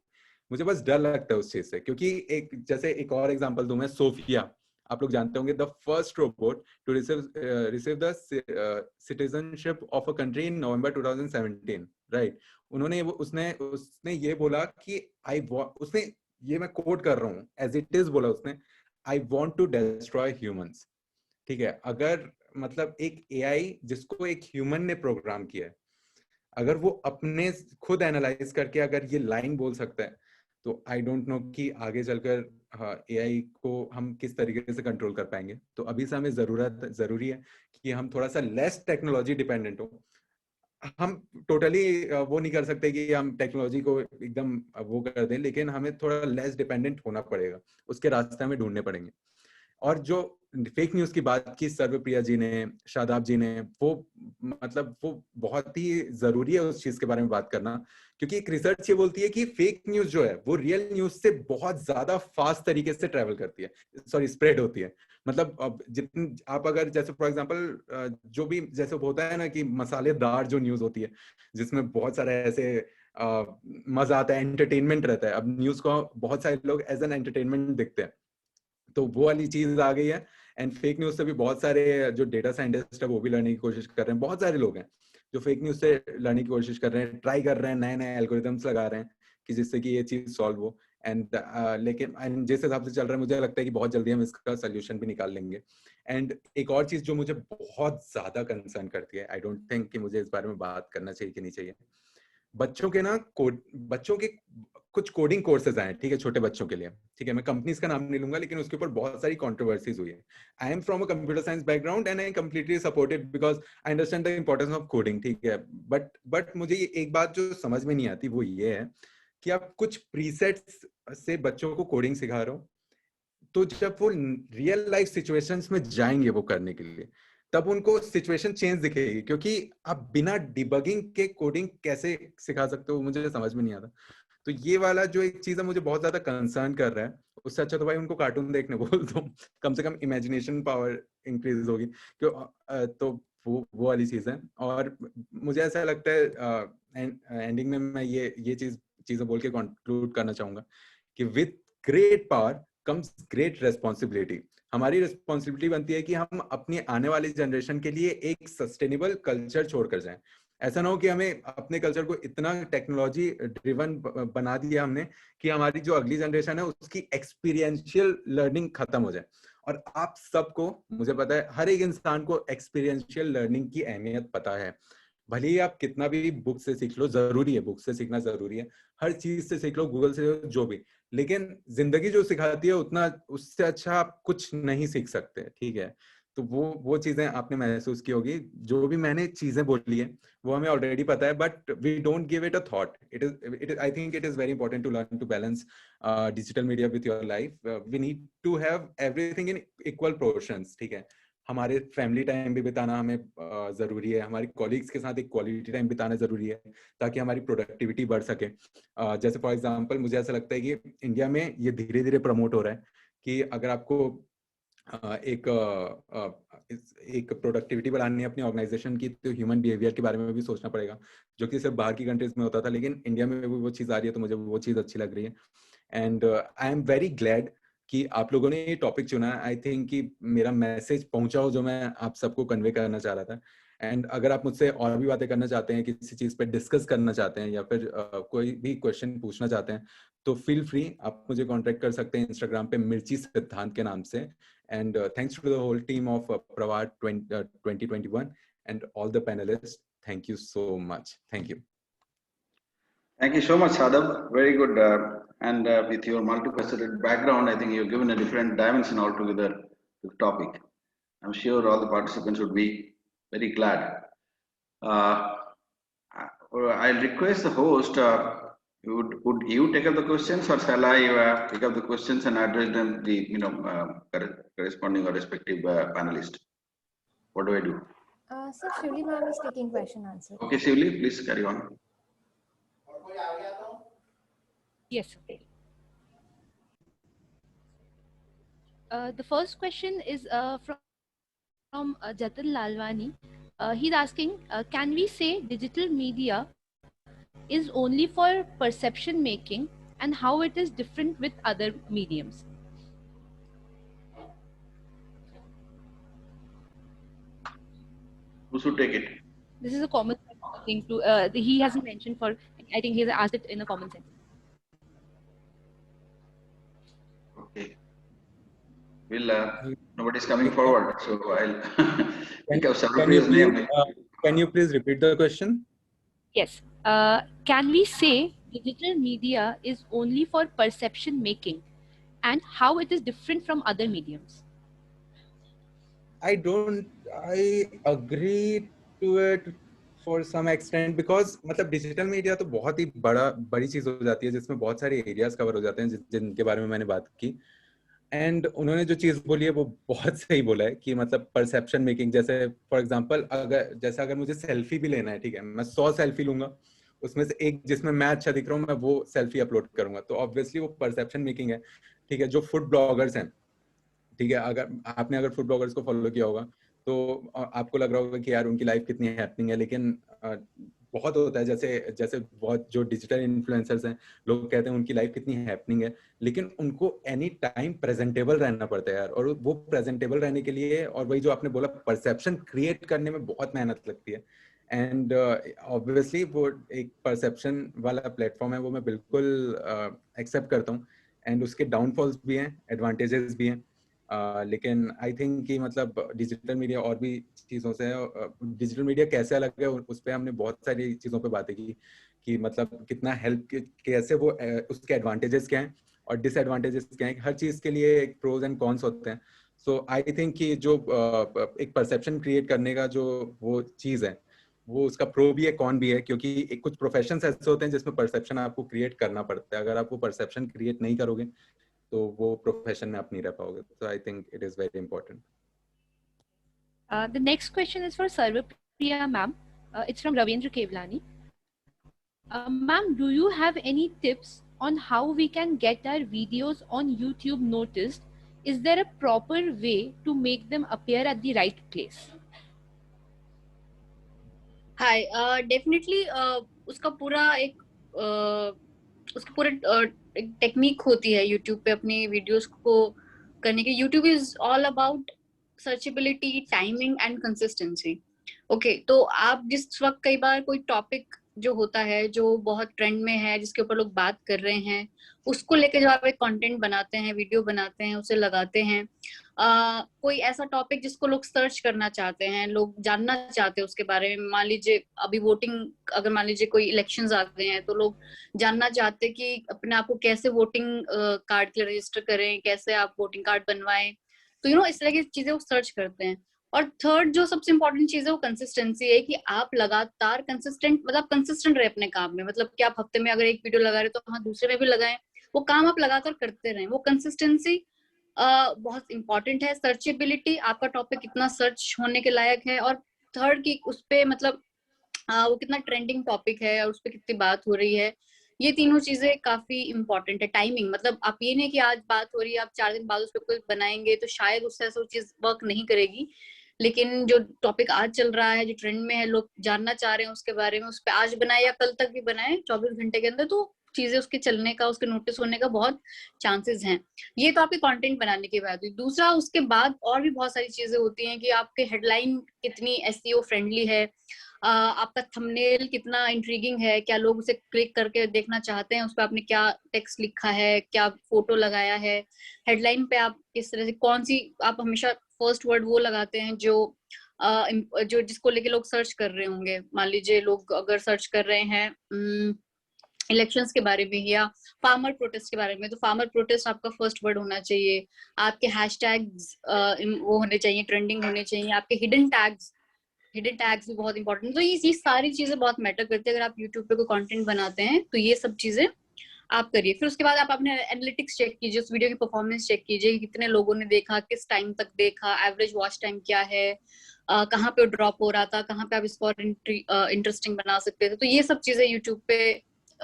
मुझे बस डर लगता है उस चीज से, क्योंकि एक जैसे एक और एग्जांपल दूं मैं, सोफिया, आप लोग जानते होंगे, the first robot to receive the citizenship of a country in November 2017, right. उसने ये बोला कि उसने, ये मैं कोट कर रहा हूँ, एज इट इज बोला उसने, I want to destroy humans, ठीक है। अगर मतलब एक एआई जिसको एक ह्यूमन ने प्रोग्राम किया है, अगर वो अपने खुद एनालाइज करके अगर ये लाइन बोल सकता है, तो आई डोंट नो कि आगे चलकर एआई को हम किस तरीके से कंट्रोल कर पाएंगे। तो अभी से हमें जरूरी है कि हम थोड़ा सा लेस टेक्नोलॉजी डिपेंडेंट हो। हम टोटली वो नहीं कर सकते कि हम टेक्नोलॉजी को एकदम वो कर दें, लेकिन हमें थोड़ा लेस डिपेंडेंट होना पड़ेगा, उसके रास्ते हमें ढूंढने पड़ेंगे। और जो फेक न्यूज की बात की सर्वप्रिया जी ने, शादाब जी ने, वो मतलब वो बहुत ही जरूरी है उस चीज के बारे में बात करना, क्योंकि एक रिसर्च ये बोलती है कि फेक न्यूज जो है वो रियल न्यूज से बहुत ज्यादा फास्ट तरीके से ट्रेवल करती है, सॉरी स्प्रेड होती है। मतलब अब जितनी आप अगर जैसे फॉर एग्जांपल जो भी जैसे होता है ना कि मसालेदार जो न्यूज होती है, जिसमें बहुत सारे ऐसे मजा आता है, एंटरटेनमेंट रहता है, अब न्यूज को बहुत सारे लोग एज एन एंटरटेनमेंट देखते हैं, तो वो वाली चीज आ गई है। एंड फेक न्यूज से भी बहुत सारे जो डेटा साइंटिस्ट है वो भी लड़ने की कोशिश कर रहे हैं, बहुत सारे लोग हैं जो फेक न्यूज से लड़ने की कोशिश कर रहे हैं, ट्राई कर रहे हैं, नए नए एल्गोरिथम्स लगा रहे हैं कि जिससे कि ये चीज सॉल्व हो। एंड लेकिन जिस हिसाब से चल रहा है मुझे लगता है कि बहुत जल्दी हम इसका सोल्यूशन भी निकाल लेंगे। एंड एक और चीज जो मुझे बहुत ज्यादा कंसर्न करती है, आई डोंट थिंक कि मुझे इस बारे में बात करना चाहिए कि नहीं चाहिए, बच्चों के ना बच्चों के कुछ कोडिंग कोर्सेज आए, ठीक है, छोटे बच्चों के लिए, ठीक है, मैं कंपनीज का नाम नहीं लूंगा, लेकिन उसके ऊपर बहुत सारी कंट्रोवर्सीज हुई है। I am from a computer science background and I completely supported because I understand the importance of coding, ठीक है, बट मुझे ये एक बात जो समझ में नहीं आती वो ये है कि आप कुछ प्रीसेट्स से बच्चों को कोडिंग सिखा रहे हो, तो जब वो रियल लाइफ सिचुएशंस में जाएंगे वो करने के लिए, तब उनको सिचुएशन चेंज दिखेगी, क्योंकि आप बिना डिबगिंग के कोडिंग कैसे सिखा सकते हो मुझे समझ में नहीं आता। तो ये वाला जो एक चीज है मुझे बहुत ज्यादा कंसर्न कर रहा है। उससे अच्छा तो भाई उनको कार्टून देखने बोल दो, कम से कम इमेजिनेशन पावर इंक्रीज होगी, क्यों तो वो वाली चीज है। और मुझे ऐसा लगता है एंडिंग में मैं ये चीजें बोल के कंक्लूड करना चाहूंगा कि with great power comes great responsibility. हमारी रिस्पॉन्सिबिलिटी बनती है कि हम अपनी आने वाली जनरेशन के लिए एक सस्टेनेबल कल्चर छोड़कर जाएं। ऐसा ना हो कि हमें अपने कल्चर को इतना टेक्नोलॉजी ड्रिवन बना दिया हमने कि हमारी जो अगली जनरेशन है उसकी एक्सपीरियंशियल लर्निंग खत्म हो जाए। और आप सबको, मुझे पता है हर एक इंसान को एक्सपीरियंशियल लर्निंग की अहमियत पता है। भले ही आप कितना भी बुक से सीख लो, जरूरी है, बुक से सीखना जरूरी है, हर चीज से सीख लो, गूगल से, जो भी, लेकिन जिंदगी जो सिखाती है उतना उससे अच्छा आप कुछ नहीं सीख सकते, ठीक है। तो वो चीजें आपने महसूस की होगी, जो भी मैंने चीजें बोली है वो हमें ऑलरेडी पता है, but we don't give it a thought. It is I think it is very important to learn to balance digital media with your life. We need to have everything in equal proportions, ठीक है। हमारे family time भी बिताना हमें जरूरी है, हमारे colleagues के साथ एक क्वालिटी टाइम बिताना जरूरी है ताकि हमारी प्रोडक्टिविटी बढ़ सके। जैसे फॉर एग्जांपल मुझे ऐसा लगता है कि इंडिया में ये धीरे धीरे प्रमोट हो रहा है कि अगर आपको एक प्रोडक्टिविटी बढ़ानी है अपनी ऑर्गेनाइजेशन की, तो ह्यूमन बिहेवियर के बारे में भी सोचना पड़ेगा, जो कि सिर्फ बाहर की कंट्रीज में होता था, लेकिन इंडिया में भी वो चीज़ आ रही है, तो मुझे वो चीज़ अच्छी लग रही है। And I am very glad कि आप लोगों ने ये टॉपिक चुना है। आई थिंक कि मेरा मैसेज पहुंचा हो जो मैं आप सबको कन्वे करना चाह रहा था। एंड अगर आप मुझसे और भी बातें करना चाहते हैं, किसी चीज़ पे डिस्कस करना चाहते हैं, या फिर कोई भी क्वेश्चन पूछना चाहते हैं, तो फील फ्री, आप मुझे कांटेक्ट कर सकते हैं इंस्टाग्राम पे मिर्ची सिद्धांत के नाम से। And thanks to the whole team of Pravad 2021 and all the panelists. Thank you so much. Thank you. Thank you so much, Sadab. Very good. And with your multifaceted background, I think you've given a different dimension altogether to the topic. I'm sure all the participants would be very glad. I'll request the host, would you take up the questions, or shall I pick up the questions and address them the corresponding or respective panelist? What do I do? Sir, Shivli ma'am is taking question answer. Okay, Shivli, please carry on. Yes. The first question is from Jatin Lalwani. He's asking, can we say digital media is only for perception making, and how it is different with other mediums? Who should take it? This is a common thing to, he hasn't mentioned for, I think he's asked it in a common sense. Okay. Well, nobody's coming forward, so I'll pick up Sarvapiriya's name. Can you please repeat the question? Yes. Can we say digital media is only for perception making, and how it is different from other mediums? I agree to it for some extent, because मतलब digital media तो बहुत ही बड़ी चीज हो जाती है, जिसमें बहुत सारे एरियाज कवर हो जाते हैं जिनके बारे में मैंने बात की। एंड उन्होंने जो चीज बोली है वो बहुत सही बोला है कि मतलब परसेप्शन मेकिंग, जैसे फॉर एग्जांपल अगर मुझे सेल्फी भी लेना है, ठीक है, मैं 100 सेल्फी लूंगा, उसमें से एक जिसमें मैं अच्छा दिख रहा हूँ मैं वो सेल्फी अपलोड करूंगा, तो ऑब्वियसली वो परसेप्शन मेकिंग है, ठीक है। जो फूड ब्लॉगर्स हैं, ठीक है, अगर फूड ब्लॉगर्स को फॉलो किया होगा तो आपको लग रहा होगा कि यार उनकी लाइफ कितनी हैपनिंग है, लेकिन बहुत होता है, जैसे बहुत जो डिजिटल इन्फ्लुएंसर्स हैं, लोग कहते हैं उनकी लाइफ कितनी हैपनिंग है, लेकिन उनको एनी टाइम प्रेजेंटेबल रहना पड़ता है यार, और वो प्रेजेंटेबल रहने के लिए, और वही जो आपने बोला परसेप्शन क्रिएट करने में बहुत मेहनत लगती है। एंड ऑब्वियसली वो एक परसेप्शन वाला प्लेटफॉर्म है, वो मैं बिल्कुल एक्सेप्ट करता हूँ, एंड उसके डाउनफॉल्स भी हैं, एडवांटेजेस भी हैं, लेकिन आई थिंक कि मतलब डिजिटल मीडिया और भी चीज़ों से, डिजिटल मीडिया कैसे अलग है उस पर हमने बहुत सारी चीज़ों पे बातें की कि मतलब कितना हेल्प, कैसे वो उसके एडवांटेजेस क्या हैं और डिसएडवांटेजेस क्या हैं, हर चीज़ के लिए एक प्रोज एंड कॉन्स होते हैं। सो आई थिंक कि जो एक परसेप्शन क्रिएट करने का जो वो चीज़ है, वो उसका प्रो भी है कॉन भी है, क्योंकि कुछ प्रोफेशंस ऐसे होते हैं जिसमें परसेप्शन आपको क्रिएट करना पड़ता है, अगर आप वो परसेप्शन क्रिएट नहीं करोगे तो वो प्रोफेशन में आप नहीं रह पाओगे। So I think it is very important. The next question is for Sarvapriya ma'am. It's from Ravindra Kevlani. Ma'am, do you have any tips on how we can get our videos on YouTube noticed? Is there a proper way to make them appear at the right place? Hi, definitely उसका पूरा एक एक technique होती है YouTube पे अपनी videos को करने की। YouTube is all about searchability, timing and consistency. Okay, तो आप जिस वक्त कई बार कोई टॉपिक जो होता है जो बहुत ट्रेंड में है, जिसके ऊपर लोग बात कर रहे हैं, उसको लेके जब आप एक कंटेंट बनाते हैं, वीडियो बनाते हैं, उसे लगाते हैं, कोई ऐसा टॉपिक जिसको लोग सर्च करना चाहते हैं, लोग जानना चाहते हैं उसके बारे में। मान लीजिए अभी वोटिंग, अगर मान लीजिए कोई इलेक्शंस आते हैं तो लोग जानना चाहते हैं कि अपने आप को कैसे वोटिंग कार्ड के लिए रजिस्टर करें, कैसे आप वोटिंग कार्ड बनवाएं। तो इस तरह की चीजें वो सर्च करते हैं। और थर्ड जो सबसे इंपॉर्टेंट चीज है वो कंसिस्टेंसी है, कि आप लगातार कंसिस्टेंट, मतलब कंसिस्टेंट रहे अपने काम में। मतलब कि आप हफ्ते में अगर एक वीडियो लगा रहे तो हाँ दूसरे में भी लगाएं, वो काम आप लगातार करते रहें। वो कंसिस्टेंसी बहुत इंपॉर्टेंट है। सर्चेबिलिटी, आपका टॉपिक कितना सर्च होने के लायक है, और थर्ड की उस पे मतलब वो कितना ट्रेंडिंग टॉपिक है और उस पर कितनी बात हो रही है। ये तीनों चीजें काफी इंपॉर्टेंट है। टाइमिंग, मतलब आप ये नहीं कि आज बात हो रही है, आप 4 दिन बाद उस पर कुछ बनाएंगे तो शायद उससे ऐसा चीज वर्क नहीं करेगी। लेकिन जो टॉपिक आज चल रहा है, जो ट्रेंड में है, लोग जानना चाह रहे हैं उसके बारे में, उस पर आज बनाए या कल तक भी बनाए 24 घंटे के अंदर, तो चीजें उसके चलने का, उसके नोटिस होने का बहुत चांसेस हैं। ये तो आपके कंटेंट बनाने की बात हुई। दूसरा, उसके बाद और भी बहुत सारी चीजें होती हैं कि आपके हेडलाइन कितनी एसईओ फ्रेंडली है, आपका थंबनेल कितना इंट्रीगिंग है, क्या लोग उसे क्लिक करके देखना चाहते हैं, उस पर आपने क्या टेक्स्ट लिखा है, क्या फोटो लगाया है। हेडलाइन पे आप किस तरह से, कौन सी, आप हमेशा फर्स्ट वर्ड वो लगाते हैं जो जिसको लेके लोग सर्च कर रहे होंगे। मान लीजिए लोग अगर सर्च कर रहे हैं इलेक्शंस के बारे में या फार्मर प्रोटेस्ट के बारे में, तो फार्मर प्रोटेस्ट आपका फर्स्ट वर्ड होना चाहिए। आपके हैशटैग्स वो होने चाहिए, ट्रेंडिंग होने चाहिए। आपके हिडन टैग्स भी बहुत इंपॉर्टेंट। तो ये सारी चीजें बहुत मैटर करती है। अगर आप यूट्यूब पे कोई कंटेंट बनाते हैं तो ये सब चीजें आप करिए। फिर उसके बाद आप अपने एनालिटिक्स चेक कीजिए, उस वीडियो की परफॉर्मेंस चेक कीजिए, कितने लोगों ने देखा, किस टाइम तक देखा, एवरेज वॉच टाइम क्या है, कहाँ पे ड्रॉप हो रहा था, कहाँ पे आप इसको और इंटरेस्टिंग बना सकते थे। तो ये सब चीजें यूट्यूब पे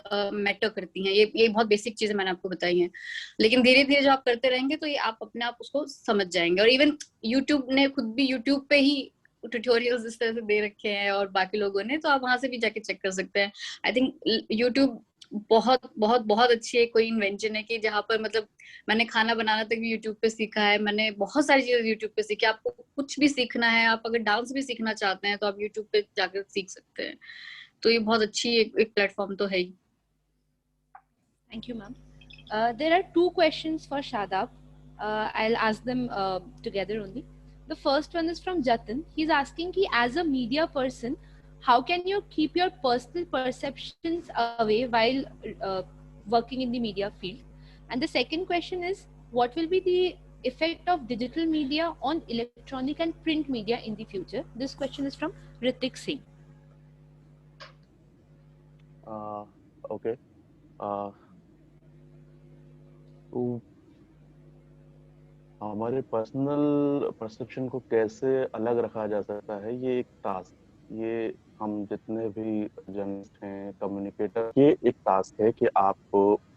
मैटर करती हैं। ये बहुत बेसिक चीजें मैंने आपको बताई हैं, लेकिन धीरे धीरे जो आप करते रहेंगे तो ये आप अपने आप उसको समझ जाएंगे। और इवन यूट्यूब ने खुद भी यूट्यूब पे ही ट्यूटोरियल्स इस तरह से दे रखे हैं और बाकी लोगों ने, तो आप वहां से भी जाके चेक कर सकते हैं। आई थिंक यूट्यूब बहुत बहुत बहुत अच्छी है, कोई इन्वेंशन है कि जहाँ पर मतलब मैंने खाना बनाना तक भी यूट्यूब पे सीखा है, मैंने बहुत सारी चीजें यूट्यूब पे सीखी। आपको कुछ भी सीखना है, आप अगर डांस भी सीखना चाहते हैं तो आप यूट्यूब पे जाकर सीख सकते हैं। तो ये बहुत अच्छी एक प्लेटफॉर्म तो है ही। Thank you, ma'am. There are two questions for Shadab. I'll ask them together only. The first one is from Jatin. He's asking ki, as a media person, how can you keep your personal perceptions away while working in the media field? And the second question is, what will be the effect of digital media on electronic and print media in the future? This question is from Ritik Singh. Okay. तो हमारे personal perception को कैसे अलग रखा जा सकता है, ये एक टास्क, ये हम जितने भी जर्नलिस्ट हैं, कम्युनिकेटर, ये एक टास्क है कि आप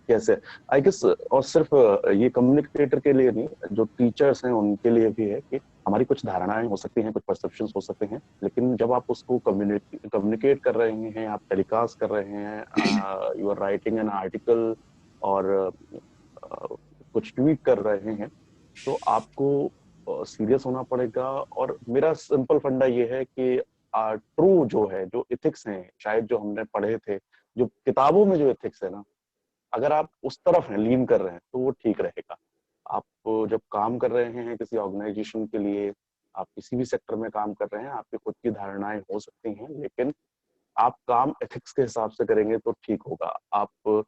कैसे, आई गेस, और सिर्फ ये कम्युनिकेटर के लिए नहीं, जो टीचर्स हैं उनके लिए भी है कि हमारी कुछ धारणाएं हो सकती हैं, कुछ परसेप्शंस हो सकते हैं, लेकिन जब आप उसको कम्युनिकेट कर रहे हैं, आप टेलीकास्ट कर रहे हैं, you are writing an article और कुछ ट्वीट कर रहे हैं, तो आपको सीरियस होना पड़ेगा। और मेरा सिंपल फंडा ये है कि ट्रू जो है, जो इथिक्स हैं, शायद जो हमने पढ़े थे, जो किताबों में जो इथिक्स है ना, अगर आप उस तरफ हैं, लीन कर रहे हैं, तो वो ठीक रहेगा। आप जब काम कर रहे हैं किसी ऑर्गेनाइजेशन के लिए, आप किसी भी सेक्टर में काम कर रहे हैं, आपकी खुद की धारणाएं हो सकती हैं, लेकिन आप काम एथिक्स के हिसाब से करेंगे तो ठीक होगा। आप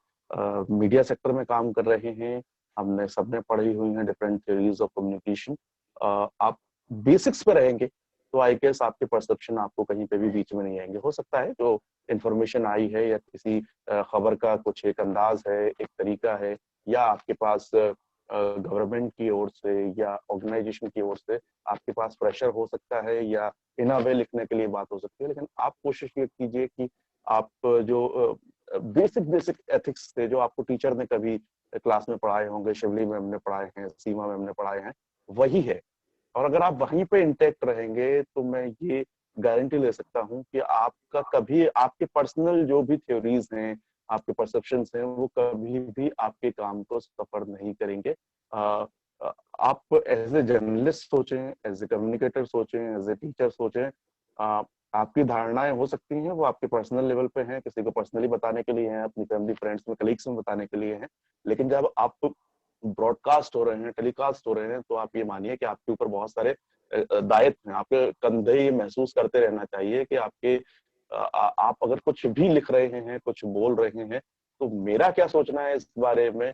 मीडिया सेक्टर में काम कर रहे हैं, हमने सबने पढ़ी हुई हैं डिफरेंट थ्योरीज ऑफ कम्युनिकेशन, आप बेसिक्स पे रहेंगे तो आई गेस आपके परसेप्शन आपको कहीं पे भी बीच में नहीं आएंगे। हो सकता है जो इंफॉर्मेशन आई है या किसी खबर का कुछ एक अंदाज है, एक तरीका है, या आपके पास गवर्नमेंट की ओर से या ऑर्गेनाइजेशन की ओर से आपके पास प्रेशर हो सकता है, या इन अ वे लिखने के लिए बात हो सकती है, लेकिन आप कोशिश ये कीजिए कि आप जो बेसिक एथिक्स थे, जो आपको टीचर ने कभी क्लास में पढ़ाए होंगे, शिवली मैम ने पढ़ाए हैं, सीमा मैम ने पढ़ाए हैं, वही है। और अगर आप वहीं पे इंटैक्ट रहेंगे तो मैं ये गारंटी ले सकता हूँ कि आपका कभी आपके पर्सनल जो भी थ्योरीज हैं, आपके परसेप्शंस हैं, वो कभी भी आपके काम को सफर नहीं करेंगे। आप एज ए जर्नलिस्ट सोचें, एज ए कम्युनिकेटर सोचें, एज ए टीचर सोचें, आपकी धारणाएं हो सकती हैं वो आपके पर्सनल लेवल पे हैं, किसी को पर्सनली बताने के लिए हैं, अपनी फैमिली फ्रेंड्स में कलीग्स में बताने के लिए हैं, लेकिन जब आप ब्रॉडकास्ट हो रहे हैं, टेलीकास्ट हो रहे हैं, तो आप ये मानिए कि आपके ऊपर बहुत सारे दायित्व हैं। आपके कंधे ये महसूस करते रहना चाहिए कि आपके आप अगर कुछ भी लिख रहे हैं, कुछ बोल रहे हैं, तो मेरा क्या सोचना है इस बारे में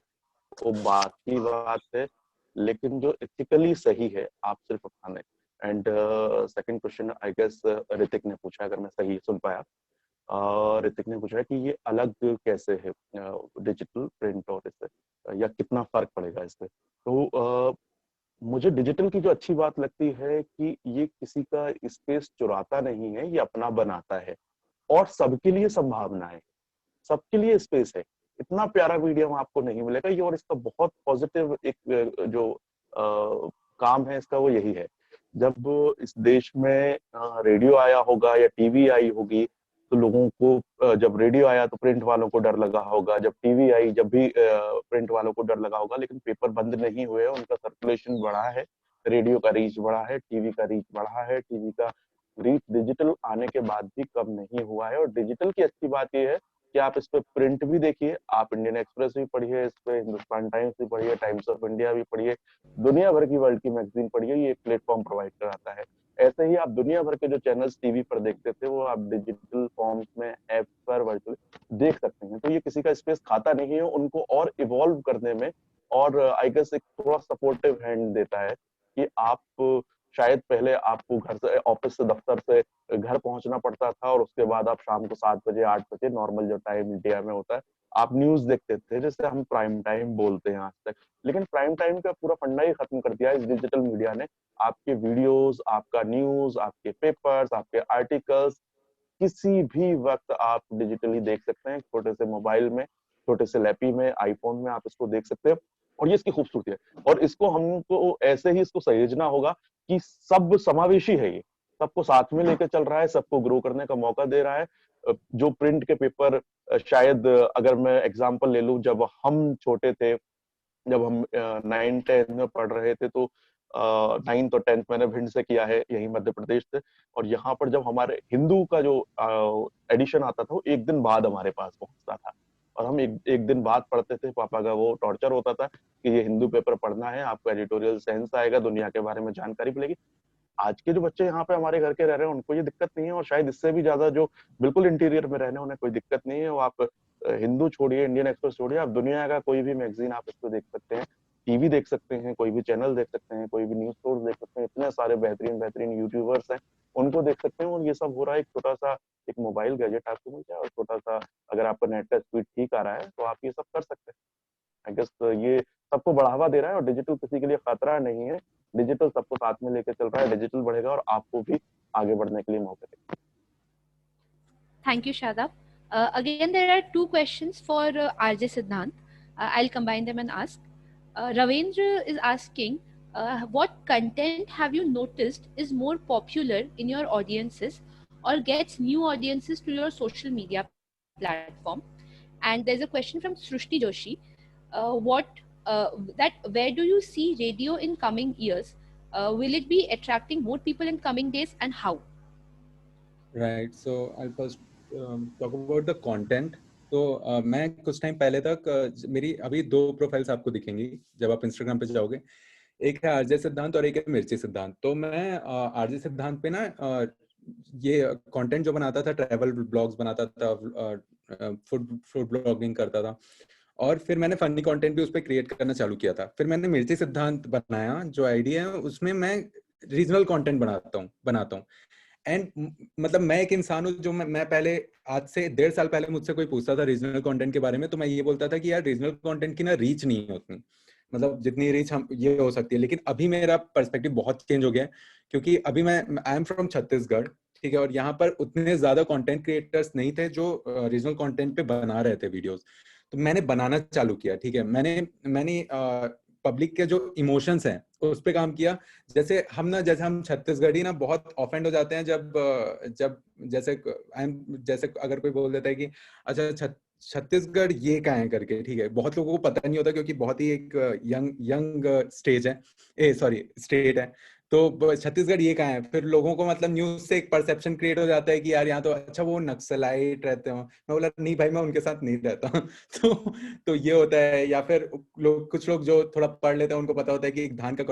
वो बाकी बात है, लेकिन जो एथिकली सही है आप सिर्फ अपनाने। And second question I guess Hrithik ने पूछा, अगर मैं सही सुन पाया, ऋतिक ने पूछा है कि ये अलग कैसे है डिजिटल प्रिंट और इससे, या कितना फर्क पड़ेगा इससे। तो मुझे डिजिटल की जो अच्छी बात लगती है कि ये किसी का स्पेस चुराता नहीं है, ये अपना बनाता है, और सबके लिए संभावना है, सबके लिए स्पेस है। इतना प्यारा मीडियम आपको नहीं मिलेगा ये, और इसका बहुत पॉजिटिव एक जो काम है इसका वो यही है। जब इस देश में रेडियो आया होगा या टीवी आई होगी, तो लोगों को जब रेडियो आया तो प्रिंट वालों को डर लगा होगा, जब टीवी आई जब भी प्रिंट वालों को डर लगा होगा, लेकिन पेपर बंद नहीं हुए, उनका सर्कुलेशन बढ़ा है, रेडियो का रीच बढ़ा है, टीवी का रीच बढ़ा है, टीवी का रीच डिजिटल आने के बाद भी कम नहीं हुआ है। और डिजिटल की अच्छी बात यह है कि आप इस पे प्रिंट भी देखिए, आप इंडियन एक्सप्रेस भी पढ़िए, इस पे हिंदुस्तान टाइम्स भी पढ़िए, टाइम्स ऑफ इंडिया भी पढ़िए, दुनिया भर की वर्ल्ड की मैगजीन पढ़िए, ये एक प्लेटफॉर्म प्रोवाइड कराता है। ऐसे ही आप दुनिया भर के जो चैनल्स टीवी पर देखते थे वो आप डिजिटल फॉर्म्स में ऐप पर वर्चुअली देख सकते हैं। तो ये किसी का स्पेस खाता नहीं है, उनको और इवॉल्व करने में, और आई गेस एक थोड़ा सपोर्टिव हैंड देता है कि आप शायद पहले आपको घर से, ऑफिस से, दफ्तर से घर पहुंचना पड़ता था, और उसके बाद आप शाम को 7 बजे 8 बजे नॉर्मल जो टाइम इंडिया में होता है आप न्यूज देखते थे, जैसे हम प्राइम टाइम बोलते हैं आज तक। लेकिन प्राइम टाइम का पूरा फंडा ही खत्म कर दिया इस डिजिटल मीडिया ने। आपके वीडियोस, आपका न्यूज, आपके पेपर्स, आपके आर्टिकल्स किसी भी वक्त आप डिजिटली देख सकते हैं, छोटे से मोबाइल में, छोटे से लैपी में, आईफोन में आप इसको देख सकते हैं। और ये इसकी खूबसूरती है, और इसको हमको ऐसे ही इसको सहेजना होगा कि सब समावेशी है, ये सबको साथ में लेकर चल रहा है, सबको ग्रो करने का मौका दे रहा है। जो प्रिंट के पेपर, शायद अगर मैं एग्जांपल ले लूं, जब हम छोटे थे, जब हम 9th-10th में पढ़ रहे थे, तो 9th और 10th मैंने भिंड से किया है, यही मध्य प्रदेश से, और यहाँ पर जब हमारे हिंदू का जो एडिशन आता था वो एक दिन बाद हमारे पास पहुंचता था, और हम एक दिन बाद पढ़ते थे। पापा का वो टॉर्चर होता था कि ये हिंदू पेपर पढ़ना है, आपको एडिटोरियल सेंस आएगा, दुनिया के बारे में जानकारी मिलेगी। आज के जो बच्चे यहाँ पे हमारे घर के रह रहे हैं उनको ये दिक्कत नहीं है, और शायद इससे भी ज्यादा जो बिल्कुल इंटीरियर में रहने उन्हें कोई दिक्कत नहीं है। वो आप हिंदू छोड़िए, इंडियन एक्सप्रेस छोड़िए, आप दुनिया का कोई भी मैगजीन आप इसको देख सकते हैं, टीवी देख सकते हैं, कोई भी चैनल देख सकते हैं, कोई भी न्यूज सोर्स देख सकते हैं, इतने सारे बेहतरीन यूट्यूबर्स हैं, उनको देख सकते हैं। और ये सब हो रहा है एक छोटा सा एक मोबाइल गैजेट आपको मिल जाए, और छोटा सा अगर आपका नेट का स्पीड ठीक आ रहा है तो आप ये सब कर सकते हैं। आई गेस ये सबको बढ़ावा दे रहा है, और डिजिटल किसी के लिए खतरा नहीं है, डिजिटल सबको साथ में लेके चल रहा है, डिजिटल बढ़ेगा और आपको भी आगे बढ़ने के लिए मौके देगा। Thank you, Shadab. Again, there are two questions for RJ Siddhant. I'll combine them and ask. Ravendra is asking, what content have you noticed is more popular in your audiences or gets new audiences to your social media platform? And there's a question from Srushti Joshi. Where do you see radio in coming years? Will it be attracting more people in coming days, and how? Right. So I'll first talk about the content. तो मैं कुछ time पहले तक मेरी अभी 2 profiles आपको दिखेंगी जब आप इंस्टाग्राम पे जाओगे। एक है आरजे सिद्धांत और एक है मिर्ची सिद्धांत। तो मैं आरजे सिद्धांत पे ना ये कंटेंट जो बनाता था, ट्रैवल ब्लॉग्स बनाता था, फूड फूड ब्लॉगिंग करता था, और फिर मैंने फनी कंटेंट भी उस पर क्रिएट करना चालू किया था। फिर मैंने मिर्ची सिद्धांत बनाया, जो आइडिया है उसमें मैं रीजनल कंटेंट बनाता हूँ। एंड मतलब मैं एक इंसान हूँ जो मैं पहले, आज से 1.5 साल पहले मुझसे कोई पूछता था रीजनल कंटेंट के बारे में, तो मैं ये बोलता था कि यार रीजनल कंटेंट की ना रीच नहीं है उतनी, मतलब जितनी रीच हम ये हो सकती है। लेकिन अभी मेरा पर्सपेक्टिव बहुत चेंज हो गया है, क्योंकि अभी मैं आई एम फ्रॉम छत्तीसगढ़, ठीक है, और यहाँ पर उतने ज्यादा कंटेंट क्रिएटर्स नहीं थे जो रीजनल कंटेंट पे बना रहे थे वीडियोस। तो मैंने बनाना चालू किया, ठीक है। मैंने मैंने पब्लिक के जो इमोशंस हैं उस पर काम किया। जैसे हम छत्तीसगढ़ी ना बहुत ऑफेंड हो जाते हैं जब जब जैसे अगर कोई बोल देता है कि अच्छा छत्तीसगढ़ ये कहाँ है करके, ठीक है। बहुत लोगों को पता नहीं होता, क्योंकि बहुत ही एक यंग स्टेट है। तो छत्तीसगढ़ ये कहाँ है, फिर लोगों को मतलब न्यूज से एक परसेप्शन क्रिएट हो जाता है कि यार यहाँ तो अच्छा वो नक्सलाइट रहते हो। मैं बोला नहीं भाई, मैं उनके साथ नहीं रहता। तो ये होता है। या फिर कुछ लोग जो थोड़ा पढ़ लेते हैं उनको पता होता है कि धान का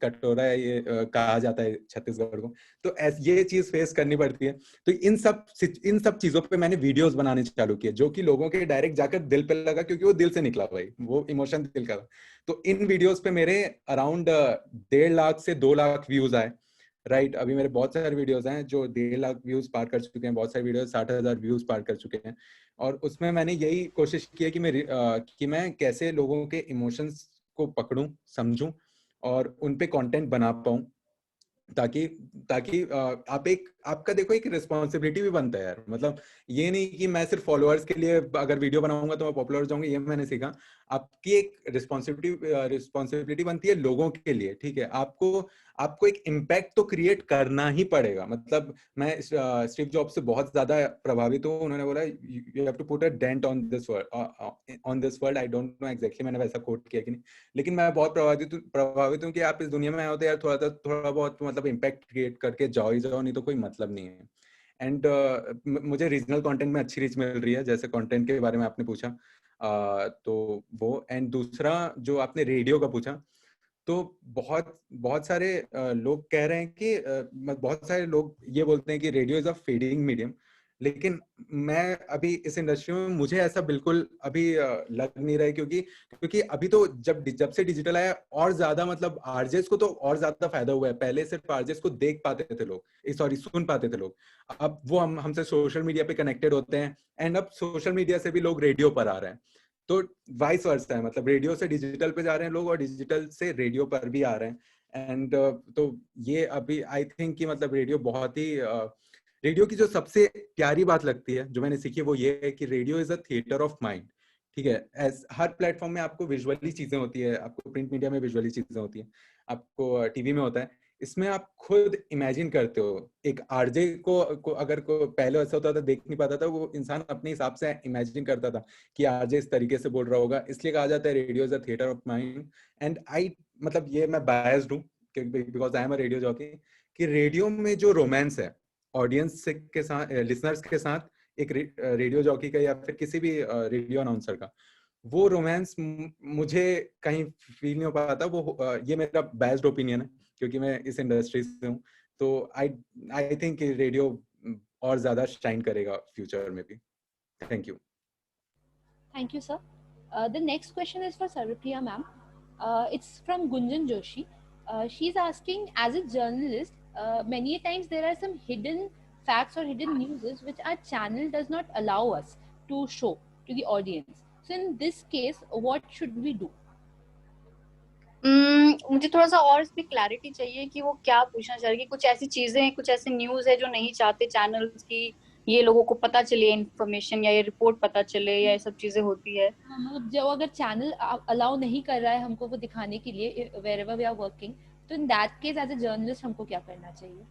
कटोरा है ये कहा जाता है छत्तीसगढ़ को। तो ये चीज फेस करनी पड़ती है। तो इन सब चीजों पे मैंने वीडियोस बनाने चालू किए, जो कि लोगों के डायरेक्ट जाकर दिल पे लगा, क्योंकि वो दिल से निकला भाई, वो इमोशन दिल का था। तो इन वीडियोस पे मेरे अराउंड 1.5 लाख से 2 लाख व्यूज आए। राइट, अभी मेरे बहुत सारे वीडियोस हैं जो 1.5 लाख व्यूज पार कर चुके हैं, बहुत सारे वीडियोस 60,000 व्यूज पार कर चुके हैं। और उसमें मैंने यही कोशिश की है कि मैं कैसे लोगों के इमोशंस को पकड़ूं, समझूं और उन पे कंटेंट बना पाऊं, ताकि ताकि आपका देखो एक रिस्पॉन्सिबिलिटी भी बनता है यार। मतलब ये नहीं कि मैं सिर्फ फॉलोअर्स के लिए अगर वीडियो बनाऊंगा तो मैं पॉपुलर हो जाऊंगा, ये मैंने सीखा। आपकी एक रिस्पॉन्सिबिलिटी बनती है लोगों के लिए, ठीक है। आपको एक इम्पैक्ट तो क्रिएट करना ही पड़ेगा। मतलब मैं स्टीव जॉब्स से बहुत ज्यादा प्रभावित हूँ। उन्होंने बोला you have to put a dent on this world. I don't know exactly मैंने वैसा कोट किया कि नहीं, लेकिन मैं बहुत प्रभावित हूँ कि आप इस दुनिया में आए हो तो यार थोड़ा बहुत मतलब इम्पैक्ट क्रिएट करके जाओ ही जाओ, नहीं तो कोई मतलब नहीं है। एंड मुझे रीजनल कंटेंट में अच्छी रीच मिल रही है, जैसे कंटेंट के बारे में आपने पूछा। तो वो, एंड दूसरा जो आपने रेडियो का पूछा, तो बहुत बहुत सारे लोग कह रहे हैं कि बहुत सारे लोग ये बोलते हैं कि radio is a fading medium. लेकिन मैं अभी इस इंडस्ट्री में, मुझे ऐसा बिल्कुल अभी लग नहीं रहा है, क्योंकि अभी तो जब से डिजिटल आया और ज्यादा मतलब आरजेस को तो और ज्यादा फायदा हुआ है। पहले सिर्फ आरजेस को देख पाते थे लोग, सॉरी सुन पाते थे लोग। अब वो हमसे सोशल मीडिया पे कनेक्टेड होते हैं, एंड अब सोशल मीडिया से भी लोग रेडियो पर आ रहे हैं। तो वाइस वर्सा है, मतलब रेडियो से डिजिटल पे जा रहे हैं लोग और डिजिटल से रेडियो पर भी आ रहे हैं। एंड तो ये अभी आई थिंक कि मतलब रेडियो की जो सबसे प्यारी बात लगती है जो मैंने सीखी है, वो ये है कि radio is a theatre of mind, ठीक है। हर प्लेटफॉर्म में आपको विजुअली चीजें होती है, आपको प्रिंट मीडिया में विजुअली चीजें होती है, आपको टीवी में होता है। इसमें आप खुद इमेजिन करते हो। एक आरजे को अगर पहले ऐसा होता था, देख नहीं पाता था, वो इंसान अपने हिसाब से इमेजिन करता था कि आरजे इस तरीके से बोल रहा होगा, इसलिए कहा जाता है radio is a theatre of mind. And I मतलब ये मैं बायस्ड हूँ because I am a radio jockey, कि रेडियो में जो रोमांस है ऑडियंस के साथ, लिसनर्स के साथ, एक रेडियो जॉकी का या फिर किसी भी रेडियो अनाउंसर का, वो रोमांस मुझे कहीं फील नहीं हो पाता। वो ये मेरा बेस्ट ओपिनियन है, क्योंकि मैं इस इंडस्ट्री से हूँ। तो आई थिंक रेडियो और ज्यादा शाइन करेगा फ्यूचर में भी। Thank you. Thank you, sir. The next question is for Sarvapriya ma'am. It's from Gunjan Joshi. She's asking, as a journalist, many times there are some hidden facts or hidden news which our channel does not allow us to show to the audience. So in this case, what should we do? मुझे थोड़ा सा और इसमें clarity चाहिए कि वो क्या पूछना चाह रही है। कुछ ऐसी चीजें, कुछ ऐसे न्यूज है जो नहीं चाहते चैनल्स की ये लोगों को पता चले इन्फॉर्मेशन, या ये रिपोर्ट पता चले, या ये सब चीजें होती है। मतलब जो अगर चैनल अलाउ नहीं कर रहा है हमको वो दिखाने के लिए wherever we are working, तो in that case as a journalist हमको क्या करना चाहिए?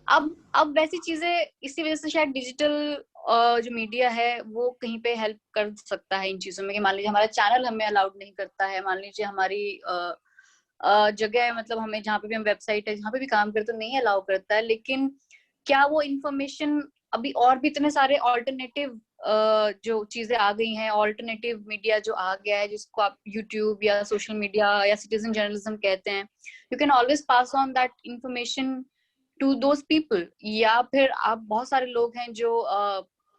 अब वैसी चीजें इसी वजह से शायद डिजिटल जो मीडिया है वो कहीं पे हेल्प कर सकता है इन चीजों में, कि मान लीजिए हमारा चैनल हमें अलाउड नहीं करता है, मान लीजिए हमारी जगह, मतलब हमें जहाँ पे भी हम वेबसाइट है जहाँ पे भी काम करते नहीं अलाउ करता है, लेकिन क्या वो इंफॉर्मेशन अभी और भी इतने सारे ऑल्टरनेटिव जो चीजें आ गई हैं, ऑल्टरनेटिव मीडिया जो आ गया है जिसको आप यूट्यूब या सोशल मीडिया या सिटीजन जर्नलिज्म कहते हैं, you can always pass on that information to those people. या फिर आप बहुत सारे लोग हैं जो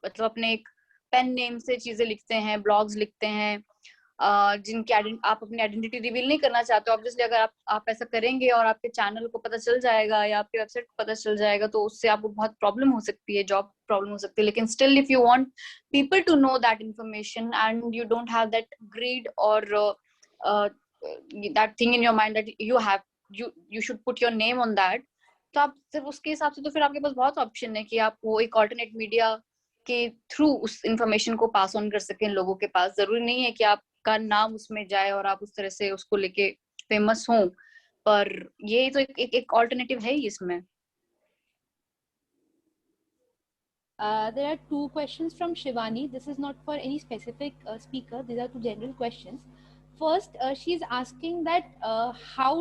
मतलब अपने एक पेन नेम से चीजें लिखते हैं, ब्लॉग्स लिखते हैं, जिनकी आप अपनी आइडेंटिटी रिवील नहीं करना चाहते हो। ऑब्वियसली अगर आप ऐसा करेंगे और आपके चैनल को पता चल जाएगा या आपके वेबसाइट को पता चल जाएगा तो उससे आपको बहुत प्रॉब्लम हो सकती है, जॉब प्रॉब्लम हो सकती है। लेकिन still if you want people to know that information and you don't have that greed और that thing in your mind that you should put your name on that, तो आप सिर्फ उसके हिसाब से तो फिर आपके पास बहुत ऑप्शन है कि आप वो एक ऑल्टरनेट मीडिया के थ्रू उस इंफॉर्मेशन को पास ऑन कर सकें लोगों के पास। जरूरी नहीं है कि आपका नाम उसमें जाए और आप उस तरह से उसको लेके फेमस हों, पर ये तो एक ऑल्टरनेटिव है ही इसमें। There are two questions from Shivani. This is not for any specific speaker. These are two general questions. First, she's asking that how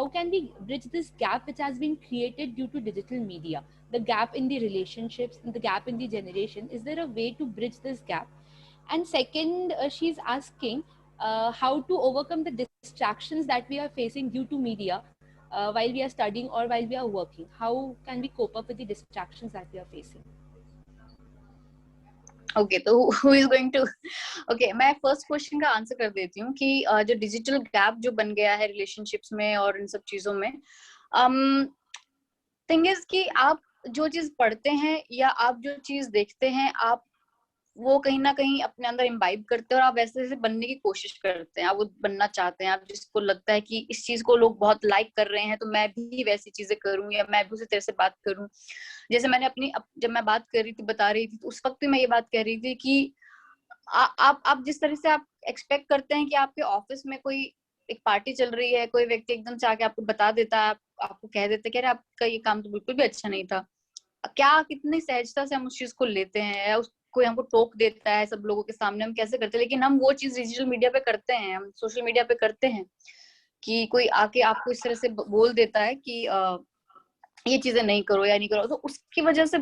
can we bridge this gap which has been created due to digital media? The gap in the relationships, and the gap in the generation. Is there a way to bridge this gap? And second, she's asking how to overcome the distractions that we are facing due to media while we are studying or while we are working. How can we cope up with the distractions that we are facing? Okay, तो who is going to okay, मैं first question का answer कर देती हूँ कि जो digital gap जो बन गया है रिलेशनशिप्स में और इन सब चीजों में, थिंग इज कि आप जो चीज पढ़ते हैं या आप जो चीज देखते हैं, आप वो कहीं ना कहीं अपने अंदर इम्बाइब करते हैं और आप वैसे वैसे बनने की कोशिश करते हैं, आप वो बनना चाहते हैं। आप जिसको लगता है कि इस चीज को लोग बहुत लाइक कर रहे हैं तो मैं भी वैसी चीजें करूं या मैं भी उसी तरह से बात करूं। जैसे मैंने जब मैं बात कर रही थी, बता रही थी, तो उस वक्त भी मैं ये बात कह रही थी कि आप जिस तरह से आप एक्सपेक्ट करते हैं कि आपके ऑफिस में कोई एक पार्टी चल रही है, कोई व्यक्ति एकदम से आके आपको बता देता है, आपको कह देता है कि अरे आपका ये काम तो बिल्कुल भी अच्छा नहीं था, क्या कितनी सहजता से हम उस चीज को लेते हैं, या कोई हमको टोक देता है सब लोगों के सामने, हम कैसे करते हैं। लेकिन हम वो चीज डिजिटल मीडिया पे करते हैं, हम सोशल मीडिया पे करते हैं कि कोई आके आपको इस तरह से बोल देता है कि ये चीजें नहीं करो या नहीं करो, तो उसकी वजह से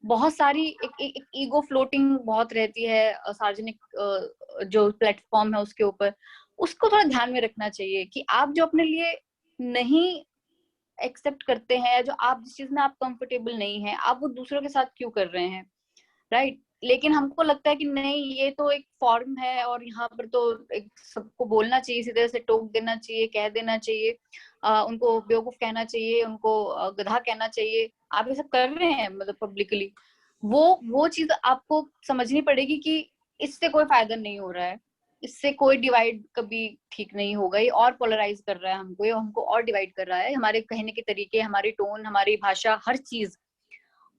बहुत सारी एक ईगो फ्लोटिंग बहुत रहती है सार्वजनिक जो प्लेटफॉर्म है उसके ऊपर। उसको थोड़ा ध्यान में रखना चाहिए कि आप जो अपने लिए नहीं एक्सेप्ट करते हैं, जो आप जिस चीज में आप कंफर्टेबल नहीं है, आप वो दूसरों के साथ क्यों कर रहे हैं, राइट? लेकिन हमको लगता है कि नहीं, ये तो एक फॉर्म है और यहाँ पर तो एक सबको बोलना चाहिए, इसी तरह से टोक देना चाहिए, कह देना चाहिए, उनको बेवकूफ कहना चाहिए, उनको गधा कहना चाहिए। आप ये सब कर रहे हैं मतलब पब्लिकली, वो चीज आपको समझनी पड़ेगी कि इससे कोई फायदा नहीं हो रहा है, इससे कोई डिवाइड कभी ठीक नहीं होगा, ये और पोलराइज कर रहा है हमको, ये हमको और डिवाइड कर रहा है, हमारे कहने के तरीके, हमारी टोन, हमारी भाषा, हर चीज।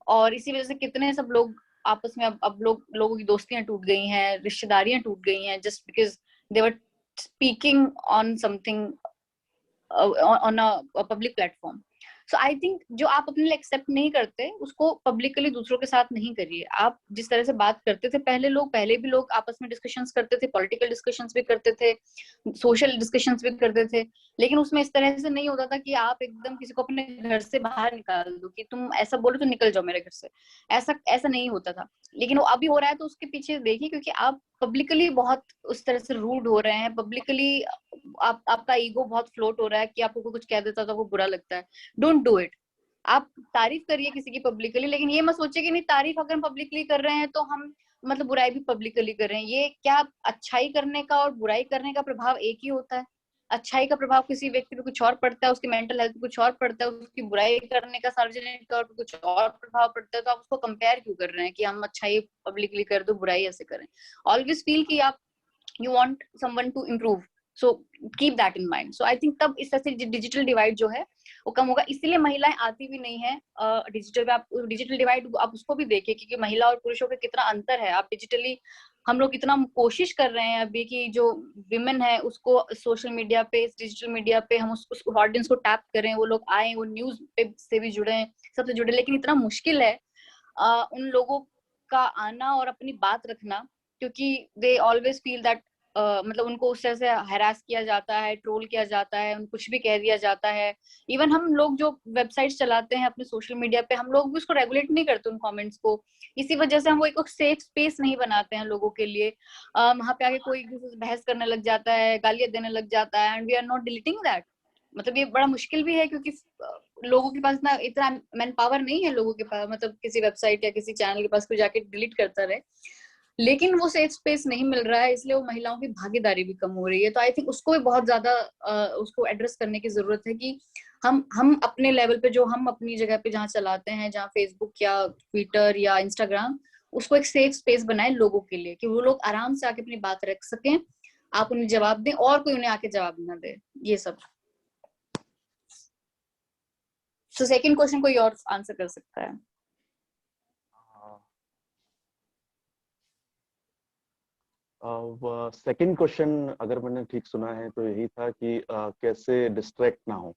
और इसी वजह से कितने सब लोग आपस में अब लोगों की दोस्तियां टूट गई हैं, रिश्तेदारियां टूट गई हैं, just because they were speaking on something on a public platform. So I think जो आप अपने लिए एक्सेप्ट नहीं करते उसको पब्लिकली दूसरों के साथ नहीं करिए। आप जिस तरह से बात करते थे पहले भी लोग आपस में डिस्कशंस करते थे, पॉलिटिकल डिस्कशंस भी करते थे, सोशल डिस्कशंस भी करते थे, लेकिन उसमें इस तरह से नहीं होता था कि आप एकदम किसी को अपने घर से बाहर निकाल दो कि तुम ऐसा बोलो तो निकल जाओ मेरे घर से, ऐसा नहीं होता था। लेकिन वो अभी हो रहा है, तो उसके पीछे देखिए, क्योंकि आप पब्लिकली बहुत उस तरह से रूड हो रहे हैं, पब्लिकली आपका ईगो बहुत फ्लोट हो रहा है कि आपको कुछ कह देता तो आपको बुरा लगता है। Don't do it. आप तारीफ करिए किसी की पब्लिकली, लेकिन ये मत सोचिए कि नहीं, तारीफ अगर हम पब्लिकली कर रहे हैं तो हम मतलब बुराई भी पब्लिकली कर रहे हैं। ये क्या, अच्छाई करने का और बुराई करने का प्रभाव एक ही होता है? अच्छाई का प्रभाव किसी व्यक्ति पे कुछ और पड़ता है, उसकी मेंटल हेल्थ पे कुछ और पड़ता है, उसकी बुराई करने का सार्वजनिक तौर पर कुछ और प्रभाव पड़ता है। तो आप उसको कंपेयर क्यों कर रहे हैं कि हम अच्छाई पब्लिकली कर दो, बुराई ऐसे करें? ऑलवेज फील कि आप you want someone to improve, so keep that in mind. So I think तब इस तरह से डिजिटल डिवाइड जो है वो कम होगा। इसलिए महिलाएं आती भी नहीं है डिजिटल पे। आप डिजिटल डिवाइड आप उसको भी देखिए कि महिला और पुरुषों के कितना अंतर है। आप डिजिटली, हम लोग इतना कोशिश कर रहे हैं अभी कि जो विमेन है उसको सोशल मीडिया पे, डिजिटल मीडिया पे हम उस ऑडियंस को टैप करें, वो लोग आए, वो न्यूज पे से भी जुड़े, सबसे जुड़े। लेकिन इतना मुश्किल है उन लोगों का आना और अपनी बात रखना, क्योंकि दे ऑलवेज फील दैट मतलब उनको उस तरह से हैरास किया जाता है, ट्रोल किया जाता है, उनको कुछ भी कह दिया जाता है। इवन हम लोग जो वेबसाइट्स चलाते हैं अपने सोशल मीडिया पे, हम लोग भी उसको रेगुलेट नहीं करते उन कमेंट्स को। इसी वजह से हम वो एक सेफ स्पेस नहीं बनाते हैं लोगों के लिए। वहां पे आके कोई एक दूसरे से बहस करने लग जाता है, गालियां देने लग जाता है, and we are not deleting that. मतलब ये बड़ा मुश्किल भी है, क्योंकि लोगों के पास इतना मैन पावर नहीं है लोगों के पास, मतलब किसी वेबसाइट या किसी चैनल के पास कोई जाके डिलीट करता रहे। लेकिन वो सेफ स्पेस नहीं मिल रहा है, इसलिए वो महिलाओं की भागीदारी भी कम हो रही है। तो आई थिंक उसको भी बहुत ज्यादा उसको एड्रेस करने की जरूरत है कि हम अपने लेवल पे, जो हम अपनी जगह पे जहाँ चलाते हैं, जहाँ फेसबुक या ट्विटर या इंस्टाग्राम, उसको एक सेफ स्पेस बनाए लोगों के लिए, कि वो लोग आराम से आके अपनी बात रख सकें, आप उन्हें जवाब दें और कोई उन्हें आके जवाब ना दे, ये सब। तो सेकंड क्वेश्चन कोई और आंसर कर सकता है? सेकंड क्वेश्चन अगर मैंने ठीक सुना है तो यही था कि कैसे डिस्ट्रैक्ट ना हो।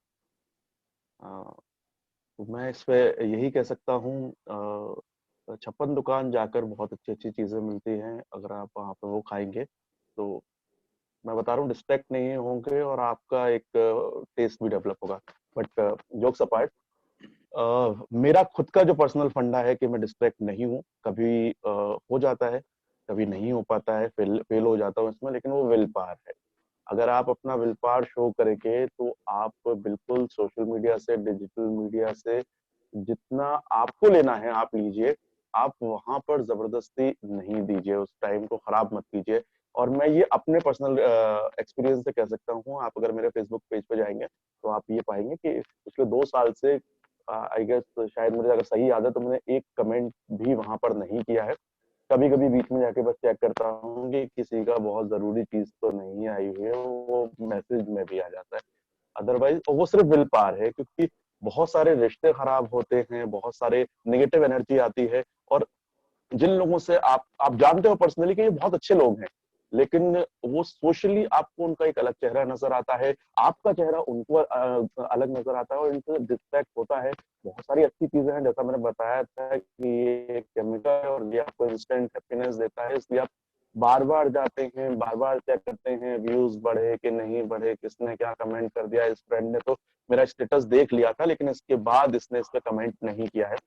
तो मैं इस पे यही कह सकता हूँ, छप्पन दुकान जाकर बहुत अच्छी अच्छी चीजें मिलती हैं, अगर आप वहाँ पे वो खाएंगे तो मैं बता रहा हूँ डिस्ट्रैक्ट नहीं होंगे और आपका एक टेस्ट भी डेवलप होगा। बट जोक्स अपार्ट, मेरा खुद का जो पर्सनल फंडा है कि मैं डिस्ट्रैक्ट नहीं हूँ। कभी हो जाता है, कभी नहीं हो पाता है, फेल हो जाता हूँ इसमें, लेकिन वो विल पावर है। अगर आप अपना विल पावर शो करेंगे तो आप बिल्कुल सोशल मीडिया से, डिजिटल मीडिया से जितना आपको लेना है आप लीजिए। आप वहां पर जबरदस्ती नहीं दीजिए, उस टाइम को खराब मत कीजिए। और मैं ये अपने पर्सनल एक्सपीरियंस से कह सकता हूँ। आप अगर मेरे फेसबुक पेज पे जाएंगे तो आप ये पाएंगे कि पिछले 2 साल से आई गेस, शायद मुझे अगर सही याद है तो मैंने एक कमेंट भी वहां पर नहीं किया है। कभी कभी बीच में जाके बस चेक करता हूँ कि किसी का बहुत जरूरी चीज तो नहीं आई हुई है, वो मैसेज में भी आ जाता है। अदरवाइज वो सिर्फ विल पावर है, क्योंकि बहुत सारे रिश्ते खराब होते हैं, बहुत सारे नेगेटिव एनर्जी आती है। और जिन लोगों से आप जानते हो पर्सनली कि ये बहुत अच्छे लोग हैं, लेकिन वो सोशली आपको उनका एक अलग चेहरा नजर आता है, आपका चेहरा उनको अलग नजर आता है और इनसे डिस्ट्रैक्ट होता है। बहुत सारी अच्छी चीजें हैं, जैसा मैंने बताया था कि ये केमिकल है और ये आपको इंस्टेंट हैप्पीनेस देता है, इसलिए आप बार बार जाते हैं, बार बार चेक करते हैं व्यूज बढ़े कि नहीं बढ़े, किसने क्या कमेंट कर दिया। इस फ्रेंड ने तो मेरा स्टेटस देख लिया था लेकिन इसके बाद इसने इस पे कमेंट नहीं किया है।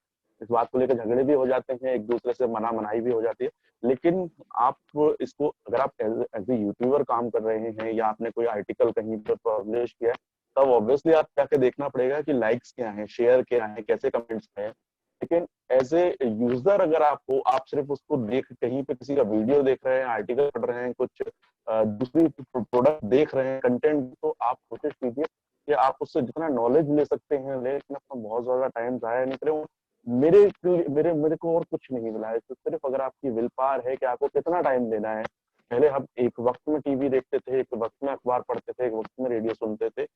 इस बात को लेकर झगड़े भी हो जाते हैं, एक दूसरे से मनाई भी हो जाती है। लेकिन आप इसको, अगर आप एज ए यूट्यूबर काम कर रहे हैं या आपने कोई आर्टिकल कहीं पर पब्लिश किया है, तब ऑब्वियसली आप जाके देखना पड़ेगा कि लाइक्स क्या हैं, शेयर क्या है, कैसे कमेंट्स हैं। लेकिन एज ए यूजर अगर आप सिर्फ उसको देख, कहीं पे किसी का वीडियो देख रहे हैं, आर्टिकल पढ़ रहे हैं, कुछ दूसरी प्रोडक्ट देख रहे हैं, कंटेंट, तो आप कोशिश कीजिए कि आप उससे जितना नॉलेज ले सकते हैं, लेकिन अपना बहुत ज्यादा टाइम जाया नहीं करें। मेरे मेरे मेरे को और कुछ नहीं मिला है, तो सिर्फ अगर आपकी विल पावर है कि आपको कितना टाइम देना है। पहले हम एक वक्त में टीवी देखते थे, एक वक्त में अखबार पढ़ते थे, एक वक्त में रेडियो सुनते थे।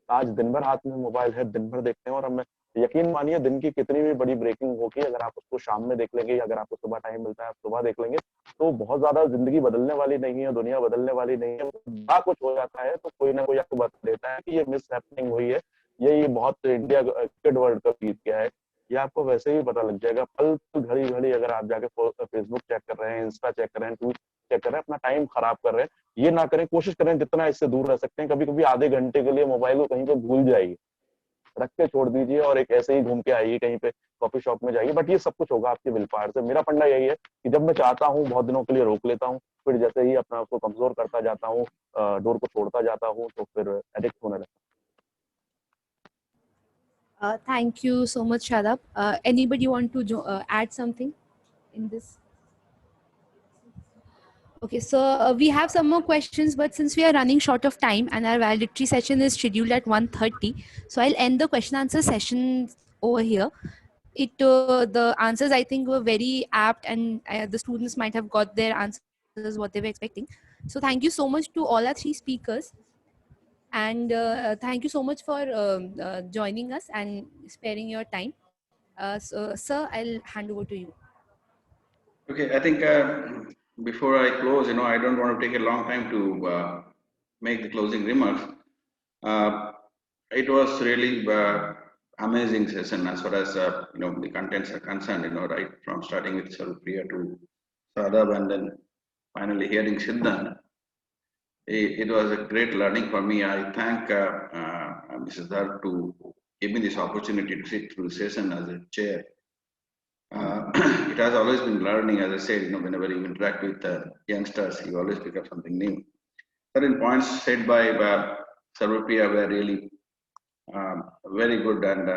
आज दिन भर हाथ में मोबाइल है, दिन भर देखते हैं। और हमें यकीन मानिए, दिन की कितनी भी बड़ी ब्रेकिंग होगी, अगर आप उसको शाम में देख लेंगे या अगर आपको सुबह टाइम मिलता है आप सुबह देख लेंगे, तो बहुत ज्यादा जिंदगी बदलने वाली नहीं है, दुनिया बदलने वाली नहीं है। बड़ा कुछ हो जाता है तो कोई ना कोई आपको बता देता है कि ये मिस हैपनिंग हुई है, ये बहुत इंडिया क्रिकेट वर्ल्ड कप जीत गया है। ये आपको वैसे ही पता लग जाएगा। पल घड़ी घड़ी अगर आप जाके फेसबुक चेक कर रहे हैं, इंस्टा चेक कर रहे हैं, ट्वीट चेक कर रहे हैं, अपना टाइम खराब कर रहे हैं, ये ना करें। कोशिश करें जितना इससे दूर रह सकते हैं। कभी कभी आधे घंटे के लिए मोबाइल को कहीं पे भूल जाइए, रख के छोड़ दीजिए और एक ऐसे ही घूम के आइए, कहीं पे कॉफी शॉप में जाइए। बट ये सब कुछ होगा आपके विल पावर से। मेरा फंडा यही है कि जब मैं चाहता हूँ बहुत दिनों के लिए रोक लेता हूँ, फिर जैसे ही अपना उसको कमजोर करता जाता हूँ, डोर को छोड़ता जाता हूँ, तो फिर एडिक्ट होने लगता हूँ। Thank you so much, Shadab. Anybody want to add something in this? Okay, so we have some more questions, but since we are running short of time and our valedictory session is scheduled at 1:30, so I'll end the question answer session over here. The answers I think were very apt, and the students might have got their answers what they were expecting. So thank you so much to all our 3 speakers, and thank you so much for joining us and sparing your time. So, sir, I'll hand over to you. Okay, I think before I close, I don't want to take a long time to make the closing remarks. It was really amazing session as far as the contents are concerned. Right from starting with Sarvpriya to Shadab and then finally hearing Siddhant. it was a great learning for me. I thank Mrs. Dhar to give me this opportunity to sit through the session as a chair. It has always been learning, as I said, whenever you interact with youngsters, you always pick up something new. Certain points said by Sarvapriya were really very good and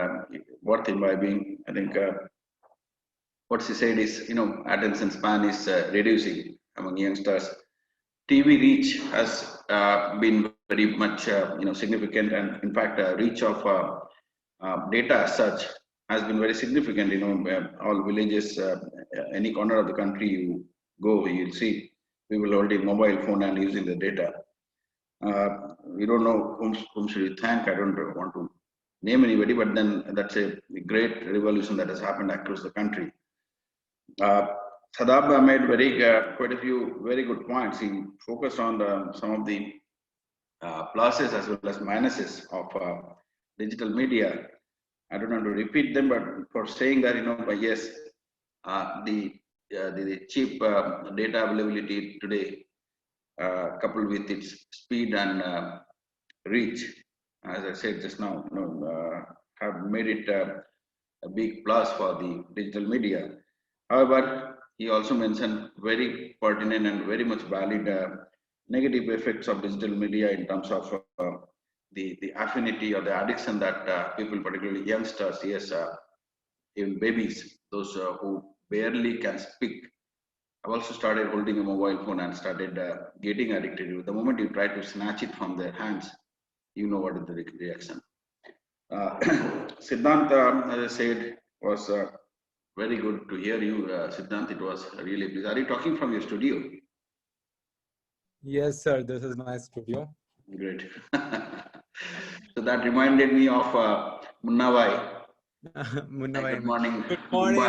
worth imbibing. I think what she said is, attention span is reducing among youngsters. TV reach has been very much, significant, and in fact, reach of data as such has been very significant. All villages, any corner of the country you go, you'll see people holding mobile phone and using the data. We don't know whom should we thank. I don't want to name anybody, but then that's a great revolution that has happened across the country. Sadab made quite a few very good points. He focused on some of the pluses as well as minuses of digital media. I don't want to repeat them, but for saying that, yes, the cheap data availability today, coupled with its speed and reach, as I said just now, have made it a big plus for the digital media. However, he also mentioned very pertinent and very much valid negative effects of digital media in terms of the affinity or the addiction that people, particularly youngsters, yes, even babies, those who barely can speak, have also started holding a mobile phone and started getting addicted. The moment you try to snatch it from their hands, you know what is the reaction. Siddhant, as I said, was very good to hear you, Siddhant. It was really pleased. Are you talking from your studio? Yes, sir. This is my studio. Great. So that reminded me of Munnavai. Munnavai. Good morning. Good morning.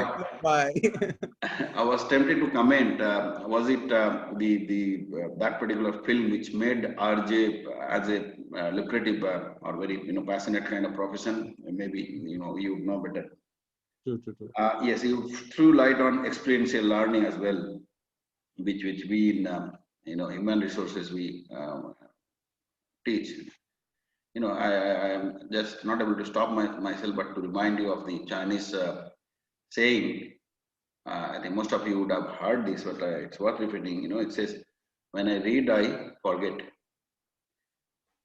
Bye. I was tempted to comment. Was it that particular film which made RJ as a lucrative or very passionate kind of profession? Maybe you would know better. True. Yes, you threw light on experiential learning as well, which we in human resources we teach. I am just not able to stop myself, but to remind you of the Chinese saying. I think most of you would have heard this, but it's worth repeating. It says, "When I read, I forget.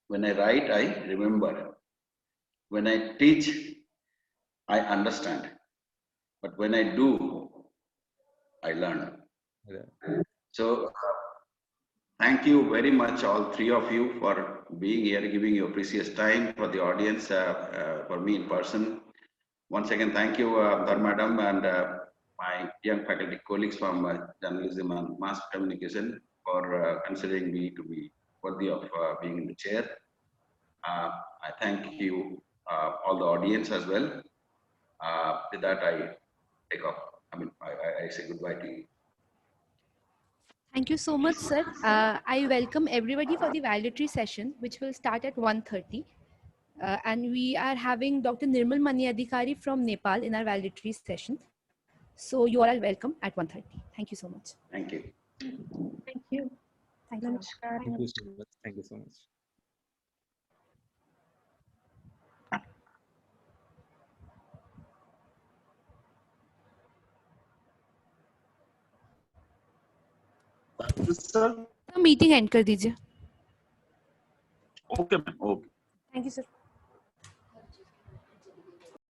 When I write, I remember. When I teach, I understand. But when I do, I learn." Yeah. So, thank you very much, all three of you, for being here, giving your precious time for the audience, for me in person. Once again, thank you, Dhar Madam, and my young faculty colleagues from journalism and mass communication for considering me to be worthy of being in the chair. I thank you, all the audience as well. With that, I take off. I say goodbye to you. Thank you so much, sir. I welcome everybody for the valedictory session, which will start at 1:30. And we are having Dr. Nirmal Mani Adhikari from Nepal in our valedictory session. So you all are welcome at 1:30. Thank you so much. Thank you. Thank you. Thank you. Namaskar. Thank you so much. Thank you so much. Meeting and कर दीजिए. Okay, ma'am. Okay. Thank you, sir.